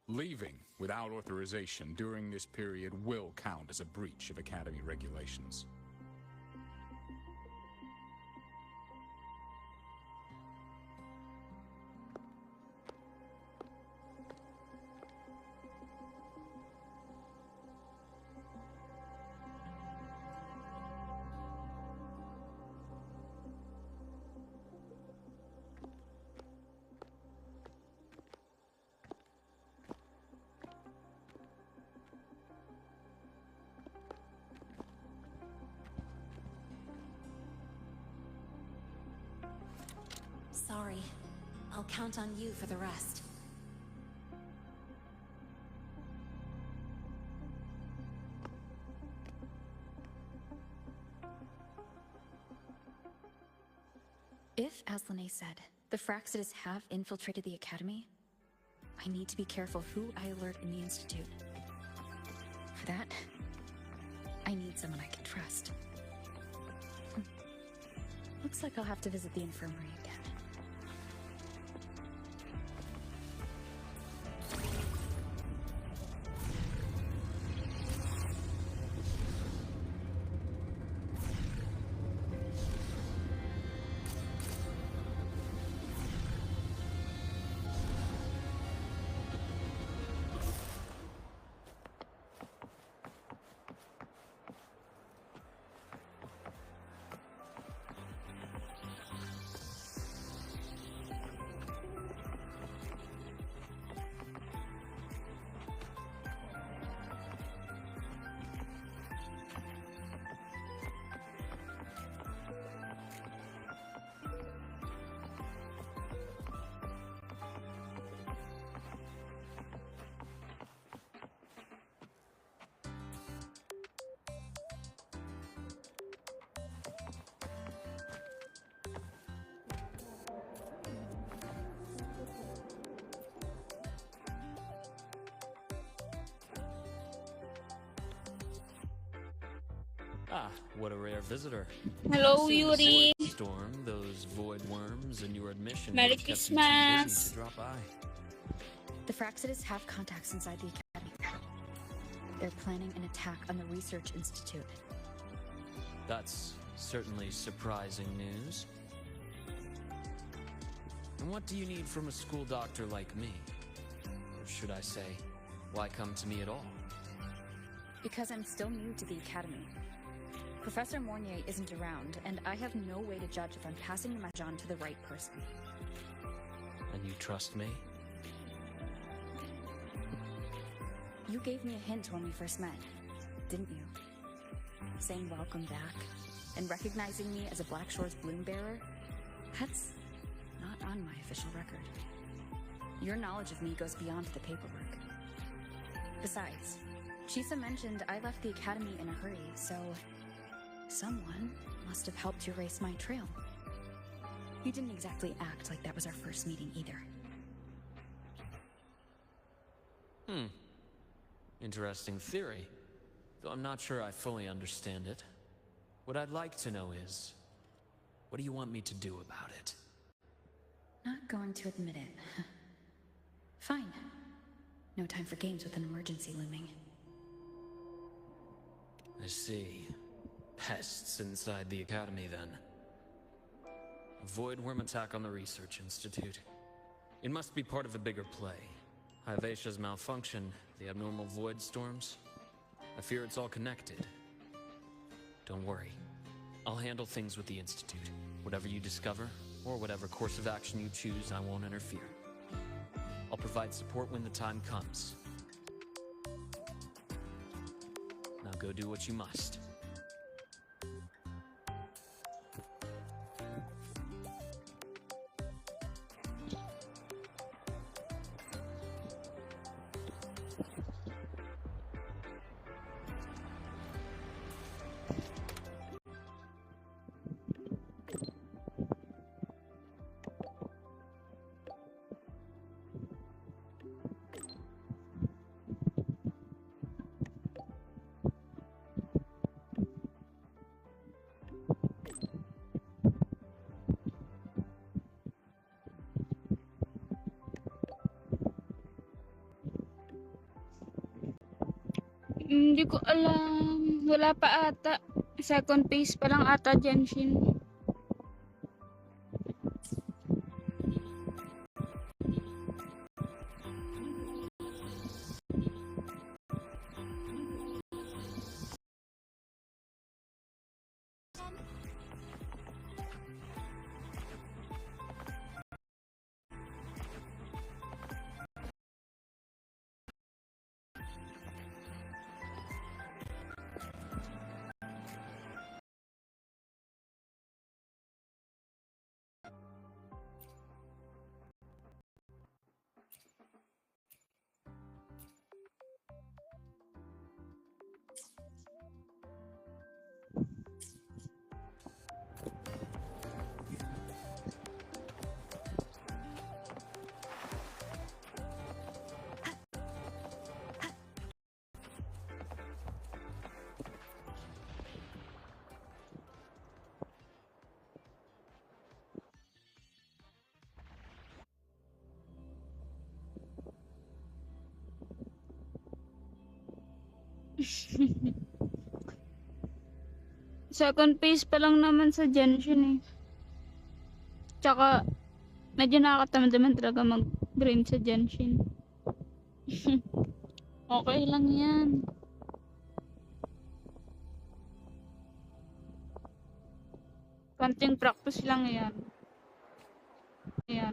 S16: Leaving without authorization during this period will count as a breach of Academy regulations.
S6: Sorry. I'll count on you for the rest.
S5: If, as Lene said, the Fraxidas have infiltrated the Academy, I need to be careful who I alert in the Institute. For that, I need someone I can trust. Looks like I'll have to visit the infirmary again.
S8: Ah, what a rare visitor.
S10: Hello,
S8: I assume the
S10: Yuri.
S8: void storm, those void worms, and your admission
S10: Merry
S8: would have kept you too
S10: Christmas.
S8: busy to drop by.
S5: The Fraxidists have contacts inside the Academy. They're planning an attack on the Research Institute.
S8: That's certainly surprising news. And what do you need from a school doctor like me? Or should I say, why come to me at all?
S5: Because I'm still new to the Academy. Professor Mornier isn't around, and I have no way to judge if I'm passing the message on to the right person.
S8: And you trust me?
S5: You gave me a hint when we first met, didn't you? Saying welcome back, and recognizing me as a Black Shore's bloom bearer? That's not on my official record. Your knowledge of me goes beyond the paperwork. Besides, Chisa mentioned I left the Academy in a hurry, so someone must have helped you erase my trail. You didn't exactly act like that was our first meeting either.
S8: Interesting theory, though I'm not sure I fully understand it. What I'd like to know is, what do you want me to do about it?
S5: Not going to admit it. Fine. No time for games with an emergency looming.
S8: I see. Pests inside the Academy, then. A void worm attack on the Research Institute. It must be part of a bigger play. Hyvatia's malfunction, the abnormal void storms. I fear it's all connected. Don't worry. I'll handle things with the Institute. Whatever you discover, or whatever course of action you choose, I won't interfere. I'll provide support when the time comes. Now go do what you must.
S10: Hindi ko alam. Wala pa ata. Second phase pa lang ata, Genshin. Second phase pa lang naman sa Genshin eh. Tsaka, medyo nakakatamad naman talaga mag-grind sa Genshin. Okay lang yan. Konting practice lang yan. Ayan.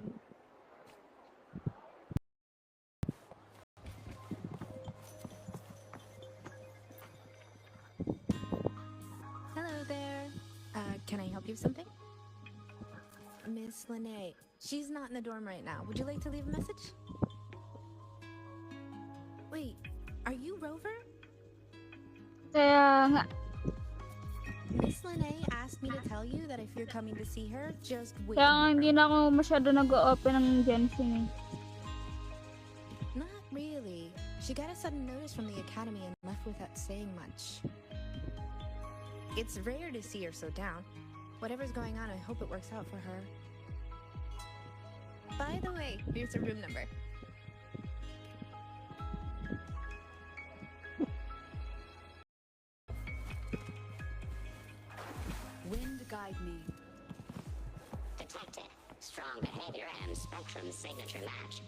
S11: Hello there. Can I help you with something? Miss Lene. She's not in the dorm right now. Would you like to leave a message? Wait, are you Rover?
S10: Kaya nga.
S11: Miss Lene asked me to tell you that if you're coming to see her, just wait.
S10: Kaya nga hindi na ako masyado nag-open ng Genshin eh.
S11: Not really. She got a sudden notice from the academy and left without saying much. It's rare to see her so down. Whatever's going on, I hope it works out for her. By the way, here's her room number.
S3: Wind guide me.
S15: Detected. Strong behavior and spectrum signature match.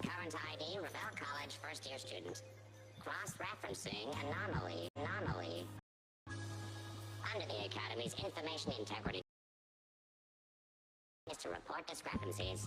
S15: Current ID, Revelle College first-year student. Cross-referencing anomaly. Under the Academy's information integrity is to report discrepancies.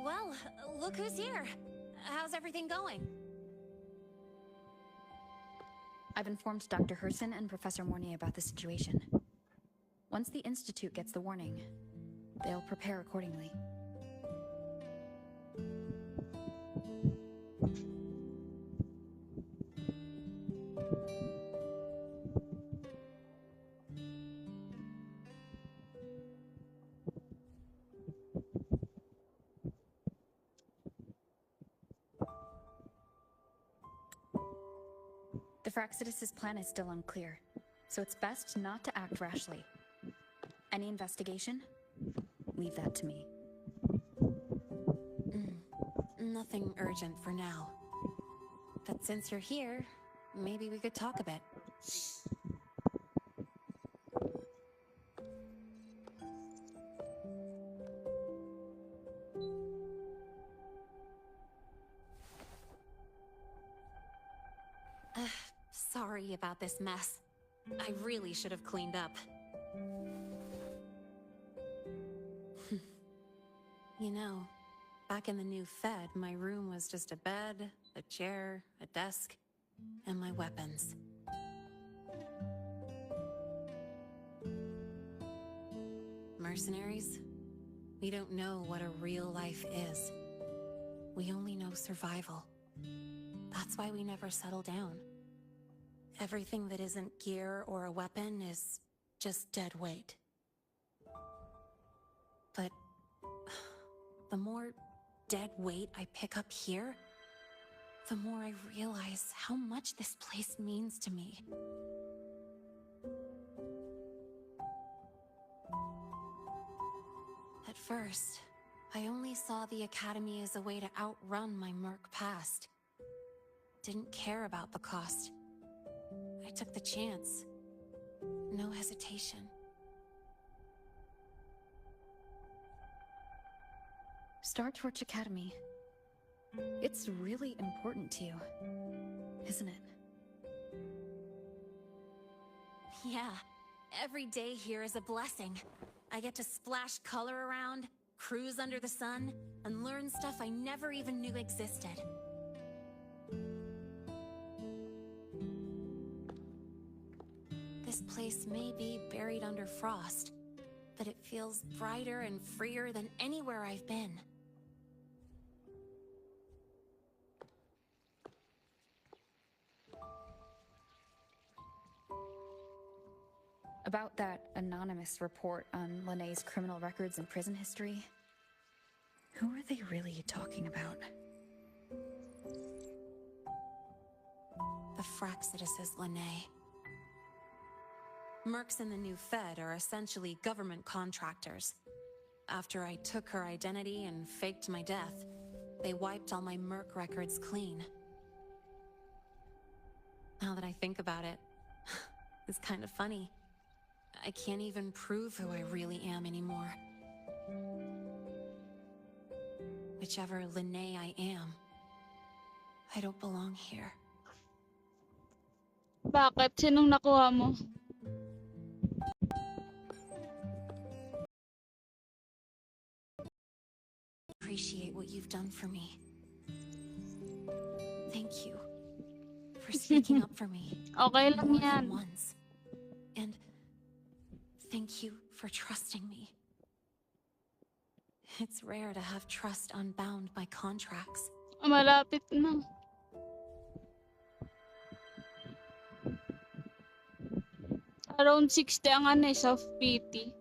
S6: Well, look who's here. How's everything going?
S5: I've informed Dr. Herson and Professor Mornay about the situation. Once the Institute gets the warning, they'll prepare accordingly. The Fraxidus' plan is still unclear, so it's best not to act rashly. Any investigation? Leave that to me.
S6: Nothing urgent for now. But since you're here, maybe we could talk a bit. Sorry about this mess. I really should have cleaned up. You know, back in the new Fed, my room was just a bed, a chair, a desk, and my weapons. Mercenaries? We don't know what a real life is. We only know survival. That's why we never settle down. Everything that isn't gear or a weapon is just dead weight. But the more dead weight I pick up here, the more I realize how much this place means to me. At first, I only saw the Academy as a way to outrun my merc past. Didn't care about the cost. I took the chance. No hesitation.
S5: Star Torch Academy. It's really important to you, isn't it?
S6: Yeah, every day here is a blessing. I get to splash color around, cruise under the sun, and learn stuff I never even knew existed. This place may be buried under frost, but it feels brighter and freer than anywhere I've been.
S5: About that anonymous report on Linnéa's criminal records and prison history, who are they really talking about?
S6: The Fraxidus is Linné. Mercs in the new Fed are essentially government contractors. After I took her identity and faked my death, they wiped all my merc records clean. Now that I think about it, it's kind of funny. I can't even prove who I really am anymore. Whichever Linné I am, I don't belong here.
S10: Bakit? Sinong nakuha mo?
S6: Appreciate what you've done for me. Thank you for speaking up for me.
S10: Okay lang
S6: More
S10: yan.
S6: than once. And thank you for trusting me. It's rare to have trust unbound by contracts.
S10: Malapit na. Around 60 ang self-pity.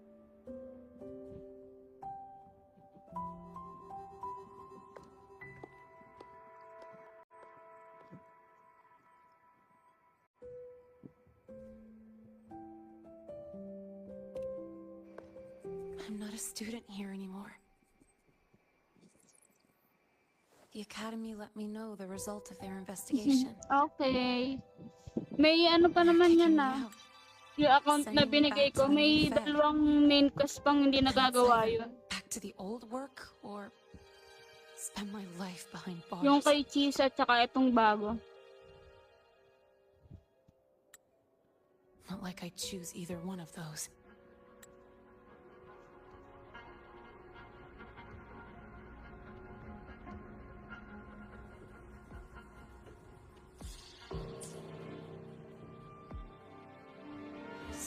S6: I'm not a student here anymore. The Academy let me know the result of their investigation.
S10: Okay. May ano pa naman yan na. Yung account na binigay ko, may 2 main quest pang hindi nagagawa yun.
S6: Back to the old work or spend my life behind bars.
S10: Yung kay Cheese at saka itong bago.
S6: Not like I choose either one of those.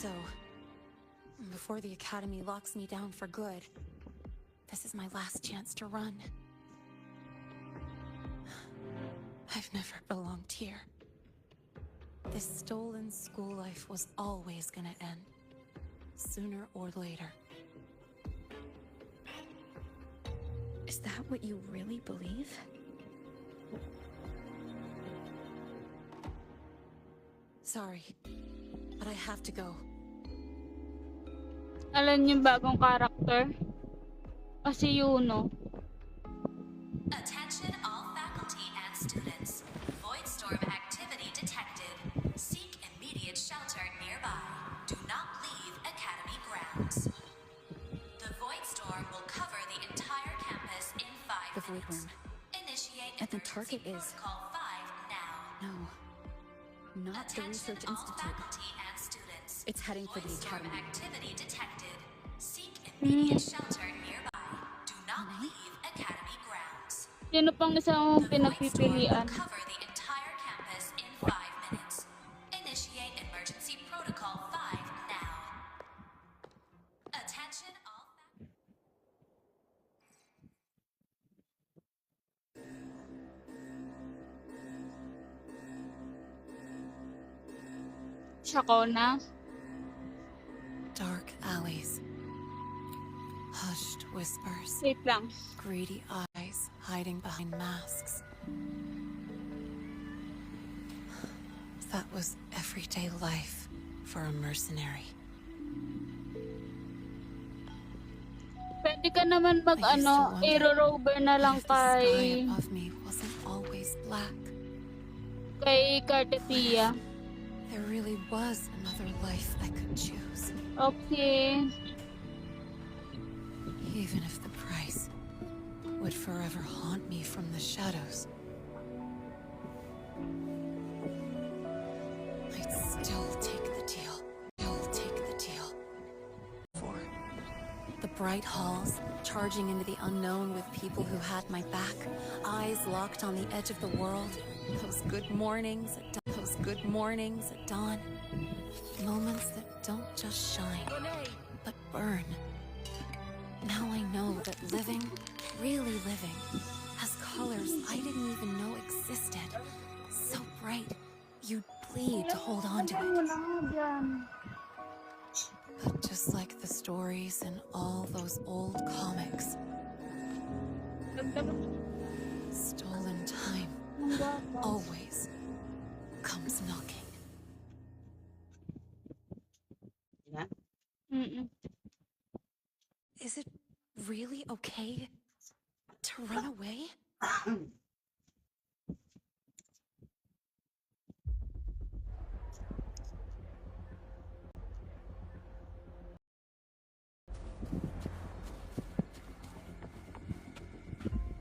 S6: So, before the Academy locks me down for good, this is my last chance to run. I've never belonged here. This stolen school life was always gonna end, sooner or later.
S5: Is that what you really believe?
S6: Sorry, but I have to go.
S10: Alam niyo yung bagong character? Kasi Yuno.
S20: Attention all faculty and students. Voidstorm
S5: void worm.
S20: Initiate
S5: And the
S20: emergency
S5: target is...
S20: protocol 5 now.
S5: No. Not the
S20: Attention
S5: Research
S20: all
S5: Institute.
S20: faculty and students.
S5: It's heading for the
S20: Voidstorm
S5: Academy.
S20: activity detected. Seek immediate shelter nearby. Do not leave Academy grounds.
S10: Sino pang isang
S20: The Voidstorm will
S10: pinagpipilian?
S20: cover the entire campus in 5 minutes. Initiate emergency protocol 5 now. Attention all
S10: Shakona?
S14: Dark alleys. Hushed whispers.
S10: Wait lang.
S14: Greedy eyes hiding behind masks. That was everyday life for a mercenary.
S10: Pwede ka naman aero rover na lang
S14: The sky
S10: kay...
S14: above me wasn't always black.
S10: Kay Cartetia.
S14: There really was another life I could choose.
S10: Okay.
S14: Even if the price would forever haunt me from the shadows. I'd still take the deal. The bright halls, charging into the unknown with people who had my back, eyes locked on the edge of the world. Those good mornings at dawn. Moments that don't just shine, but burn. Now I know that living, really living, has colors I didn't even know existed. So bright, you'd bleed to hold on to it. But just like the stories in all those old comics, stolen time always comes knocking. Is it really okay to run away?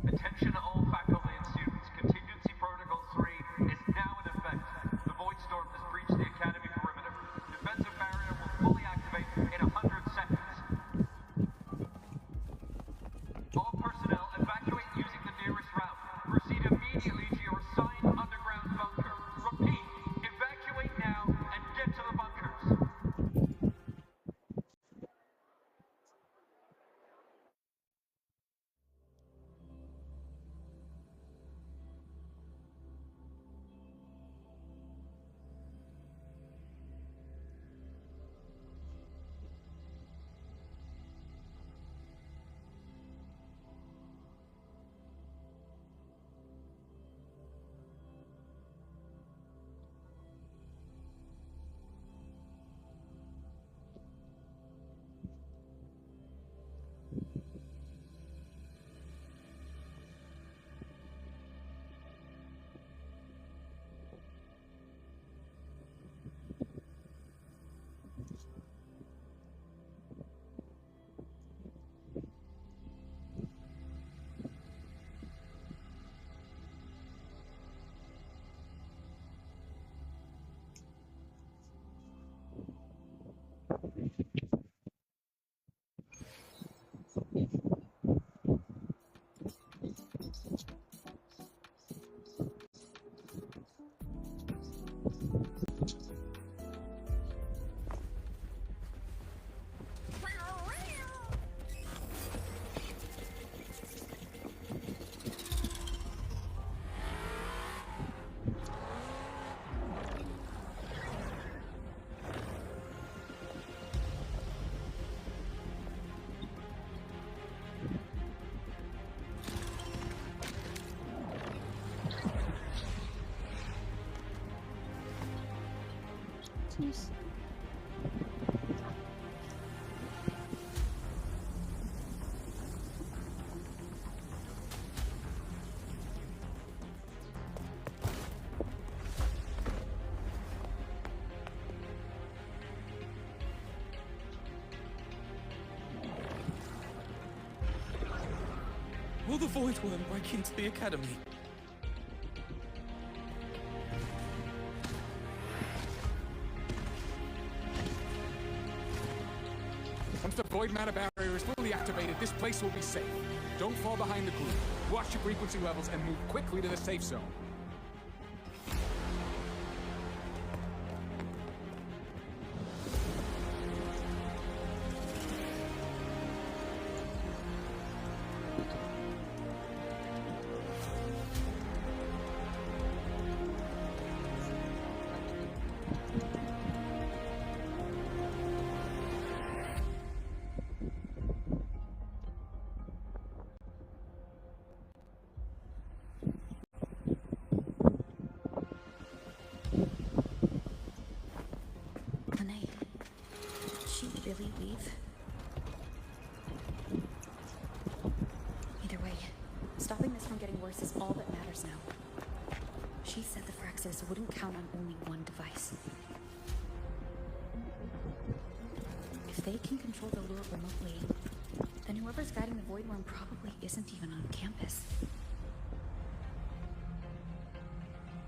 S17: Attention all faculty and students. Contingency Protocol 3 is now in effect. The Voidstorm has breached the Academy perimeter. Defensive barrier will fully activate in 100 seconds. All personnel evacuate using the nearest route. Proceed immediately to your assigned underground bunker. Repeat, evacuate now and get to the bunkers.
S10: Jeez.
S19: Will the Void Worm break into the Academy?
S16: Once the void matter barrier is fully activated, this place will be safe. Don't fall behind the group. Watch your frequency levels and move quickly to the safe zone.
S5: Lene, did she really leave? Either way, stopping this from getting worse is all that matters now. She said the Phyrexis wouldn't count on only one device. If they can control the lure remotely, then whoever's guiding the Void Worm probably isn't even on campus.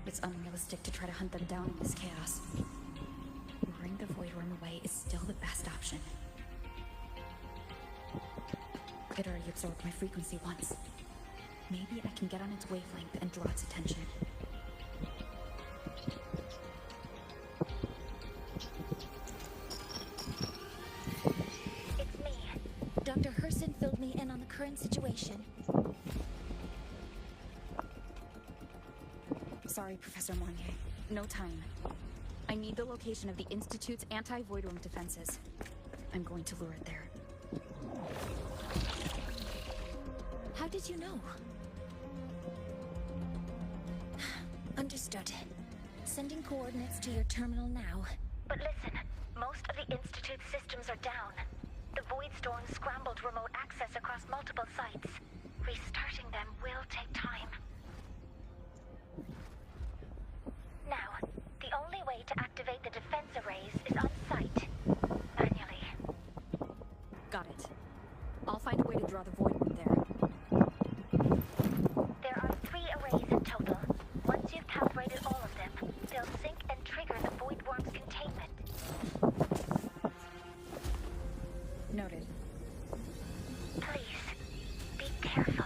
S5: It's unrealistic to try to hunt them down in this chaos. Luring the Void Worm away is still the best option. It already absorbed my frequency once. Maybe I can get on its wavelength and draw its attention.
S4: It's me. Dr. Herson filled me in on the current situation.
S5: Sorry, Professor Mornier. No time. I need the location of the Institute's anti-Void Worm defenses. I'm going to lure it there.
S4: How did you know? Understood. Sending coordinates to your terminal now. But listen, most of the Institute's systems are down. The Void Storm scrambled remote access across multiple sites. Restarting them will take time. Now, the only way to activate the defense arrays is on site. Manually.
S5: Got it. I'll find a way to draw the Void Worm there.
S4: There are 3 arrays in total. Once you've calibrated all of them, they'll sync and trigger the Void Worm's containment.
S5: Noted.
S4: Please, be careful.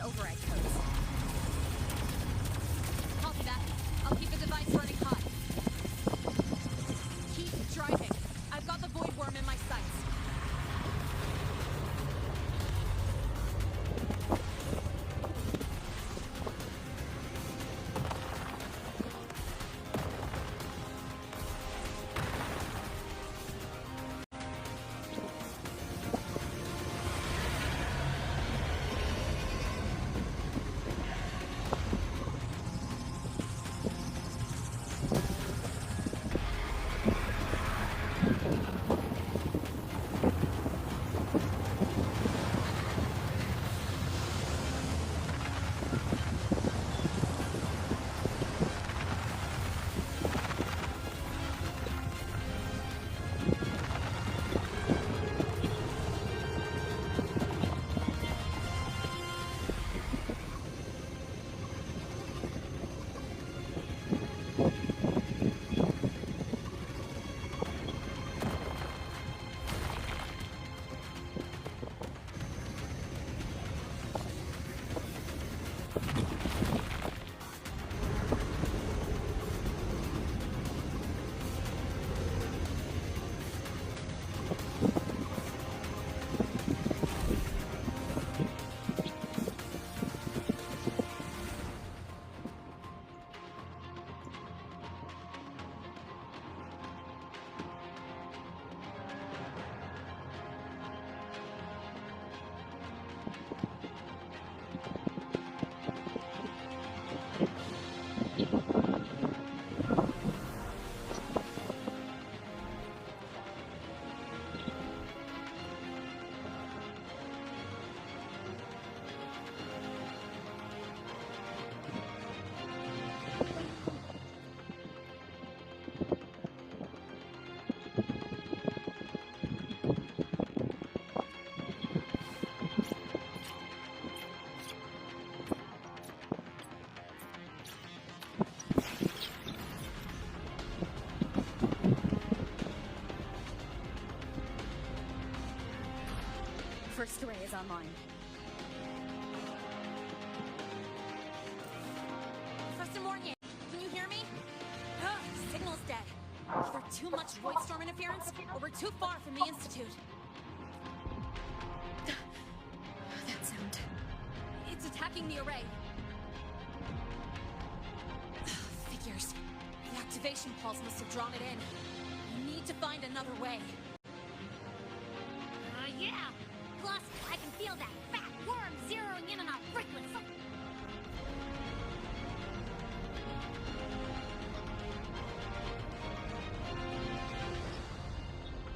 S5: override codes.
S6: Copy that. I'll keep the device running hot. Keep driving. I've got the void worm in my sights.
S5: First array is online.
S6: Professor Mornier, can you hear me? Ugh, signal's dead. Either too much void storm interference, or we're too far from the Institute.
S5: That sound.
S6: It's attacking the array. Figures. The activation pulse must have drawn it in. We need to find another way.
S7: Yeah! Plus, I can feel that fat worm zeroing in on our frequency.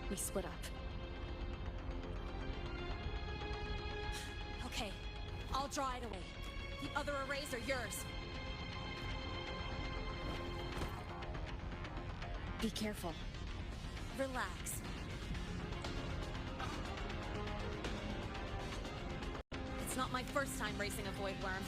S5: We split up.
S6: Okay, I'll draw it away. The other arrays are yours.
S5: Be careful.
S6: Relax. It's not my first time racing a void worm.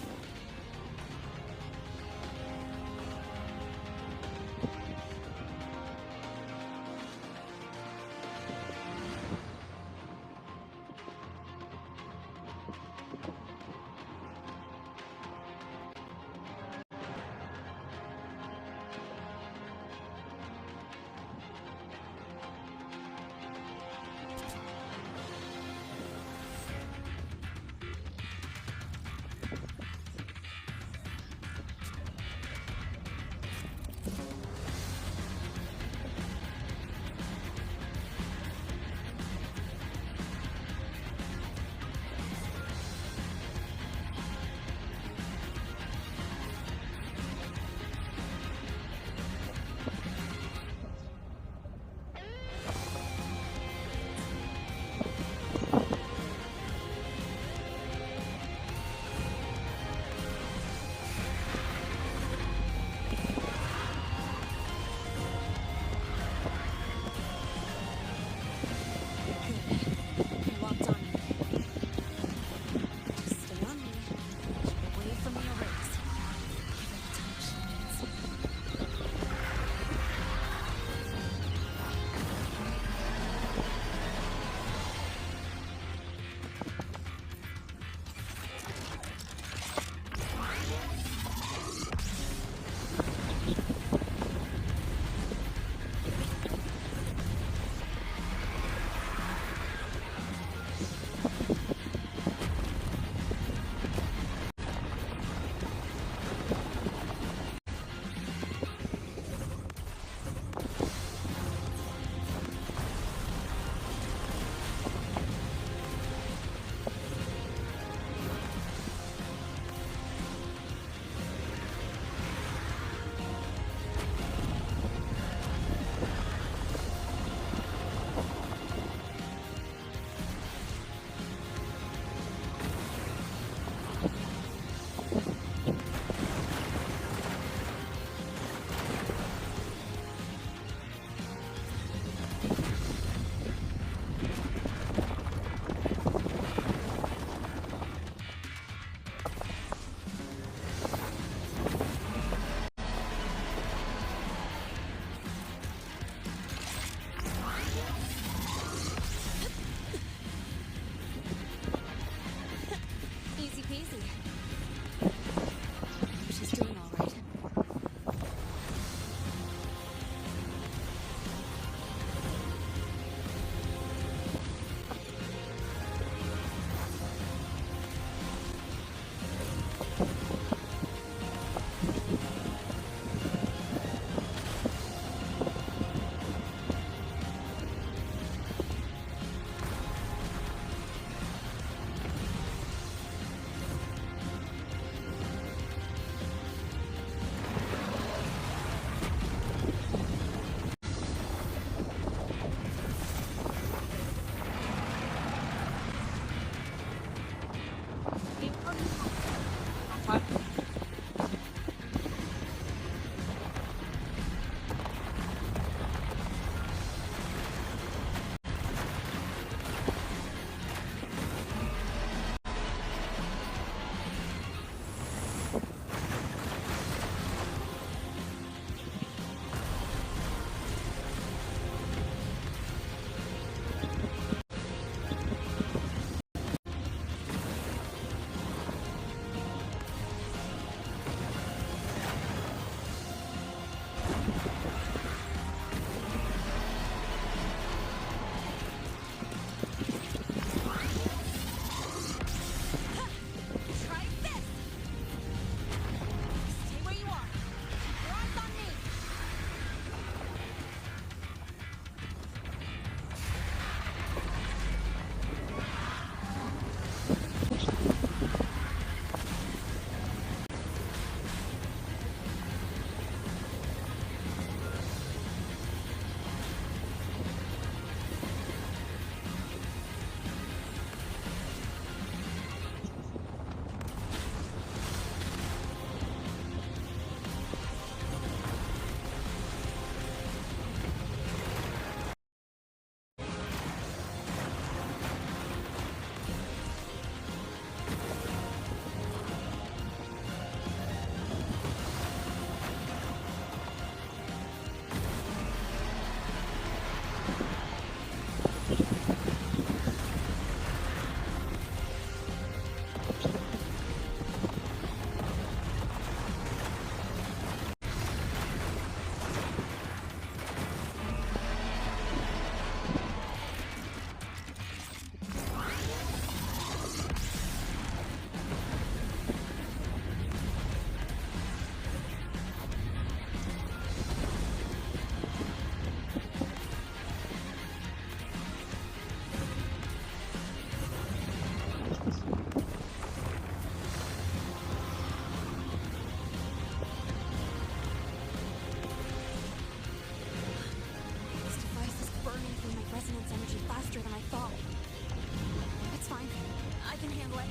S6: tablet.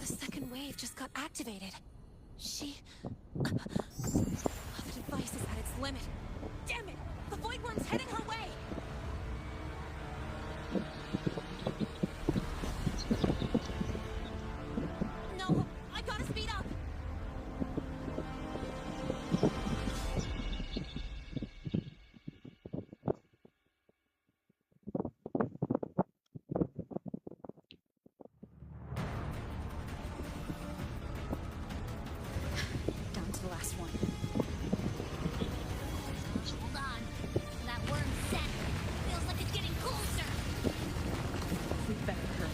S6: The second wave just got activated. The device is at its limit. Damn it! The Void Worm's heading her way! No! I gotta speed up!
S5: Down to the last one.
S20: Hold on. That worm's set. Feels like it's getting closer.
S5: We better hurry.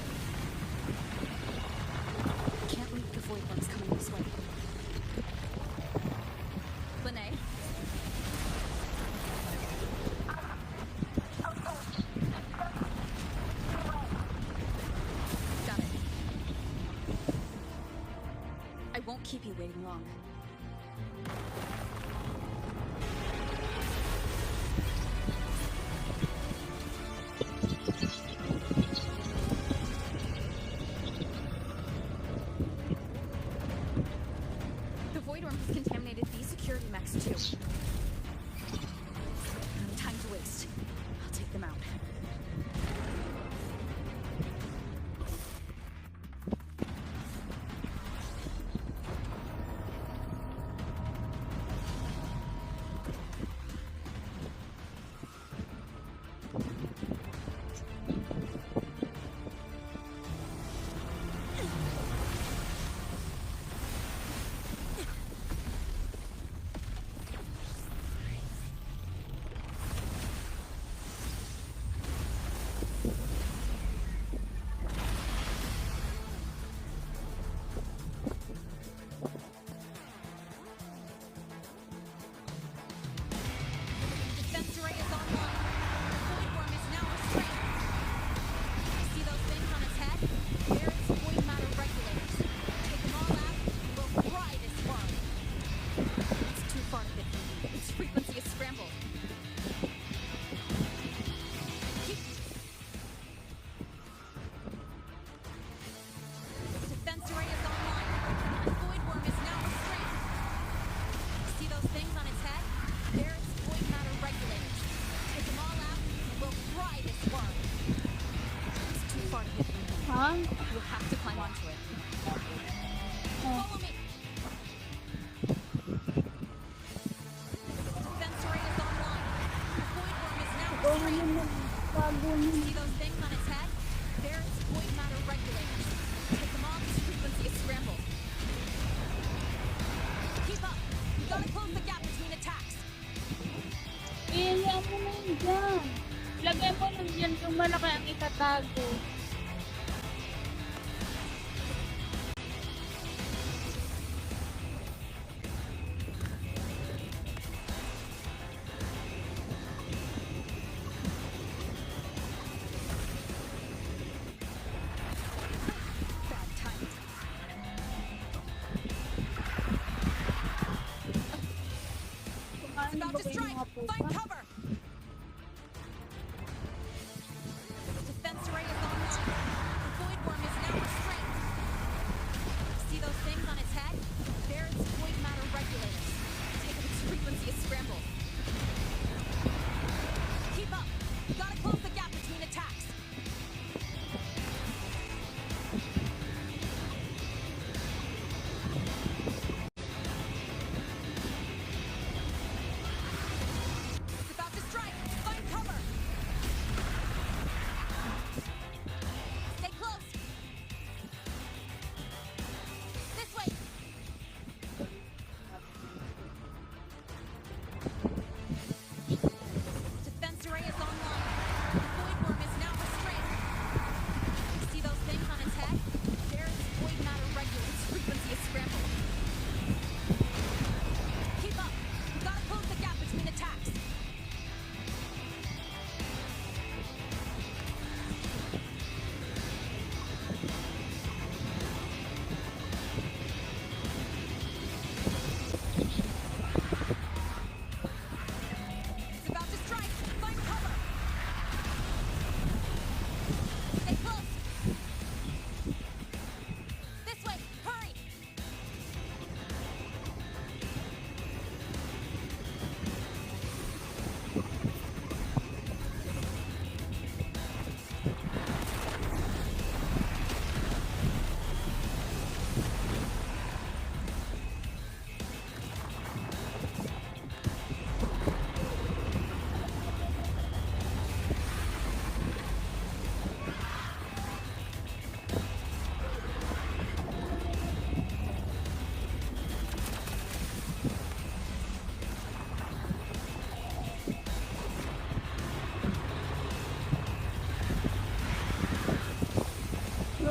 S5: Can't leave the void worms coming this way. Lene? Got it. I won't keep you waiting long. The void worm has contaminated these security mechs too. No time to waste. I'll take them out.
S6: Defense array is online. The Void Worm is now restrained. See those things on its head? They're its void matter regulators. Take them all out, and we'll fry this worm.
S5: It's too far to hit. Its frequency is scrambled.
S6: Defense array is online. The Void Worm is now restrained. See those things on its head? They're its void matter regulators. Take them all out, and we'll fry this worm.
S5: It's too far to hit.
S10: Huh?
S5: You'll have to climb onto it.
S6: Follow me. Defense array is online. The Void Worm is now restrained. See those things on its head? They're its void matter regulators. Take them all, its frequency is scrambled. Keep up. We gotta close the gap between attacks.
S10: Pila mo na yun dyan. Lagay mo lang dyan kung malaki ang itatago.
S5: Bad timing.
S6: It's about to strike. Find cover. Defense array is online.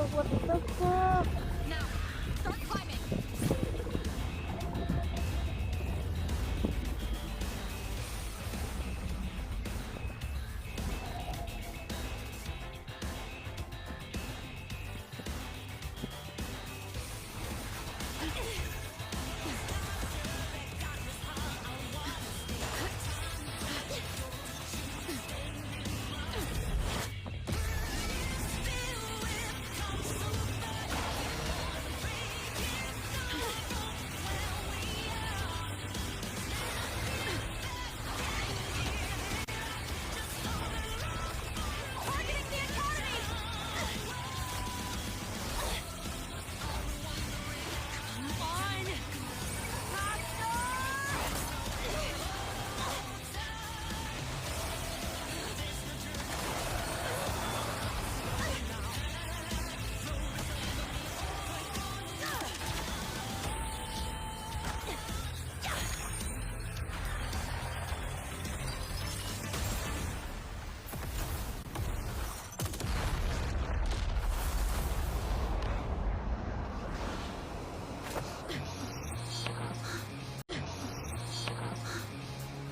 S10: fuck? What the fuck?
S5: Now, start climbing.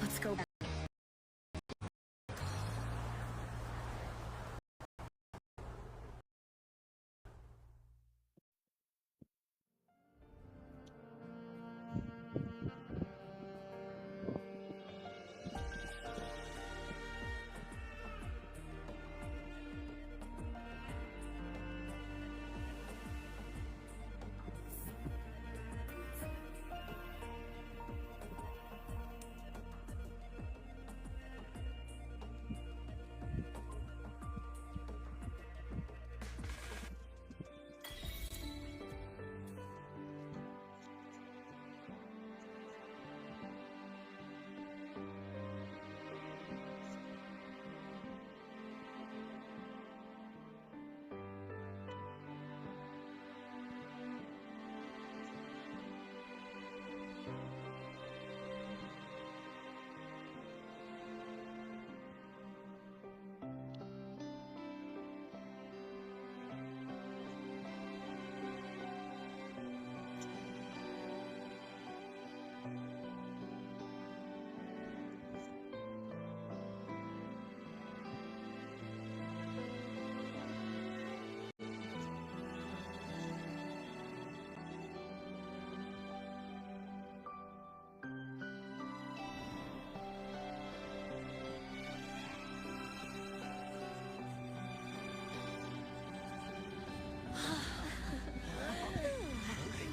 S5: Let's go back.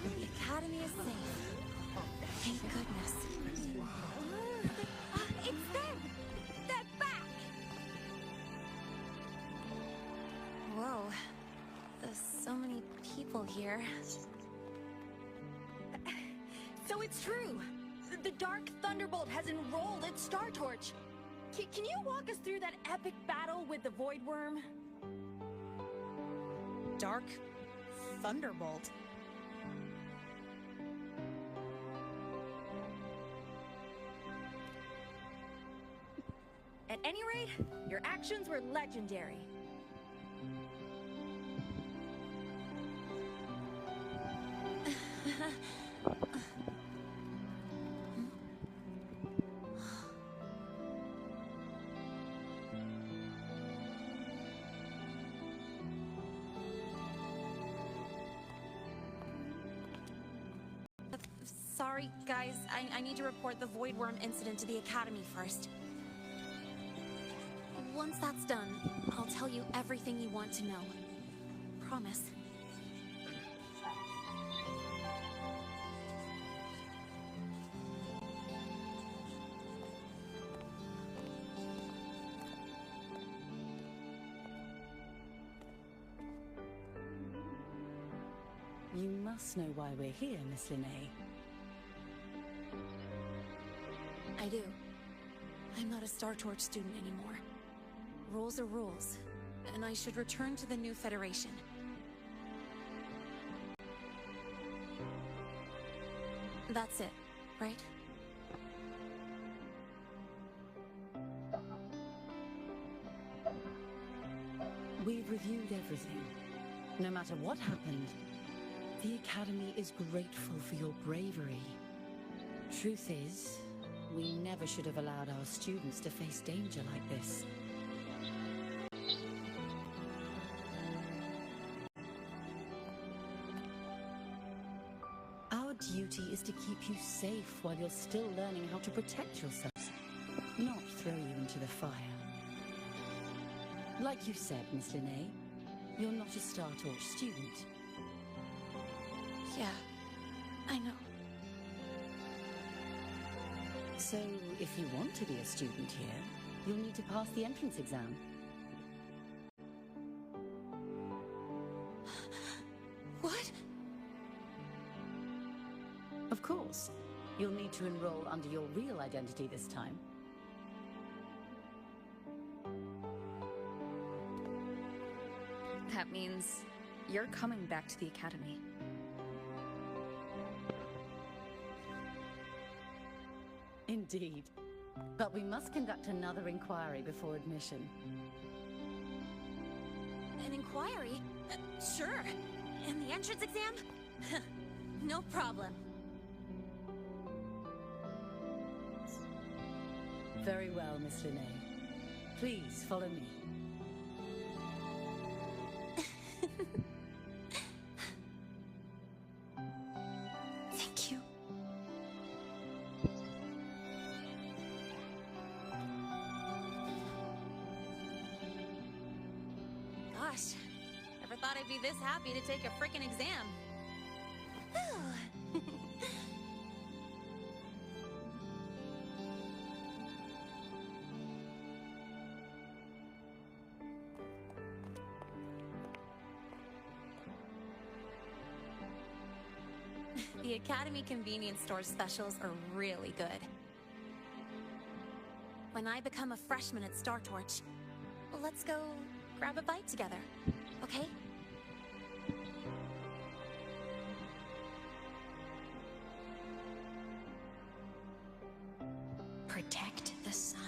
S6: The Academy is safe. Thank goodness.
S7: It's them! They're back!
S6: Whoa. There's so many people here.
S7: So it's true! The Dark Thunderbolt has enrolled at Star Torch! Can you walk us through that epic battle with the Void Worm?
S5: Dark Thunderbolt.
S7: At any rate, your actions were legendary.
S6: Sorry, guys. I need to report the Void Worm incident to the Academy first. Once that's done, I'll tell you everything you want to know. Promise.
S3: You must know why we're here, Miss Linnea.
S6: I do. I'm not a Star Torch student anymore. Rules are rules, and I should return to the new Federation. That's it, right?
S3: We've reviewed everything. No matter what happened, the Academy is grateful for your bravery. Truth is, we never should have allowed our students to face danger like this. Our duty is to keep you safe while you're still learning how to protect yourselves, not throw you into the fire. Like you said, Miss Linnae, you're not a Star Torch student.
S14: Yeah, I know.
S3: So, if you want to be a student here, you'll need to pass the entrance exam.
S14: What?
S3: Of course. You'll need to enroll under your real identity this time.
S5: That means you're coming back to the Academy.
S3: Indeed. But we must conduct another inquiry before admission.
S6: An inquiry? Sure. And the entrance exam? No problem.
S3: Very well, Miss Linnae. Please follow me.
S6: Thank you. Gosh, never thought I'd be this happy to take a frickin' exam. Whew. The Academy convenience store specials are really good. When I become a freshman at Star Torch, let's go grab a bite together, okay?
S4: Protect the sun.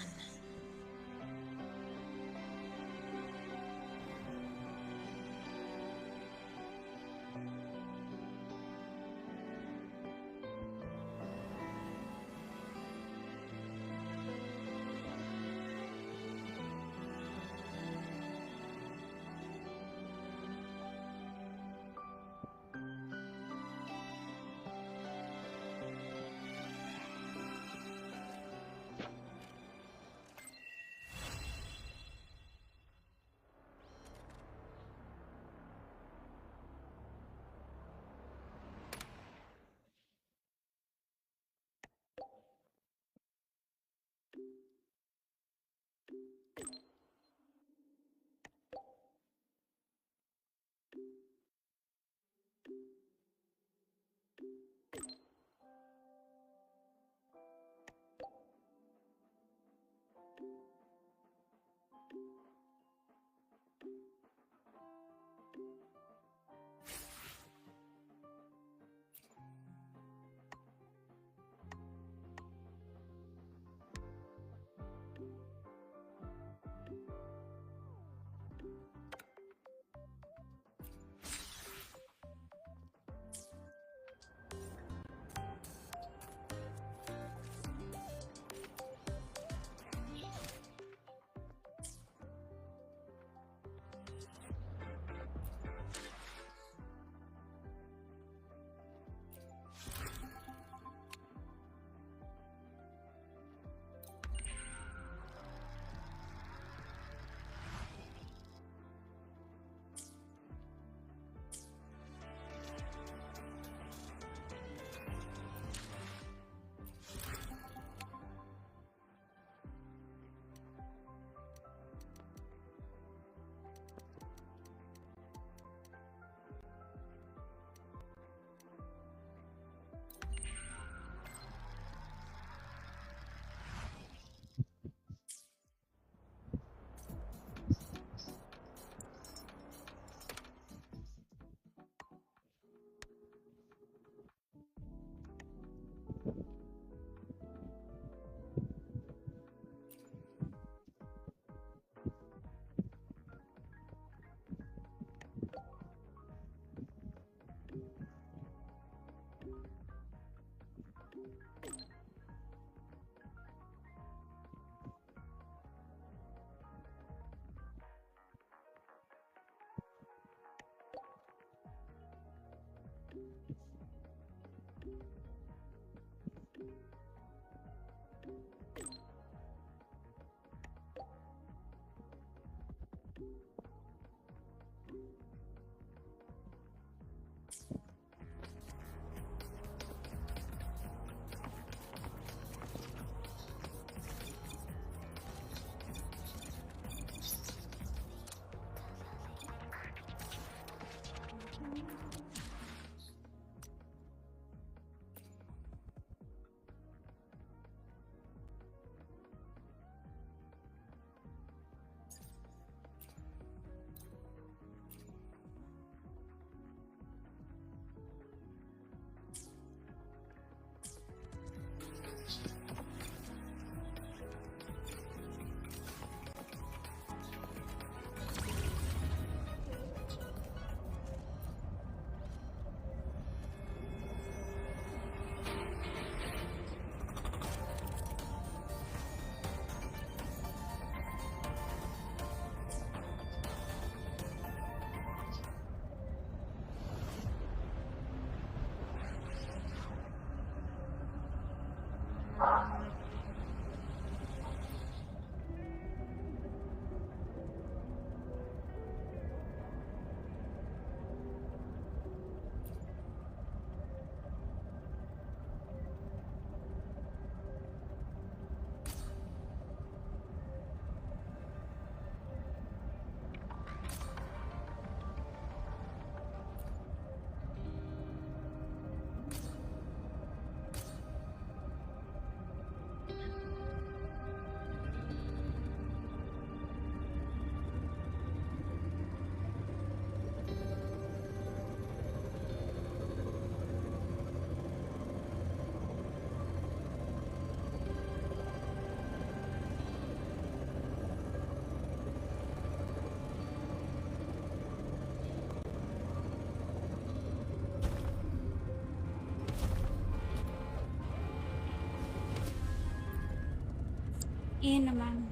S10: Yun naman.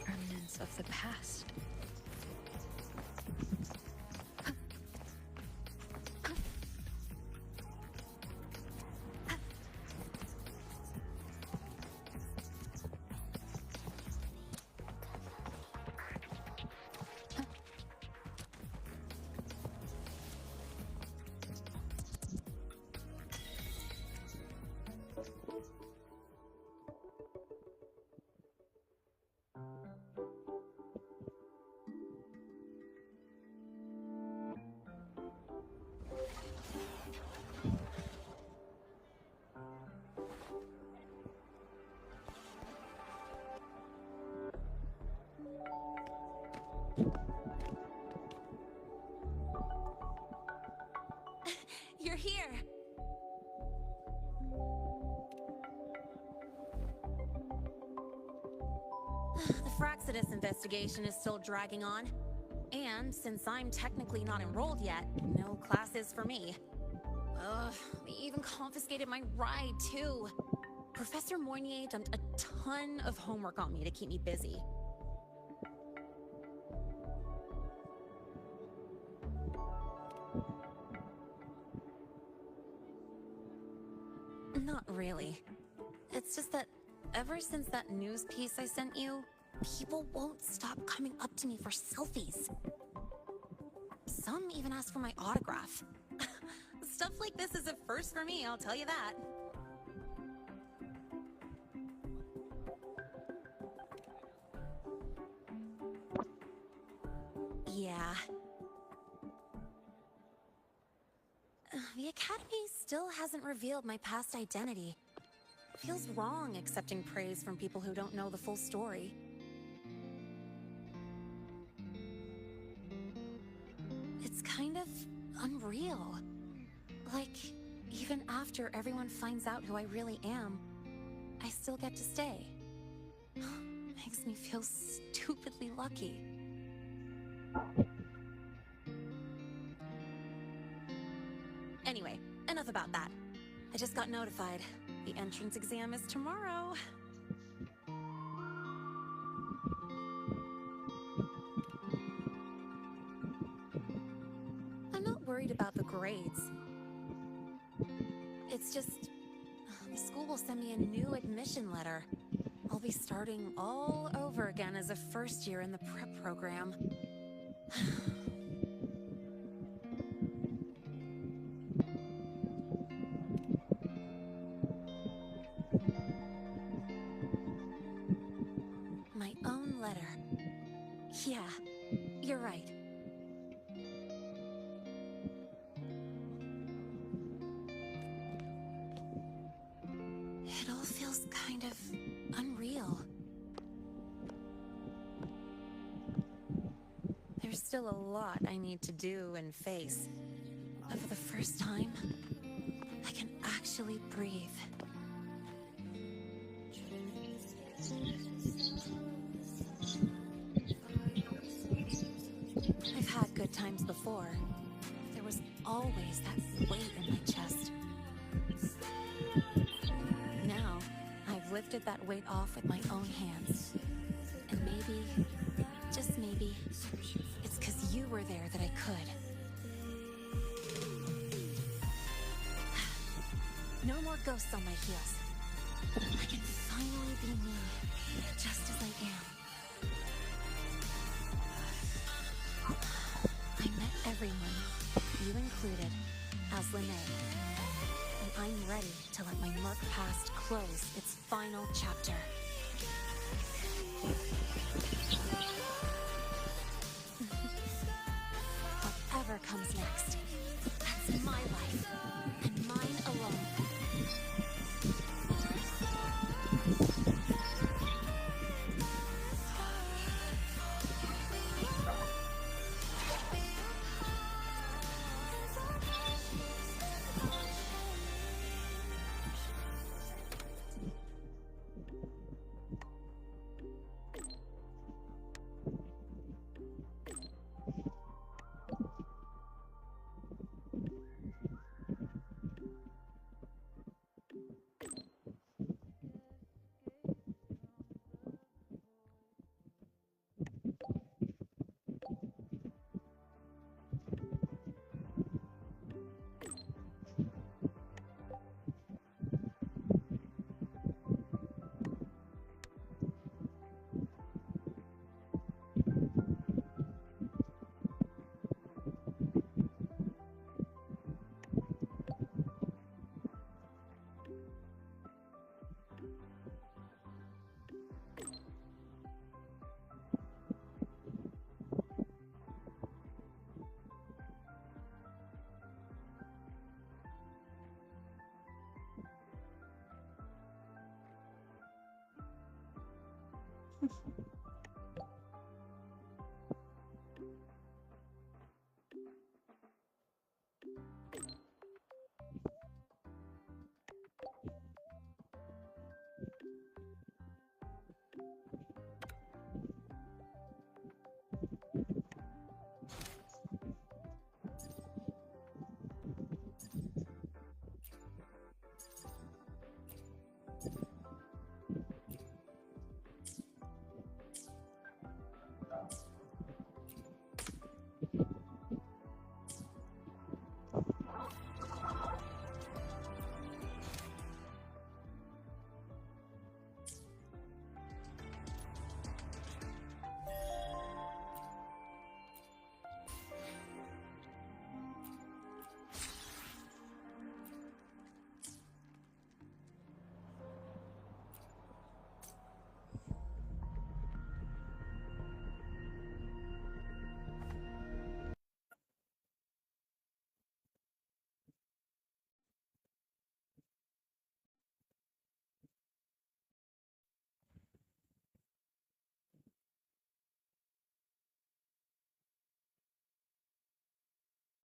S5: Remnants of the past.
S6: You're here! The Fraxidus investigation is still dragging on. And since I'm technically not enrolled yet, no classes for me. Ugh, they even confiscated my ride, too. Professor Moynier dumped a ton of homework on me to keep me busy. Not really. It's just that ever since that news piece I sent you, people won't stop coming up to me for selfies. Some even ask for my autograph. Stuff like this is a first for me, I'll tell you that. Yeah. The Academy still hasn't revealed my past identity. Feels wrong accepting praise from people who don't know the full story. It's kind of unreal. Like, even after everyone finds out who I really am, I still get to stay. Makes me feel stupidly lucky. Anyway, enough about that. I just got notified. The entrance exam is tomorrow. I'm not worried about the grades. It's just, the school will send me a new admission letter. I'll be starting all over again as a first year in the prep program. My own letter. Yeah, you're right. It all feels kind of unreal. There's still a lot I need to do and face. But for the first time, I can actually breathe. I've had good times before. There was always that weight in my chest. Now, I've lifted that weight off with my own hands. And maybe, just maybe, it's 'cause you were there that I could. No more ghosts on my heels. I can finally be me, just as I am. I met everyone, you included, as Linnea. And I'm ready to let my Merc past close its final chapter. Whatever comes next, that's my life, and mine alone.